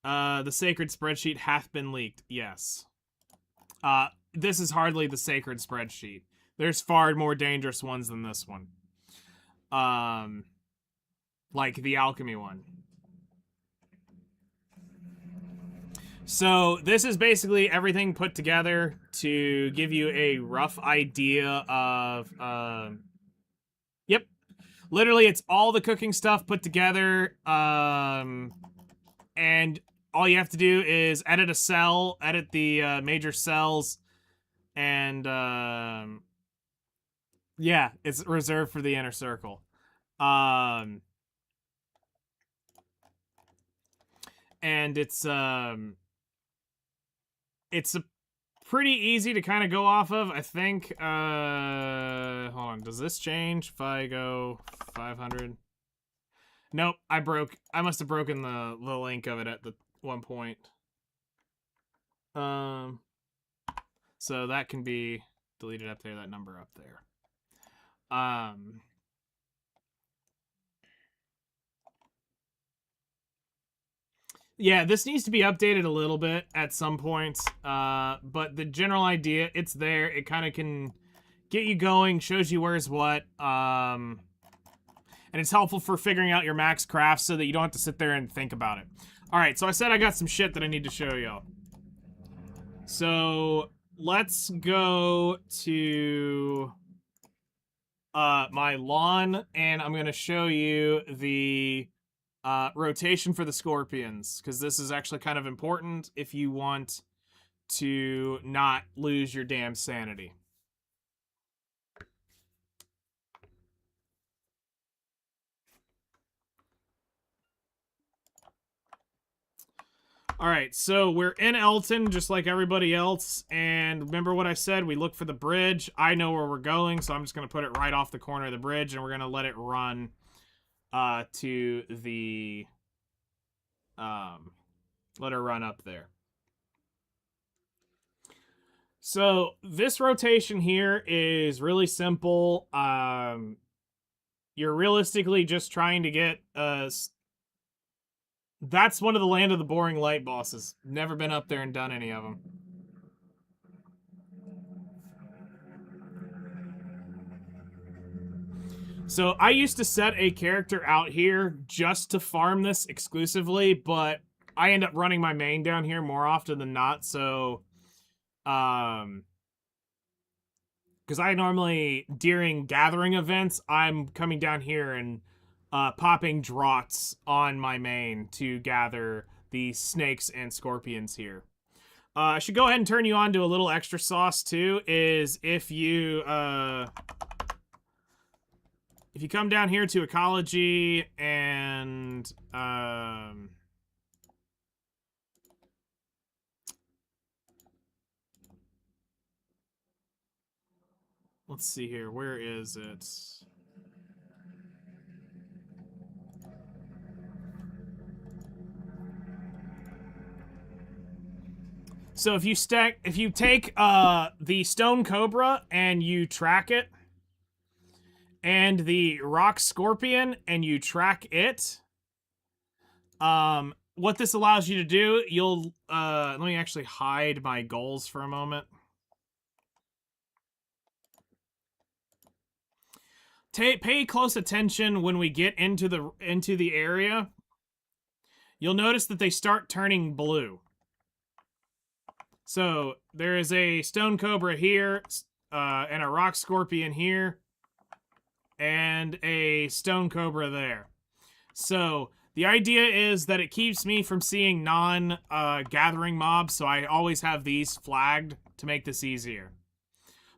The sacred spreadsheet hath been leaked. Yes. This is hardly the sacred spreadsheet. There's far more dangerous ones than this one. Like the alchemy one. So this is basically everything put together to give you a rough idea of, yep. Literally, it's all the cooking stuff put together, and all you have to do is edit a cell, edit the major cells, and yeah, it's reserved for the inner circle. And it's pretty easy to kind of go off of, I think. Hold on, does this change if I go 500? Nope, I must have broken the link of it at the one point. So that can be deleted up there, that number up there. Yeah, this needs to be updated a little bit at some points. But the general idea, it's there. It kind of can get you going, shows you where's what. And it's helpful for figuring out your max crafts so that you don't have to sit there and think about it. All right, so I said I got some shit that I need to show y'all. So let's go to my lawn, and I'm going to show you the rotation for the scorpions, because this is actually kind of important if you want to not lose your damn sanity. All right, so we're in Elton, just like everybody else, and remember what I said, we look for the bridge. I know where we're going, so I'm just going to put it right off the corner of the bridge, and we're going to let it run to the, let her run up there. So this rotation here is really simple. You're realistically just trying to get that's one of the Land of the Boring Light bosses. Never been up there and done any of them. So I used to set a character out here just to farm this exclusively, but I end up running my main down here more often than not, so because I normally, during gathering events, I'm coming down here and popping draughts on my main to gather the snakes and scorpions here. I should go ahead and turn you on to a little extra sauce too, is if you come down here to ecology and let's see here, where is it? So if you take the stone cobra and you track it, and the rock scorpion and you track it, what this allows you to do, you'll let me actually hide my goals for a moment. Pay close attention when we get into the area. You'll notice that they start turning blue. So there is a stone cobra here, and a rock scorpion here, and a stone cobra there. So the idea is that it keeps me from seeing non-gathering mobs, so I always have these flagged to make this easier.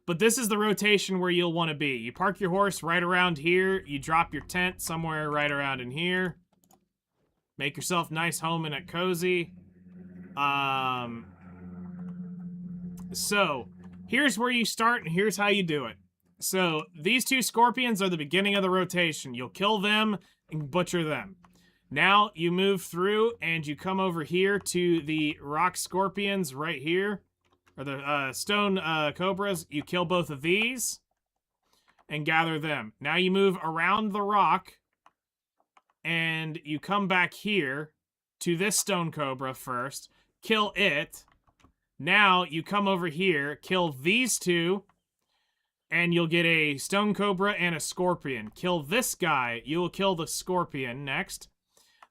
But this is the rotation where you'll want to be. You park your horse right around here, you drop your tent somewhere right around in here, make yourself nice home and cozy. So, here's where you start and here's how you do it. So, these two scorpions are the beginning of the rotation. You'll kill them and butcher them. Now, you move through and you come over here to the rock scorpions right here. Or the stone cobras. You kill both of these and gather them. Now you move around the rock and you come back here to this stone cobra first. Kill it. Now you come over here, kill these two, and you'll get a stone cobra and a scorpion. Kill this guy, you will kill the scorpion next.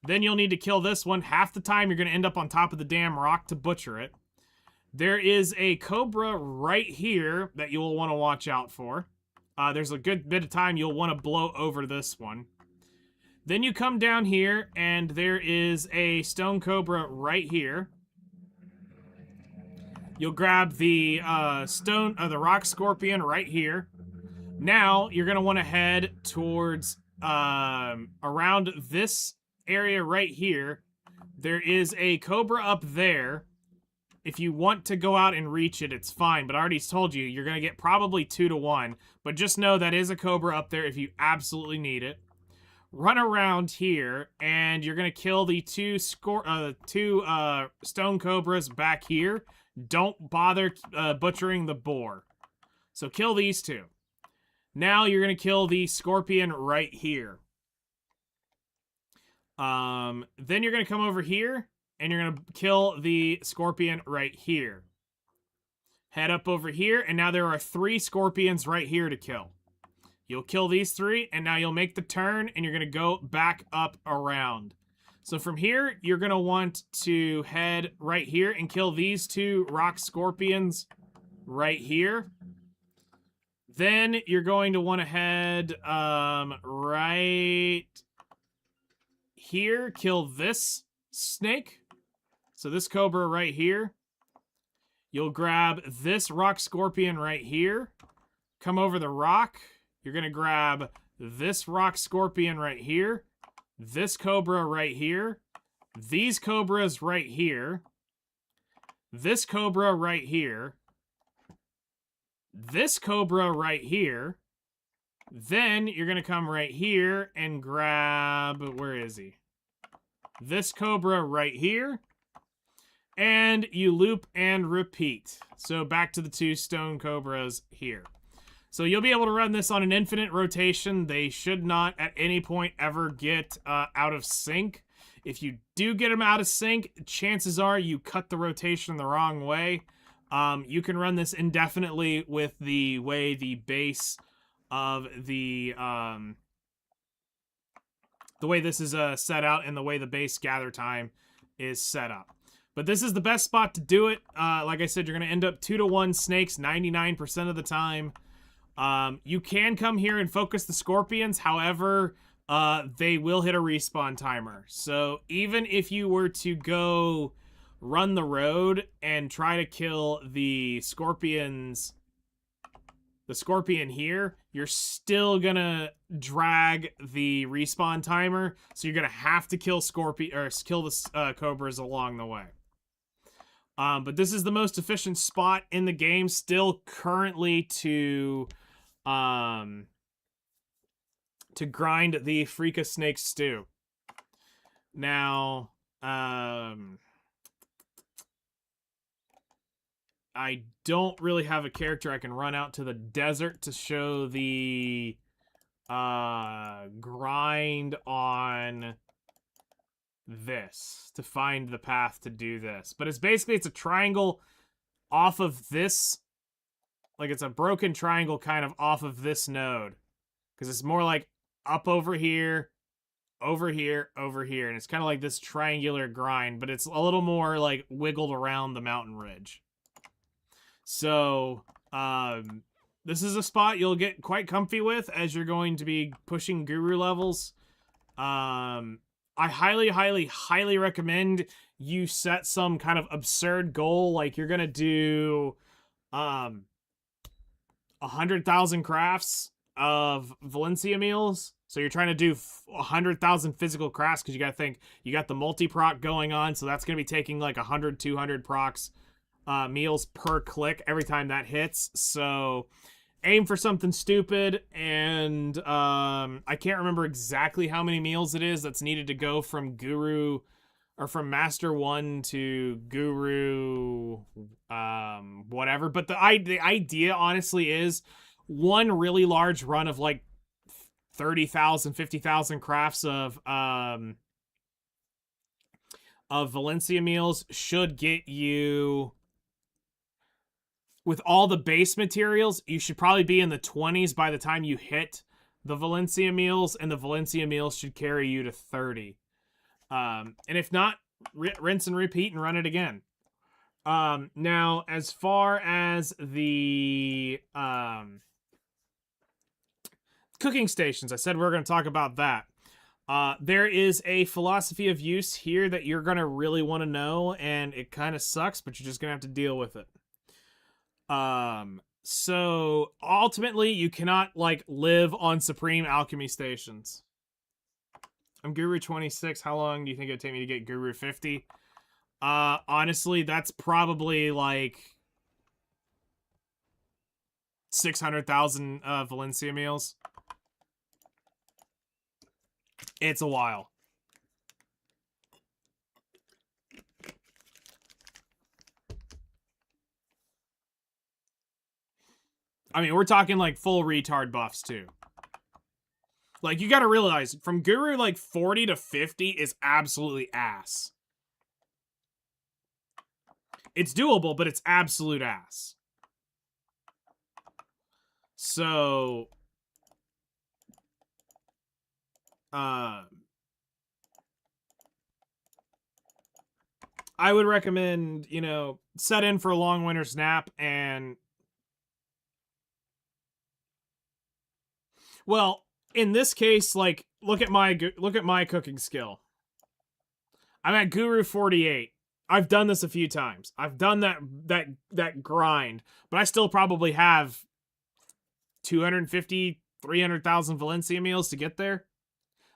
Then you'll need to kill this one. Half the time you're going to end up on top of the damn rock to butcher it. There is a cobra right here that you will want to watch out for. There's a good bit of time you'll want to blow over this one. Then you come down here, and there is a stone cobra right here. You'll grab the the rock scorpion right here. Now you're gonna want to head towards around this area right here. There is a cobra up there. if you want to go out and reach it, it's fine. But I already told you, you're going to get probably 2 to 1. But just know that is a Cobra up there if you absolutely need it. Run around here, and you're going to kill the two stone cobras back here. Don't bother butchering the boar. So kill these 2. Now you're going to kill the scorpion right here. Then you're going to come over here, and you're going to kill the scorpion right here. Head up over here, and now there are 3 scorpions right here to kill. You'll kill these 3, and now you'll make the turn, and you're going to go back up around. So from here, you're going to want to head right here and kill these 2 rock scorpions right here. Then you're going to want to head right here, kill this snake. So this cobra right here. You'll grab this rock scorpion right here. Come over the rock. You're going to grab this rock scorpion right here. This cobra right here. These cobras right here. This cobra right here. This cobra right here. Then you're going to come right here and grab... Where is he? This cobra right here. And you loop and repeat. So back to the 2 stone cobras here. So you'll be able to run this on an infinite rotation. They should not at any point ever get out of sync. If you do get them out of sync, chances are you cut the rotation the wrong way. You can run this indefinitely with the way the base of the way this is set out and the way the base gather time is set up. But this is the best spot to do it. Like I said, you're going to end up 2 to 1 snakes 99% of the time. You can come here and focus the scorpions. However, they will hit a respawn timer. So even if you were to go run the road and try to kill the scorpions, the scorpion here, you're still gonna drag the respawn timer. So you're gonna have to kill kill the cobras along the way. But this is the most efficient spot in the game still currently to grind the Freaka Snake Stew. Now, I don't really have a character I can run out to the desert to show the grind on this, to find the path to do this. But it's basically, it's a triangle off of this, like it's a broken triangle kind of off of this node. Because it's more like up over here, over here, over here. And it's kind of like this triangular grind, but it's a little more like wiggled around the mountain ridge. So, this is a spot you'll get quite comfy with as you're going to be pushing guru levels. I highly, highly, highly recommend you set some kind of absurd goal, like you're gonna do 100,000 crafts of Valencia meals. So you're trying to do 100,000 physical crafts, because you gotta think, you got the multi-proc going on, so that's gonna be taking like 100, 200 procs meals per click every time that hits. So aim for something stupid, and I can't remember exactly how many meals it is that's needed to go from Guru, or from Master 1 to Guru, whatever. But the idea, honestly, is one really large run of like 30,000, 50,000 crafts of Valencia meals should get you, with all the base materials, you should probably be in the 20s by the time you hit the Valencia meals, and the Valencia meals should carry you to 30. And if not, rinse and repeat and run it again. Now, as far as the cooking stations, I said we were going to talk about that. There is a philosophy of use here that you're going to really want to know, and it kind of sucks, but you're just going to have to deal with it. So ultimately you cannot like live on Supreme Alchemy stations. I'm Guru 26. How long do you think it would take me to get Guru 50? Honestly, that's probably like 600,000 Valencia meals. It's a while. I mean, we're talking like full retard buffs too. Like, you gotta realize, from Guru like 40 to 50 is absolutely ass. It's doable, but it's absolute ass. So, I would recommend, you know, set in for a long winter's nap and, well, in this case, like, look at my cooking skill. I'm at Guru 48. I've done this a few times. I've done that grind, but I still probably have 250, 300,000 Valencia meals to get there.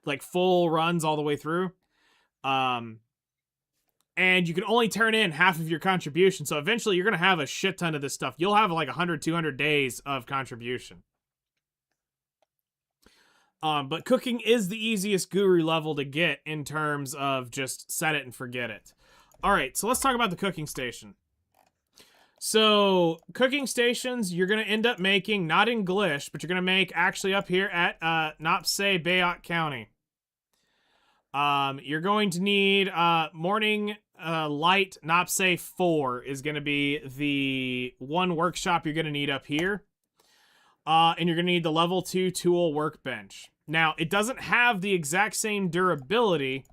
Like full runs all the way through. And you can only turn in half of your contribution. So eventually you're going to have a shit ton of this stuff. You'll have like 100, 200 days of contribution. But cooking is the easiest Guru level to get in terms of just set it and forget it. All right, so let's talk about the cooking station. So, cooking stations, you're going to end up making, not in Glish, but you're going to make actually up here at Nopse, Bayot County. You're going to need morning light Nopse 4 is going to be the one workshop you're going to need up here. And you're going to need the level 2 tool workbench. Now, it doesn't have the exact same durability,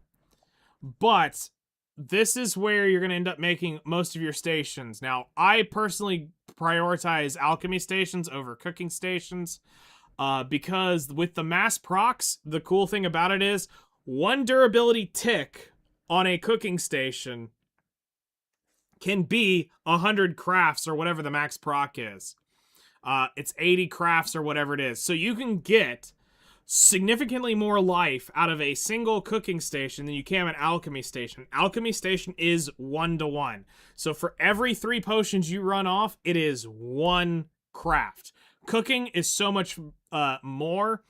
but this is where you're going to end up making most of your stations. Now, I personally prioritize alchemy stations over cooking stations because with the mass procs, the cool thing about it is one durability tick on a cooking station can be 100 crafts or whatever the max proc is. It's 80 crafts or whatever it is. So you can get significantly more life out of a single cooking station than you can an alchemy station. Alchemy station is 1-to-1. So for every 3 potions you run off, it is 1 craft. Cooking is so much more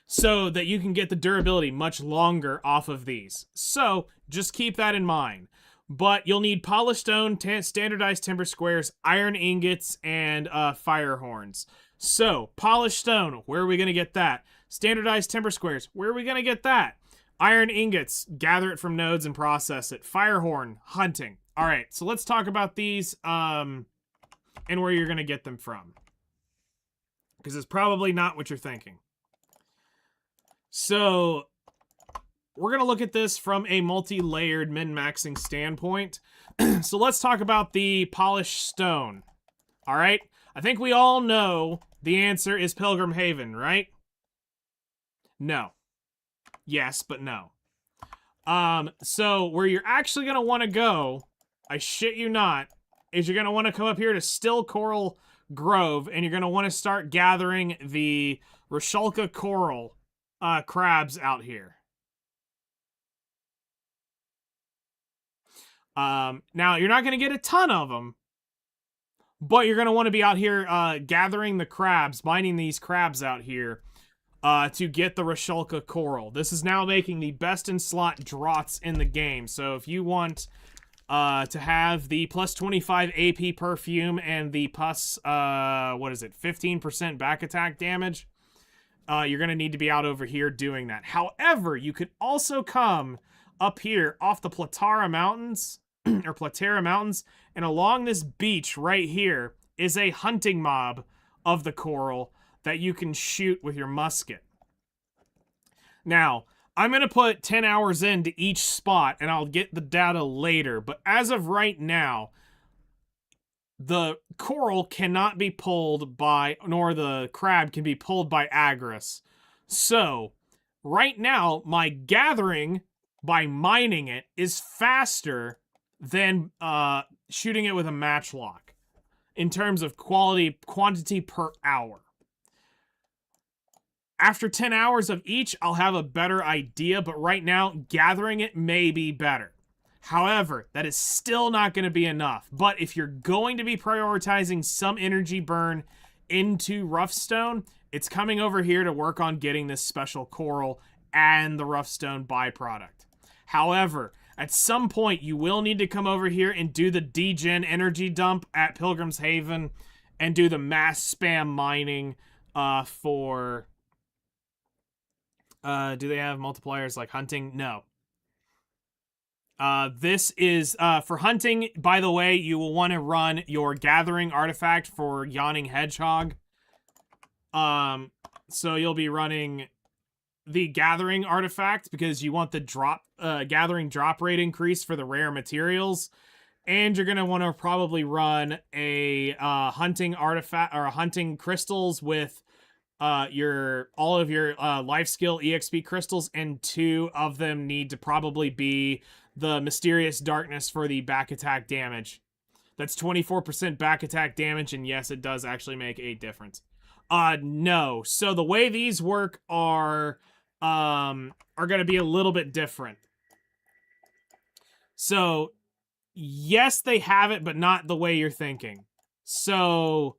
so that you can get the durability much longer off of these. So just keep that in mind. But you'll need polished stone, standardized timber squares, iron ingots, and fire horns. So, polished stone, where are we going to get that? Standardized timber squares, where are we going to get that? Iron ingots, gather it from nodes and process it. Fire horn, hunting. All right, so let's talk about these and where you're going to get them from. Because it's probably not what you're thinking. So, we're going to look at this from a multi-layered min-maxing standpoint. So let's talk about the polished stone. All right? I think we all know the answer is Pilgrim Haven, right? No. Yes, but no. So where you're actually going to want to go, I shit you not, is you're going to want to come up here to Still Coral Grove, and you're going to want to start gathering the Rashulka coral crabs out here. Now, you're not going to get a ton of them, but you're going to want to be out here gathering the crabs, mining these crabs out here to get the Rashulka coral. This is now making the best in slot draughts in the game. So if you want to have the plus 25 AP perfume and the plus, 15% back attack damage, you're going to need to be out over here doing that. However, you could also come up here off the Platara Mountains, or Platera Mountains, and along this beach right here is a hunting mob of the coral that you can shoot with your musket. Now, I'm going to put 10 hours into each spot, and I'll get the data later, but as of right now, the coral cannot be pulled by, nor the crab can be pulled by Agris. So, right now, my gathering by mining it is faster than shooting it with a matchlock in terms of quantity per hour. After 10 hours of each, I'll have a better idea, but right now, gathering it may be better. However, that is still not going to be enough. But if you're going to be prioritizing some energy burn into Roughstone, it's coming over here to work on getting this special coral and the Roughstone byproduct. However, at some point, you will need to come over here and do the degen energy dump at Pilgrim's Haven and do the mass spam mining for... do they have multipliers like hunting? No. This is for hunting. By the way, you will want to run your gathering artifact for Yawning Hedgehog. So you'll be running the gathering artifact because you want the gathering drop rate increase for the rare materials, and you're gonna want to probably run a hunting artifact or hunting crystals with all of your life skill exp crystals, and 2 of them need to probably be the mysterious darkness for the back attack damage. That's 24% back attack damage, and yes, it does actually make a difference. No. So the way these work are gonna be a little bit different. So yes, they have it, but not the way you're thinking. So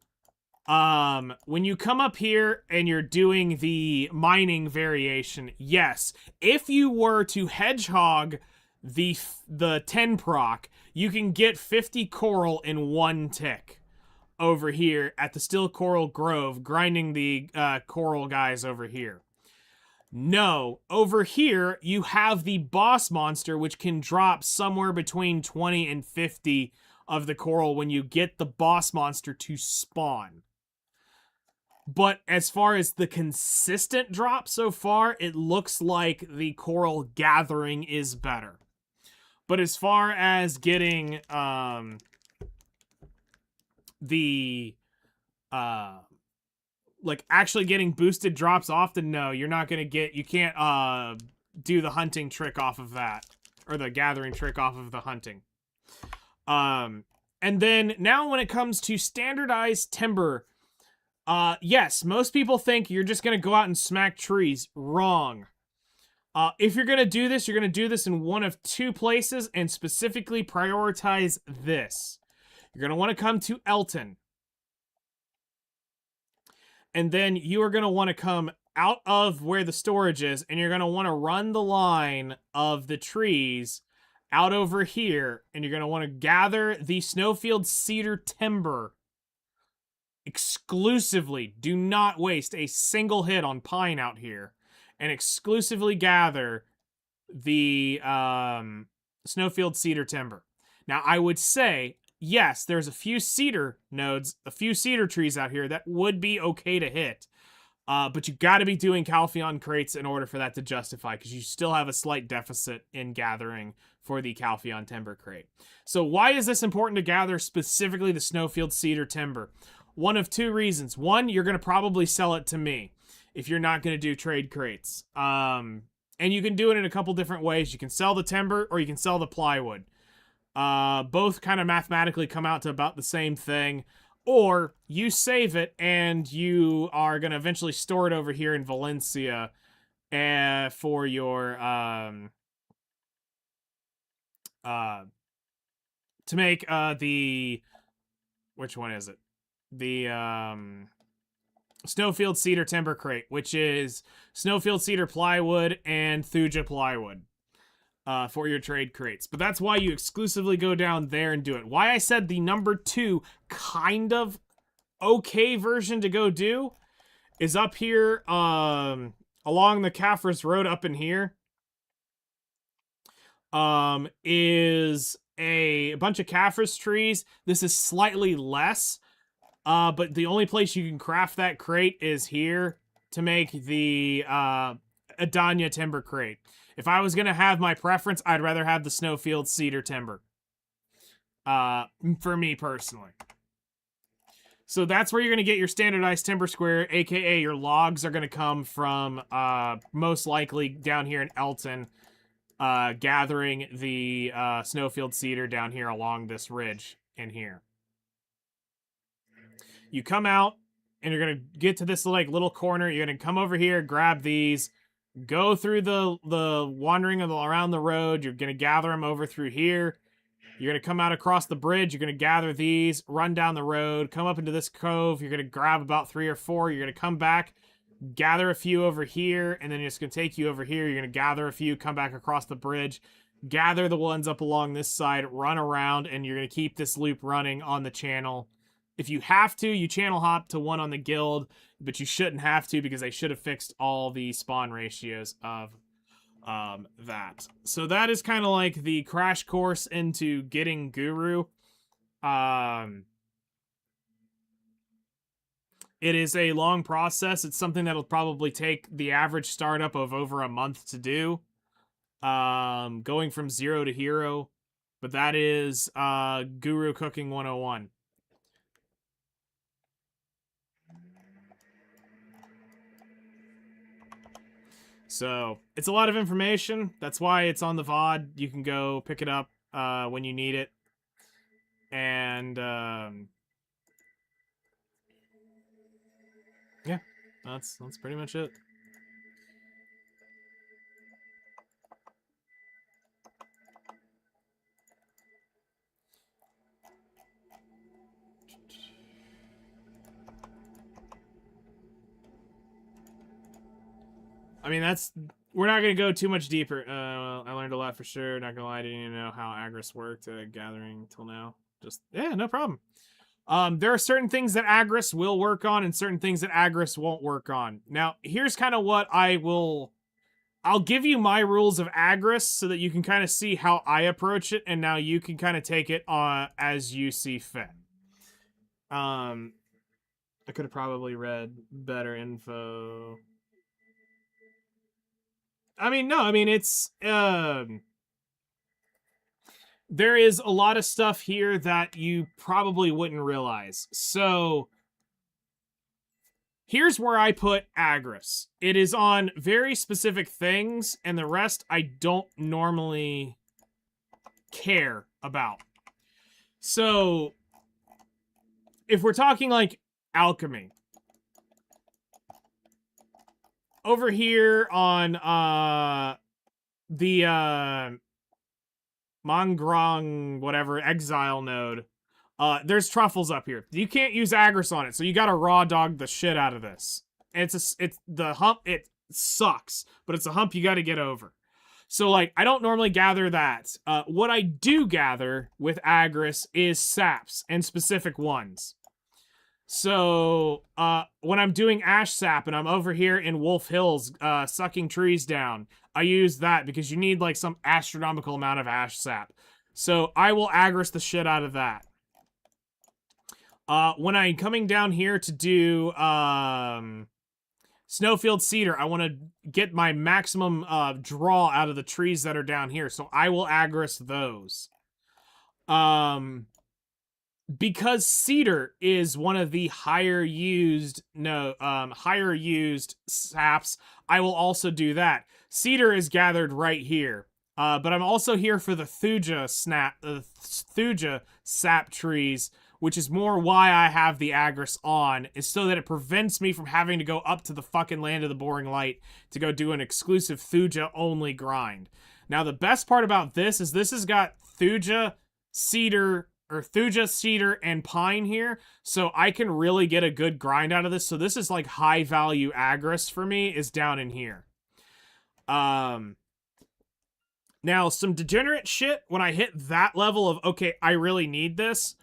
when you come up here and you're doing the mining variation, yes, if you were to hedgehog the 10 proc, you can get 50 coral in 1 tick over here at the Still Coral Grove, grinding the coral guys over here. No, over here you have the boss monster, which can drop somewhere between 20 and 50 of the coral when you get the boss monster to spawn. But as far as the consistent drop so far, it looks like the coral gathering is better. But as far as getting like actually getting boosted drops often, no, you're not gonna get, you can't do the hunting trick off of that, or the gathering trick off of the hunting. And then now when it comes to standardized timber, yes, most people think you're just gonna go out and smack trees. Wrong. If you're gonna do this, you're gonna do this in one of 2 places, and specifically prioritize this. You're gonna want to come to Elton. And then you are going to want to come out of where the storage is, and you're going to want to run the line of the trees out over here, and you're going to want to gather the Snowfield Cedar Timber exclusively. Do not waste a single hit on pine out here, and exclusively gather the Snowfield Cedar Timber. Now, I would say, yes, there's a few cedar nodes, a few cedar trees out here that would be okay to hit. But you got to be doing Calpheon crates in order for that to justify, because you still have a slight deficit in gathering for the Calpheon Timber crate. So why is this important to gather specifically the Snowfield Cedar Timber? One of 2 reasons. One, you're going to probably sell it to me if you're not going to do trade crates. And you can do it in a couple different ways. You can sell the timber or you can sell the plywood. Both kind of mathematically come out to about the same thing. Or you save it and you are going to eventually store it over here in Valencia for your to make the, which one is it? The Snowfield Cedar Timber Crate, which is Snowfield Cedar Plywood and Thuja Plywood for your trade crates. But that's why you exclusively go down there and do it. Why I said the number 2 kind of okay version to go do is up here along the Caffres Road up in here. Is a bunch of Caffres trees. This is slightly less. But the only place you can craft that crate is here to make the Adanya Timber Crate. If I was going to have my preference, I'd rather have the Snowfield Cedar Timber. For me personally. So that's where you're going to get your standardized timber square, aka your logs are going to come from most likely down here in Elton, gathering the Snowfield Cedar down here along this ridge in here. You come out, and you're going to get to this like little corner. You're going to come over here, grab these, go through the wandering around the road. You're gonna gather them over through here. You're gonna come out across the bridge. You're gonna gather these, run down the road, come up into this cove. You're gonna grab about 3 or 4. You're gonna come back, gather a few over here, and then it's gonna take you over here. You're gonna gather a few, come back across the bridge, gather the ones up along this side, run around, and you're gonna keep this loop running on the channel. If you have to, you channel hop to one on the guild, but you shouldn't have to because they should have fixed all the spawn ratios of that. So that is kind of like the crash course into getting Guru. It is a long process. It's something that'll probably take the average startup of over a month to do. Going from 0 to hero. But that is Guru Cooking 101. So, it's a lot of information. That's why it's on the VOD. You can go pick it up when you need it. And, yeah, that's pretty much it. I mean, we're not going to go too much deeper. I learned a lot for sure. Not going to lie, I didn't even know how Agris worked gathering till now. Just, yeah, no problem. There are certain things that Agris will work on and certain things that Agris won't work on. Now, here's kind of what I'll give you my rules of Agris so that you can kind of see how I approach it, and now you can kind of take it as you see fit. I could have probably read better info. I mean, no, I mean, it's, there is a lot of stuff here that you probably wouldn't realize. So, here's where I put Agris. It is on very specific things, and the rest I don't normally care about. So, if we're talking, like, alchemy, over here on the Mongrong whatever exile node, there's truffles up here. You can't use Agris on it, so you gotta raw dog the shit out of this. And it's the hump. It sucks, but it's a hump you gotta get over. So like, I don't normally gather that. What I do gather with Agris is saps and specific ones. So, when I'm doing ash sap and I'm over here in Wolf Hills, sucking trees down, I use that because you need, like, some astronomical amount of ash sap. So, I will Agris the shit out of that. When I'm coming down here to do, Snowfield Cedar, I want to get my maximum, draw out of the trees that are down here. So, I will Agris those. Because cedar is one of the higher used saps, I will also do that. Cedar is gathered right here. But I'm also here for the Thuja sap trees, which is more why I have the Agris on, is so that it prevents me from having to go up to the fucking Land of the Boring Light to go do an exclusive Thuja only grind. Now the best part about this is this has got Thuja, cedar, and pine here, so I can really get a good grind out of this. So this is like high value Agris for me, is down in here. Now some degenerate shit, when I hit that level of, okay, I really need this,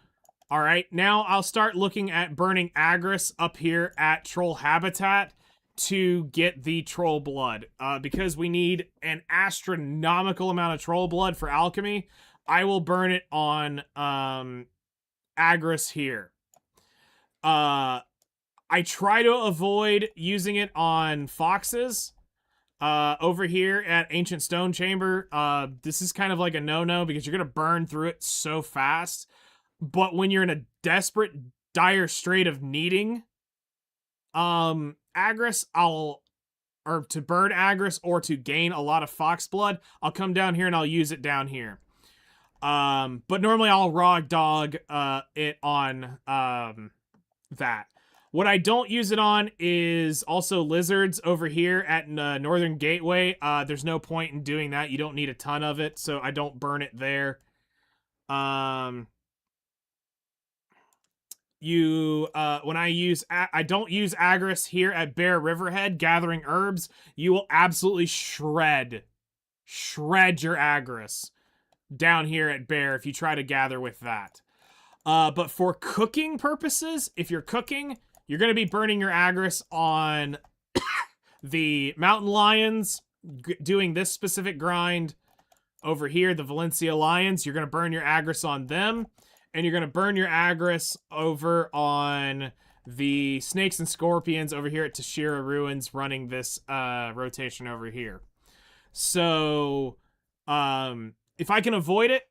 alright, now I'll start looking at burning Agris up here at Troll Habitat to get the troll blood, because we need an astronomical amount of troll blood for alchemy. I will burn it on Agris here. I try to avoid using it on foxes. Over here at Ancient Stone Chamber, this is kind of like a no-no because you're going to burn through it so fast. But when you're in a desperate, dire strait of needing Agris, or to burn Agris or to gain a lot of fox blood, I'll come down here and I'll use it down here. But normally I'll raw dog it on that. What I don't use it on is also lizards over here at Northern Gateway. There's no point in doing that. You don't need a ton of it, so I don't burn it there. When I don't use Agris here at Bear Riverhead gathering herbs. You will absolutely shred your Agris down here at Bear if you try to gather with that. But for cooking purposes, if you're cooking, you're going to be burning your Agris on the Mountain Lions, doing this specific grind over here, the Valencia Lions. You're going to burn your Agris on them, and you're going to burn your Agris over on the Snakes and Scorpions over here at Tashira Ruins, running this rotation over here. So, if I can avoid it,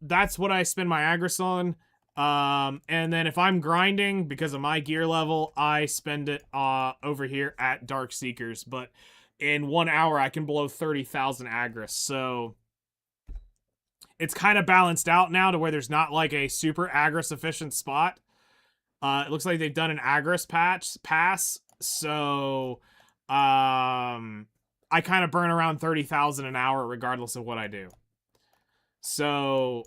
that's what I spend my Agris on. And then if I'm grinding because of my gear level, I spend it over here at Dark Seekers. But in 1 hour, I can blow 30,000 Agris. So it's kind of balanced out now to where there's not like a super Agris efficient spot. It looks like they've done an Agris pass. So I kind of burn around 30,000 an hour regardless of what I do. So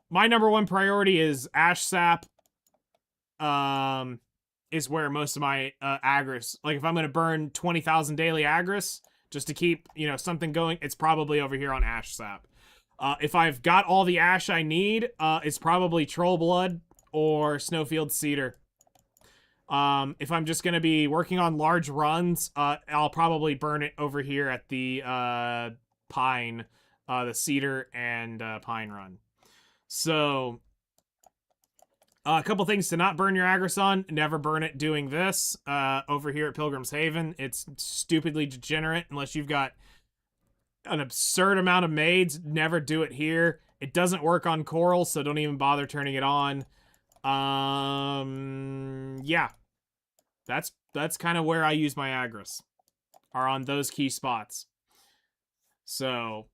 my number one priority is Ash Sap. Is where most of my Agris, like if I'm going to burn 20,000 daily Agris just to keep, something going, it's probably over here on Ash Sap. If I've got all the ash I need, it's probably Troll Blood or Snowfield Cedar. If I'm just going to be working on large runs, I'll probably burn it over here at the Pine, the Cedar and Pine run. So, a couple things to not burn your Agris on. Never burn it doing this over here at Pilgrim's Haven. It's stupidly degenerate unless you've got an absurd amount of maids. Never do it here. It doesn't work on coral, so don't even bother turning it on. Yeah. That's kind of where I use my Agris, are on those key spots. So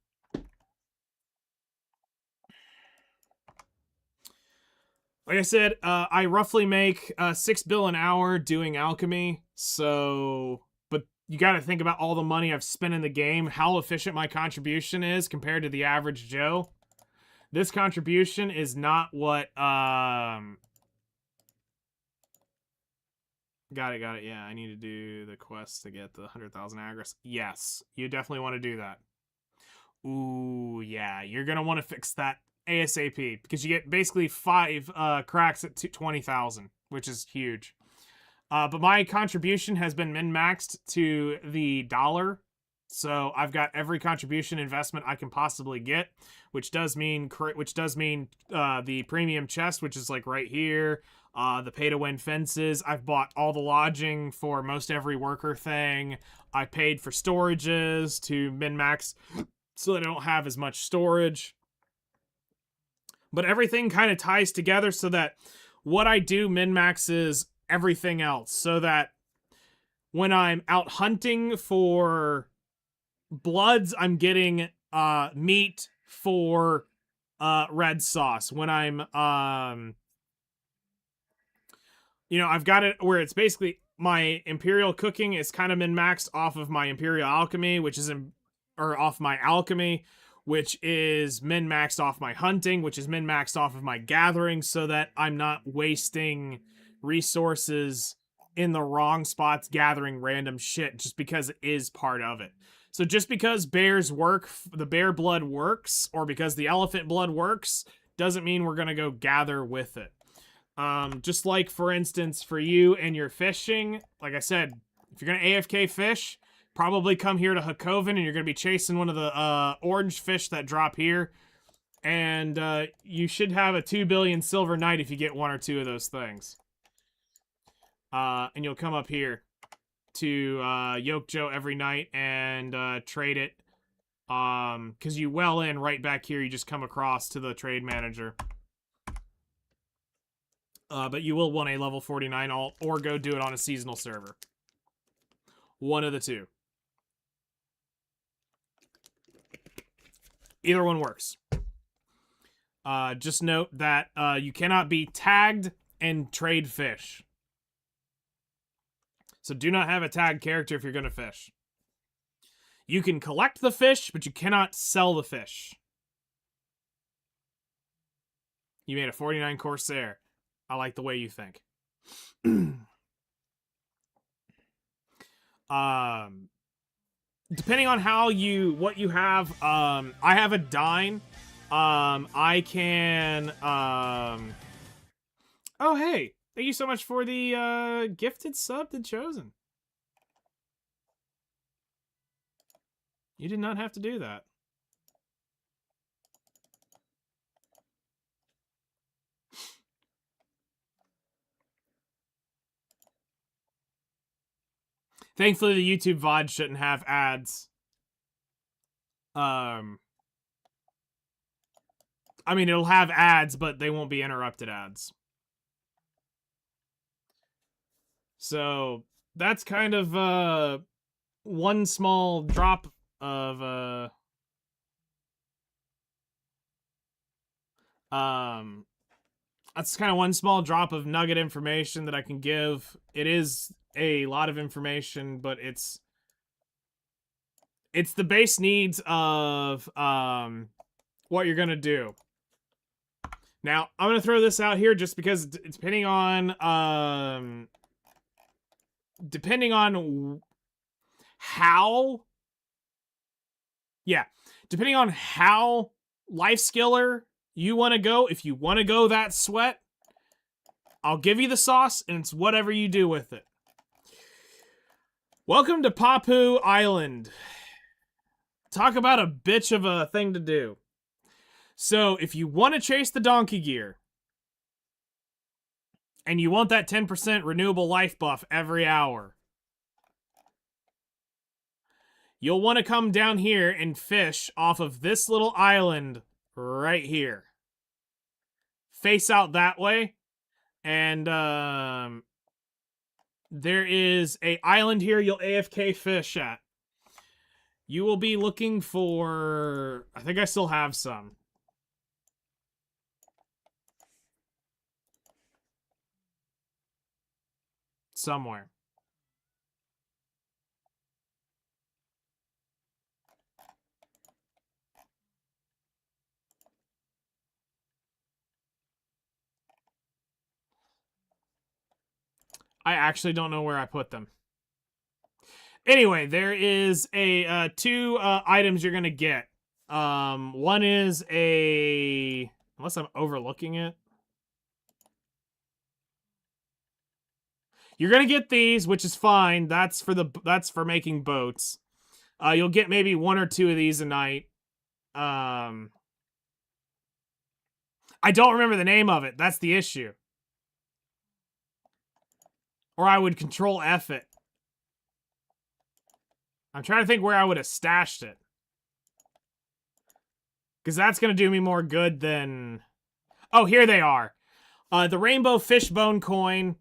like I said, I roughly make $6 bill an hour doing alchemy. So, but you got to think about all the money I've spent in the game, how efficient my contribution is compared to the average Joe. This contribution is not what, Got it. Yeah, I need to do the quest to get the 100,000 Agris. Yes, you definitely want to do that. Ooh, yeah, you're going to want to fix that ASAP, because you get basically 5 cracks at 20,000, which is huge. But my contribution has been min-maxed to the dollar, so I've got every contribution investment I can possibly get, which does mean the premium chest, which is like right here, the pay-to-win fences. I've bought all the lodging for most every worker thing. I paid for storages to min-max so that I don't have as much storage. But everything kind of ties together so that what I do min-maxes everything else. So that when I'm out hunting for bloods, I'm getting meat for red sauce. When I'm, I've got it where it's basically my Imperial cooking is kind of min-maxed off of my Imperial alchemy, off my alchemy, which is min-maxed off my hunting, which is min-maxed off of my gathering, so that I'm not wasting resources in the wrong spots gathering random shit just because it is part of it. So just because the bear blood works, or because the elephant blood works, doesn't mean we're going to go gather with it. Just like, for instance, for you and your fishing, like I said, if you're going to AFK fish, probably come here to Hakoven, and you're going to be chasing one of the orange fish that drop here. And you should have a 2 billion silver night if you get 1 or 2 of those things. And you'll come up here to Yoke Joe every night and trade it. Because you well in right back here, you just come across to the trade manager. But you will want a level 49 alt, or go do it on a seasonal server. One of the two. Either one works. Just note that you cannot be tagged and trade fish. So do not have a tagged character if you're going to fish. You can collect the fish, but you cannot sell the fish. You made a 49 Corsair. I like the way you think. Depending on what you have, I have a dine. I can, oh, hey, thank you so much for the, gifted sub to Chosen. You did not have to do that. Thankfully, the YouTube VOD shouldn't have ads. I mean, it'll have ads, but they won't be interrupted ads. So, that's kind of, one small drop of, that's kind of one small drop of nugget information that I can give. It is a lot of information, but it's the base needs of what you're gonna do. Now, I'm gonna throw this out here just because depending on how, depending on how life skiller you want to go, if you want to go that sweat, I'll give you the sauce, and it's whatever you do with it. Welcome to Papu Island. Talk about a bitch of a thing to do. So, if you want to chase the donkey gear, and you want that 10% renewable life buff every hour, you'll want to come down here and fish off of this little island right here. Face out that way, and there is a island here you'll AFK fish at. You will be looking for, I think I still have some. Somewhere. I actually don't know where I put them. Anyway, there is a two items you're gonna get. One is a, unless I'm overlooking it, you're gonna get these, which is fine. That's for making boats. You'll get maybe one or two of these a night. I don't remember the name of it. That's the issue. Or I would control F it. I'm trying to think where I would have stashed it. Because that's going to do me more good than... Oh, here they are. The Rainbow Fishbone coin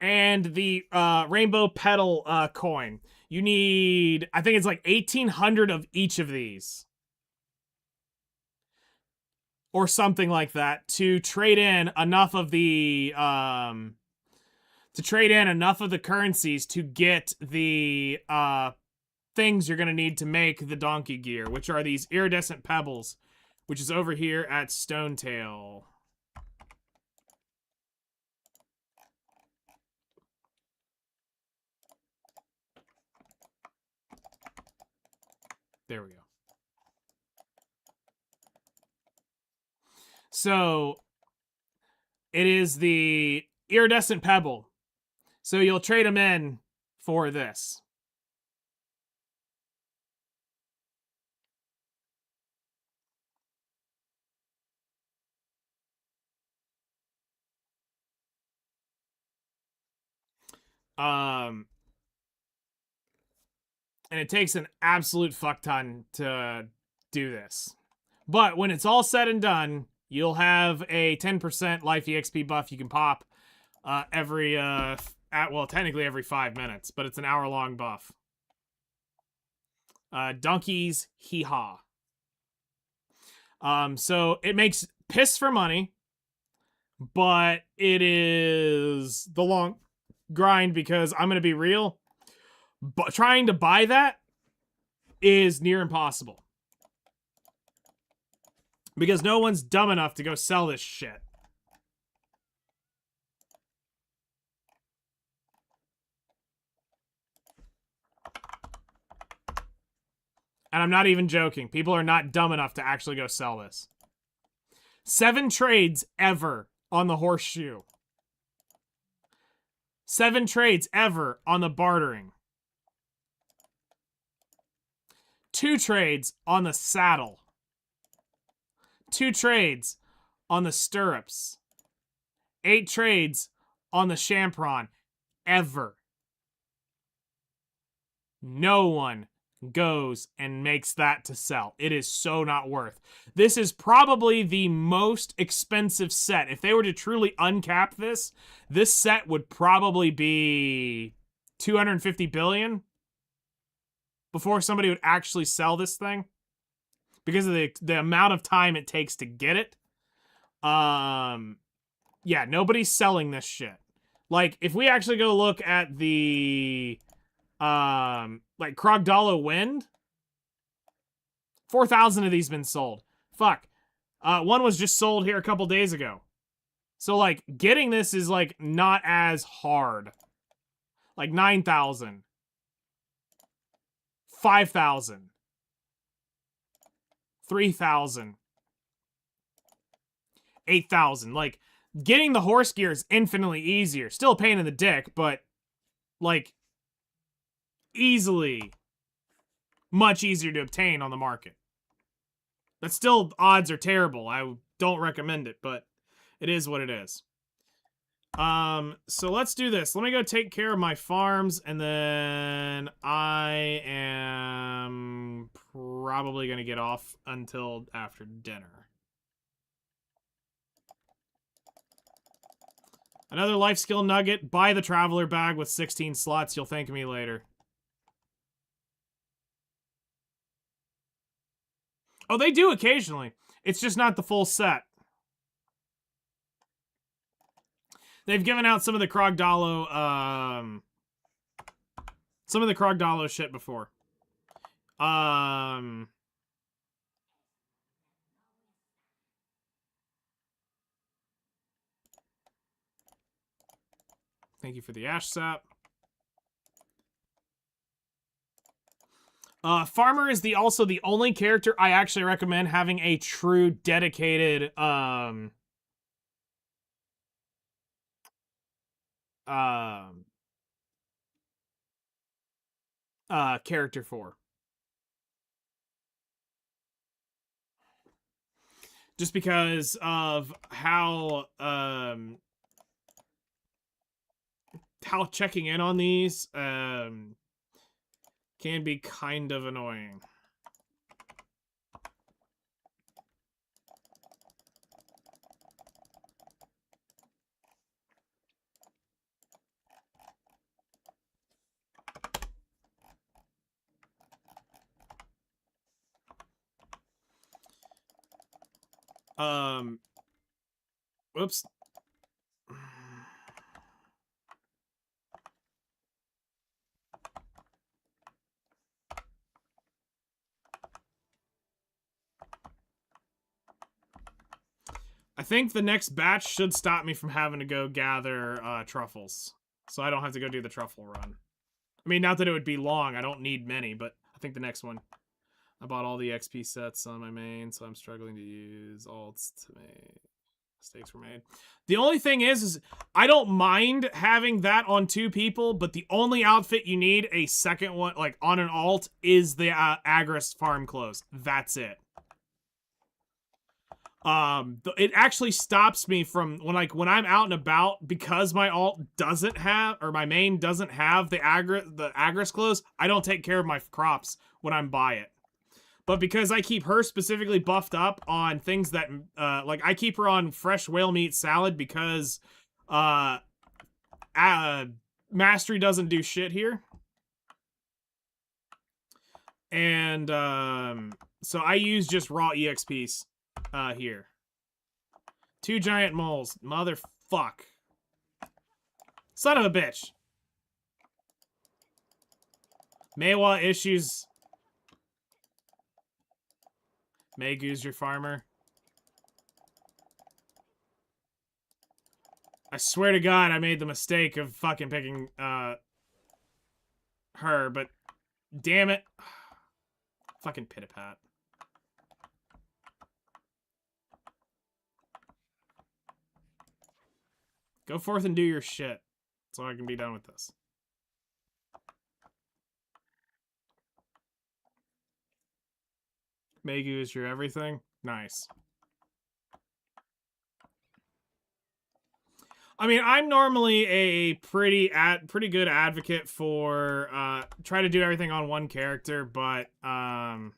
and the Rainbow Petal coin. You need, I think it's like 1,800 of each of these. Or something like that to trade in enough of the... currencies to get the things you're going to need to make the donkey gear, which are these iridescent pebbles, which is over here at Stonetail. There we go. So, it is the iridescent pebble. So you'll trade them in for this. And it takes an absolute fuck ton to do this. But when it's all said and done, you'll have a 10% life EXP buff you can pop every, well, technically every 5 minutes, but it's an hour-long buff. Donkeys, hee-haw. So it makes piss for money, but it is the grind because I'm going to be real. But trying to buy that is near impossible. Because no one's dumb enough to go sell this shit. And I'm not even joking. People are not dumb enough to actually go sell this. 7 trades ever on the horseshoe. 7 trades ever on the bartering. 2 trades on the saddle. 2 trades on the stirrups. 8 trades on the champron. Ever. No one goes and makes that to sell. It is so not worth. This is probably the most expensive set. If they were to truly uncap this, this set would probably be 250 billion before somebody would actually sell this thing because of the amount of time it takes to get it. Yeah, nobody's selling this shit. Like, if we actually go look at the like Krogdalo Wind, 4,000 of these been sold. Fuck. One was just sold here a couple days ago. So, like, getting this is, like, not as hard. Like, 9,000. 5,000. 3,000. 8,000. Like, getting the horse gear is infinitely easier. Still a pain in the dick, but, like, easily much easier to obtain on the market. But still, odds are terrible. I don't recommend it, but it is what it is. So let's do this. Let me go take care of my farms, and then I am probably going to get off until after dinner. Another life skill nugget. Buy the traveler bag with 16 slots. You'll thank me later. Oh, they do occasionally. It's just not the full set. They've given out some of the Krogdalo, shit before. Thank you for the ash sap. Farmer is also the only character I actually recommend having a true dedicated character for. Just because of how checking in on these can be kind of annoying. Whoops. I think the next batch should stop me from having to go gather truffles. So I don't have to go do the truffle run. I mean, not that it would be long. I don't need many, but I think the next one. I bought all the XP sets on my main, so I'm struggling to use alts to make. Mistakes were made. The only thing is I don't mind having that on 2 people, but the only outfit you need a second one, like on an alt, is the Agris farm clothes. That's it. It actually stops me from when I'm out and about, because my alt doesn't have, or my main doesn't have the Agris clothes. I don't take care of my crops when I'm by it. But because I keep her specifically buffed up on things that, like, I keep her on fresh whale meat salad because, mastery doesn't do shit here. And, so I use just raw EXPs, here. 2 giant moles. Motherfuck. Son of a bitch. Maewa issues. Megu's your farmer. I swear to God, I made the mistake of fucking picking, her, but damn it. Fucking Pitapat. Go forth and do your shit, so I can be done with this. Megu is your everything? Nice. I mean, I'm normally a pretty good advocate for try to do everything on one character, but farming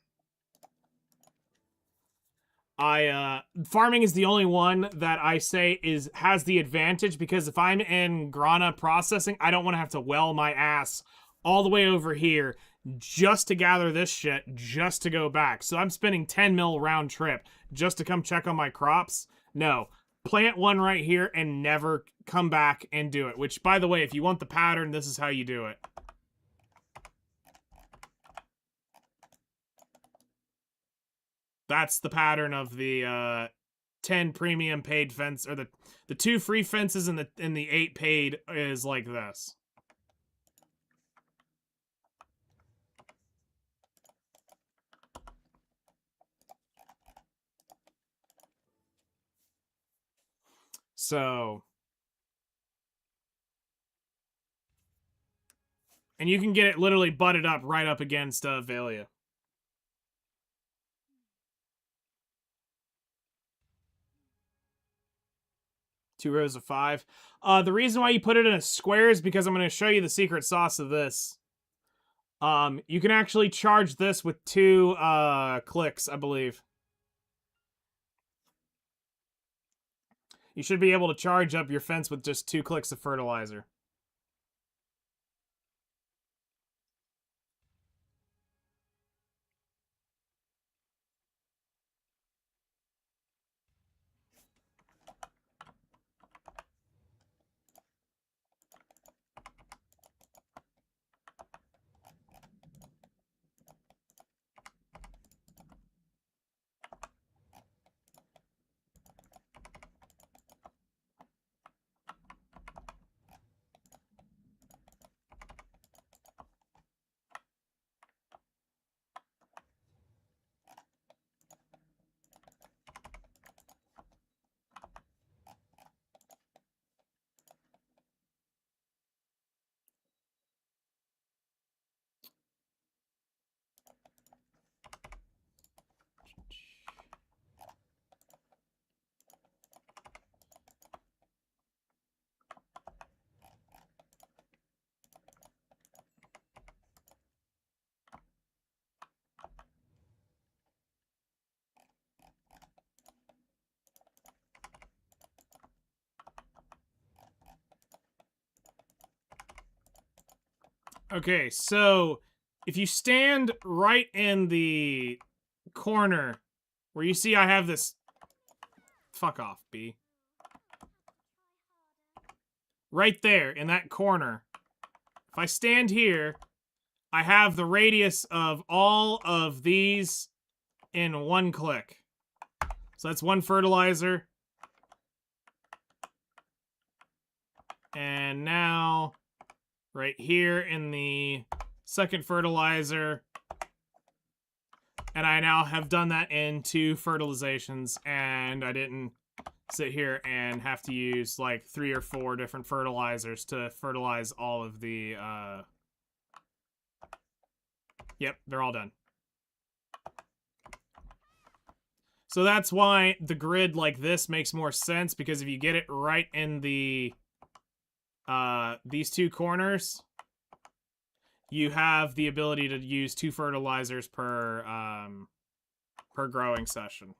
is the only one that I say has the advantage, because if I'm in Grana processing, I don't want to have to well my ass all the way over here just to gather this shit, just to go back. So I'm spending 10 mil round trip just to come check on my crops. No. Plant one right here and never come back and do it. Which, by the way, if you want the pattern, this is how you do it. That's the pattern of the 10 premium paid fence, or the 2 free fences and the 8 paid is like this. So, and you can get it literally butted up right up against Valia. 2 rows of 5. The reason why you put it in a square is because I'm going to show you the secret sauce of this. You can actually charge this with 2 clicks, I believe. You should be able to charge up your fence with just 2 clicks of fertilizer. Okay, so if you stand right in the corner where you see I have this... Fuck off, B. Right there, in that corner. If I stand here, I have the radius of all of these in 1 click. So that's 1 fertilizer. And now, right here in the 2nd fertilizer. And I now have done that in 2 fertilizations, and I didn't sit here and have to use like 3 or 4 different fertilizers to fertilize all of the, Yep, they're all done. So that's why the grid like this makes more sense, because if you get it right in the, these 2 corners, you have the ability to use 2 fertilizers per growing session.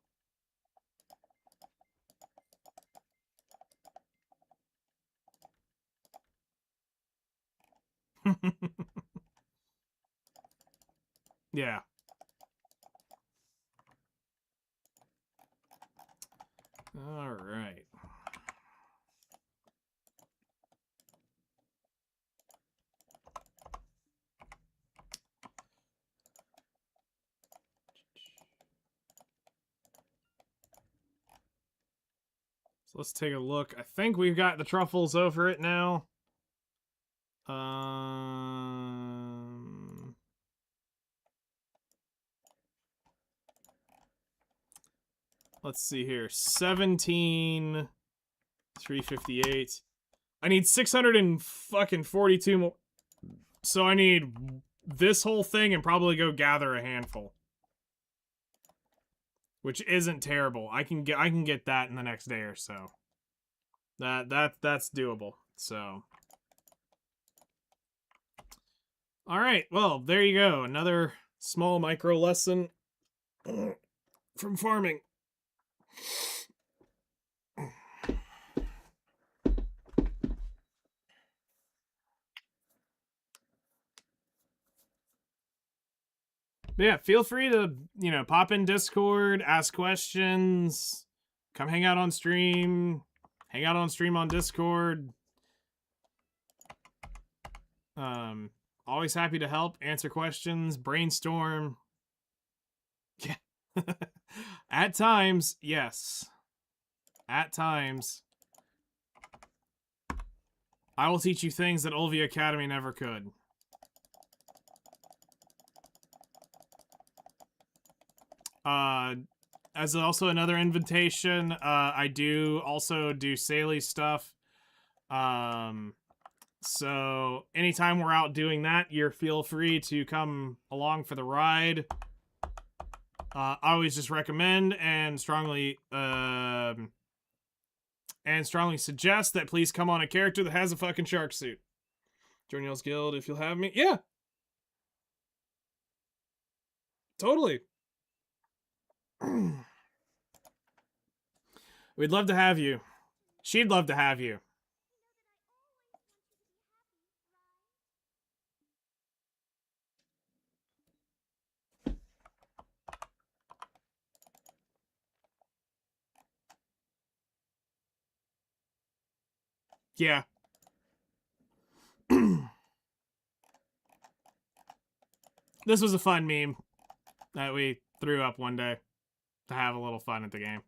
Yeah. All right. let's take a look. I think we've got the truffles over it now. Let's see here. 17, 358. I need 642 more. So I need this whole thing and probably go gather a handful. Which isn't terrible. I can get that in the next day or so. That's doable. So all right, well, there you go. Another small micro lesson from farming. But yeah, feel free to, pop in Discord, ask questions, come hang out on stream, hang out on stream on Discord. Always happy to help, answer questions, brainstorm. Yeah. At times, yes. At times. I will teach you things that Olvia Academy never could. As also another invitation, I do also do Saley stuff. So anytime we're out doing that, you're feel free to come along for the ride. I always just recommend and strongly suggest that please come on a character that has a fucking shark suit. Join y'all's guild if you'll have me. Yeah. Totally. We'd love to have you. She'd love to have you. Yeah. This was a fun meme that we threw up one day to have a little fun at the game.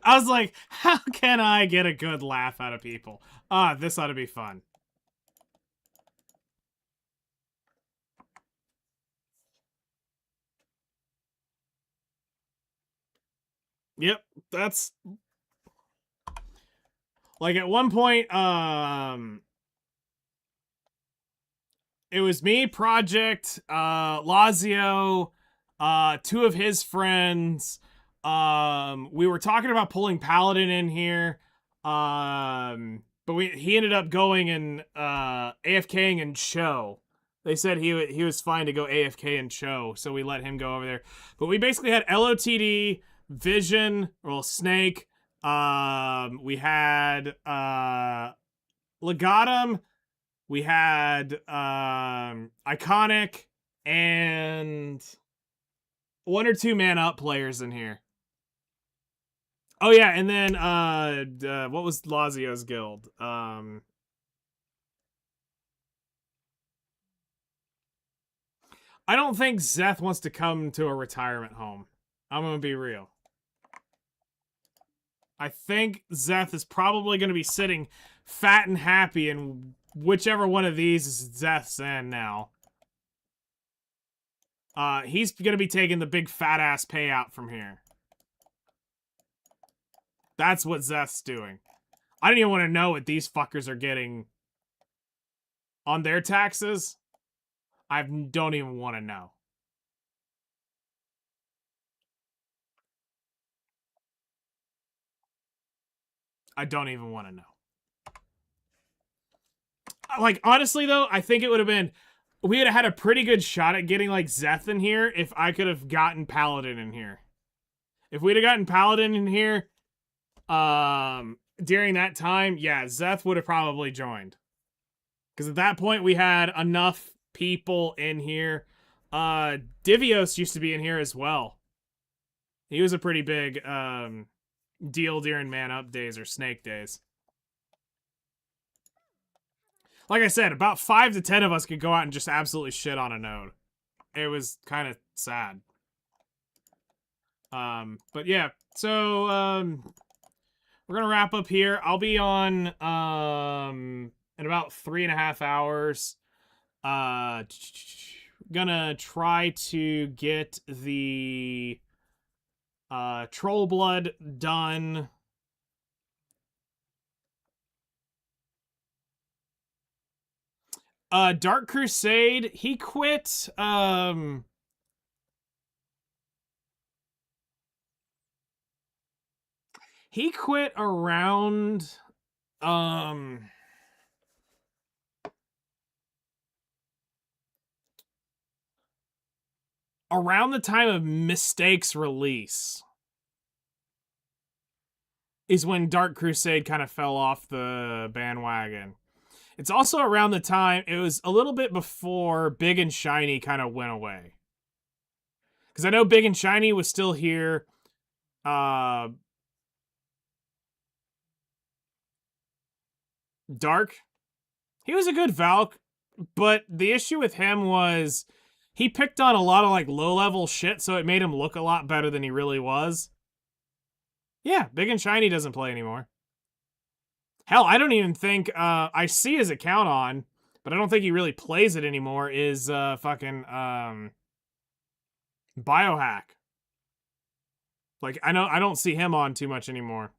I was like, how can I get a good laugh out of people? This ought to be fun. Yep, that's... Like, at one point, it was me, Project, Lazio, two of his friends. We were talking about pulling Paladin in here. But he ended up going and AFKing and show. They said he was fine to go AFK and show, so we let him go over there. But we basically had LOTD, Vision, well, Snake. We had Legatum. We had Iconic and one or two man up players in here. Oh yeah, and then what was Lazio's guild? I don't think Zeth wants to come to a retirement home. I'm gonna be real. I think Zeth is probably gonna be sitting fat and happy in whichever one of these is Zeth's in now. He's gonna be taking the big fat ass payout from here. That's what Zeth's doing. I don't even want to know what these fuckers are getting on their taxes. I don't even want to know. I don't even want to know. Like, honestly, though, I think it would have been... We would have had a pretty good shot at getting, like, Zeth in here if I could have gotten Paladin in here. If we'd have gotten Paladin in here, during that time, yeah, Zeth would have probably joined. Because at that point, we had enough people in here. Divios used to be in here as well. He was a pretty big, deal during Man Up days or Snake days. Like I said, about 5 to 10 of us could go out and just absolutely shit on a node. It was kind of sad. But yeah, so we're gonna wrap up here. I'll be on in about 3.5 hours. Gonna try to get the Troll Blood done. Dark Crusade, he quit he quit around around the time of Mistake's release is when Dark Crusade kind of fell off the bandwagon. It's also around the time, it was a little bit before Big and Shiny kind of went away. Because I know Big and Shiny was still here. Dark, he was a good Valk, but the issue with him was he picked on a lot of like low-level shit, so it made him look a lot better than he really was. Yeah, Big and Shiny doesn't play anymore. Hell, I don't even think I see his account on, but I don't think he really plays it anymore. Is fucking Biohack. Like I don't see him on too much anymore.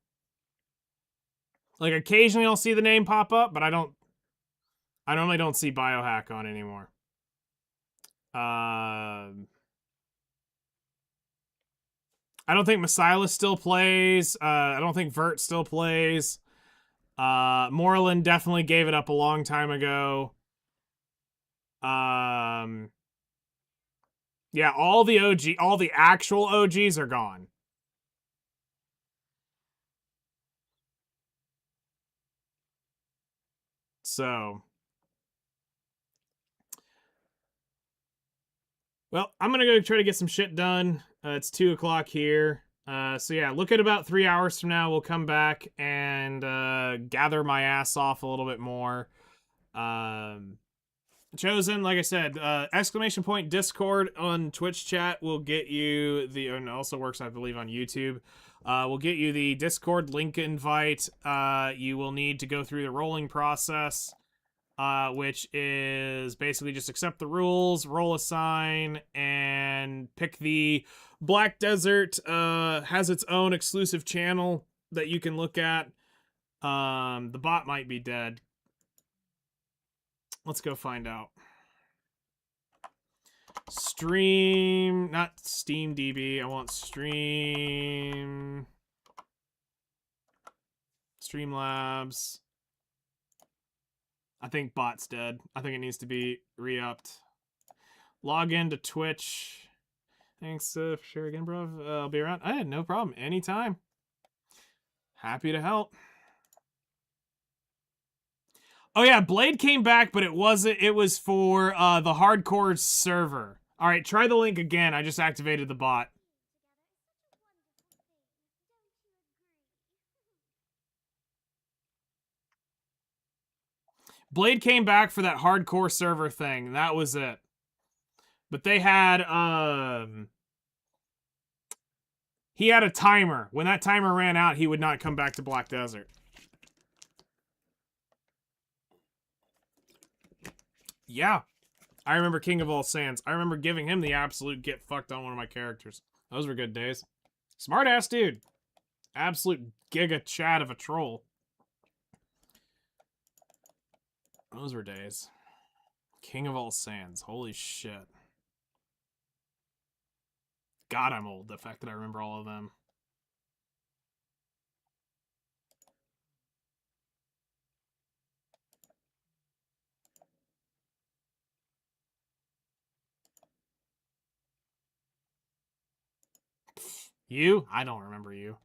Like occasionally I'll see the name pop up, but I normally don't see Biohack on anymore. I don't think Masilas still plays. I don't think Vert still plays. Moreland definitely gave it up a long time ago. Yeah, all the actual OGs are gone. So, well, I'm gonna go try to get some shit done. It's 2 o'clock here. So yeah, look at about 3 hours from now. We'll come back and gather my ass off a little bit more. Chosen, like I said, exclamation point Discord on Twitch chat will get you the, and it also works, I believe, on YouTube. We'll get you the Discord link invite. You will need to go through the rolling process, which is basically just accept the rules, roll a sign, and pick the Black Desert. Has its own exclusive channel that you can look at. The bot might be dead. Let's go find out. Stream, not Steam DB. I want Streamlabs. I think bot's dead. I think it needs to be re-upped. Log into Twitch. Thanks for sure again, bro. I'll be around. I had no problem. Anytime. Happy to help. Oh yeah, Blade came back, but it wasn't. It was for the hardcore server. All right, try the link again. I just activated the bot. Blade came back for that hardcore server thing. That was it. But they had he had a timer. When that timer ran out, he would not come back to Black Desert. Yeah. I remember King of All Sands. I remember giving him the absolute get fucked on one of my characters. Those were good days. Smart ass dude. Absolute giga chat of a troll. Those were days. King of All Sands. Holy shit. God, I'm old. The fact that I remember all of them. You? I don't remember you.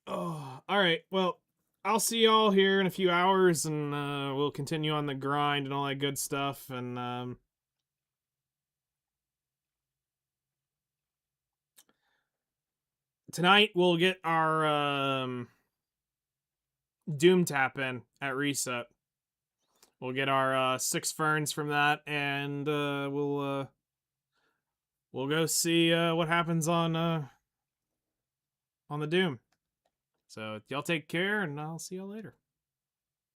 Oh, all right. Well, I'll see y'all here in a few hours, and we'll continue on the grind and all that good stuff. And tonight we'll get our Doom tap in at reset. We'll get our 6 ferns from that, and we'll go see what happens on the Doom. So y'all take care, and I'll see y'all later.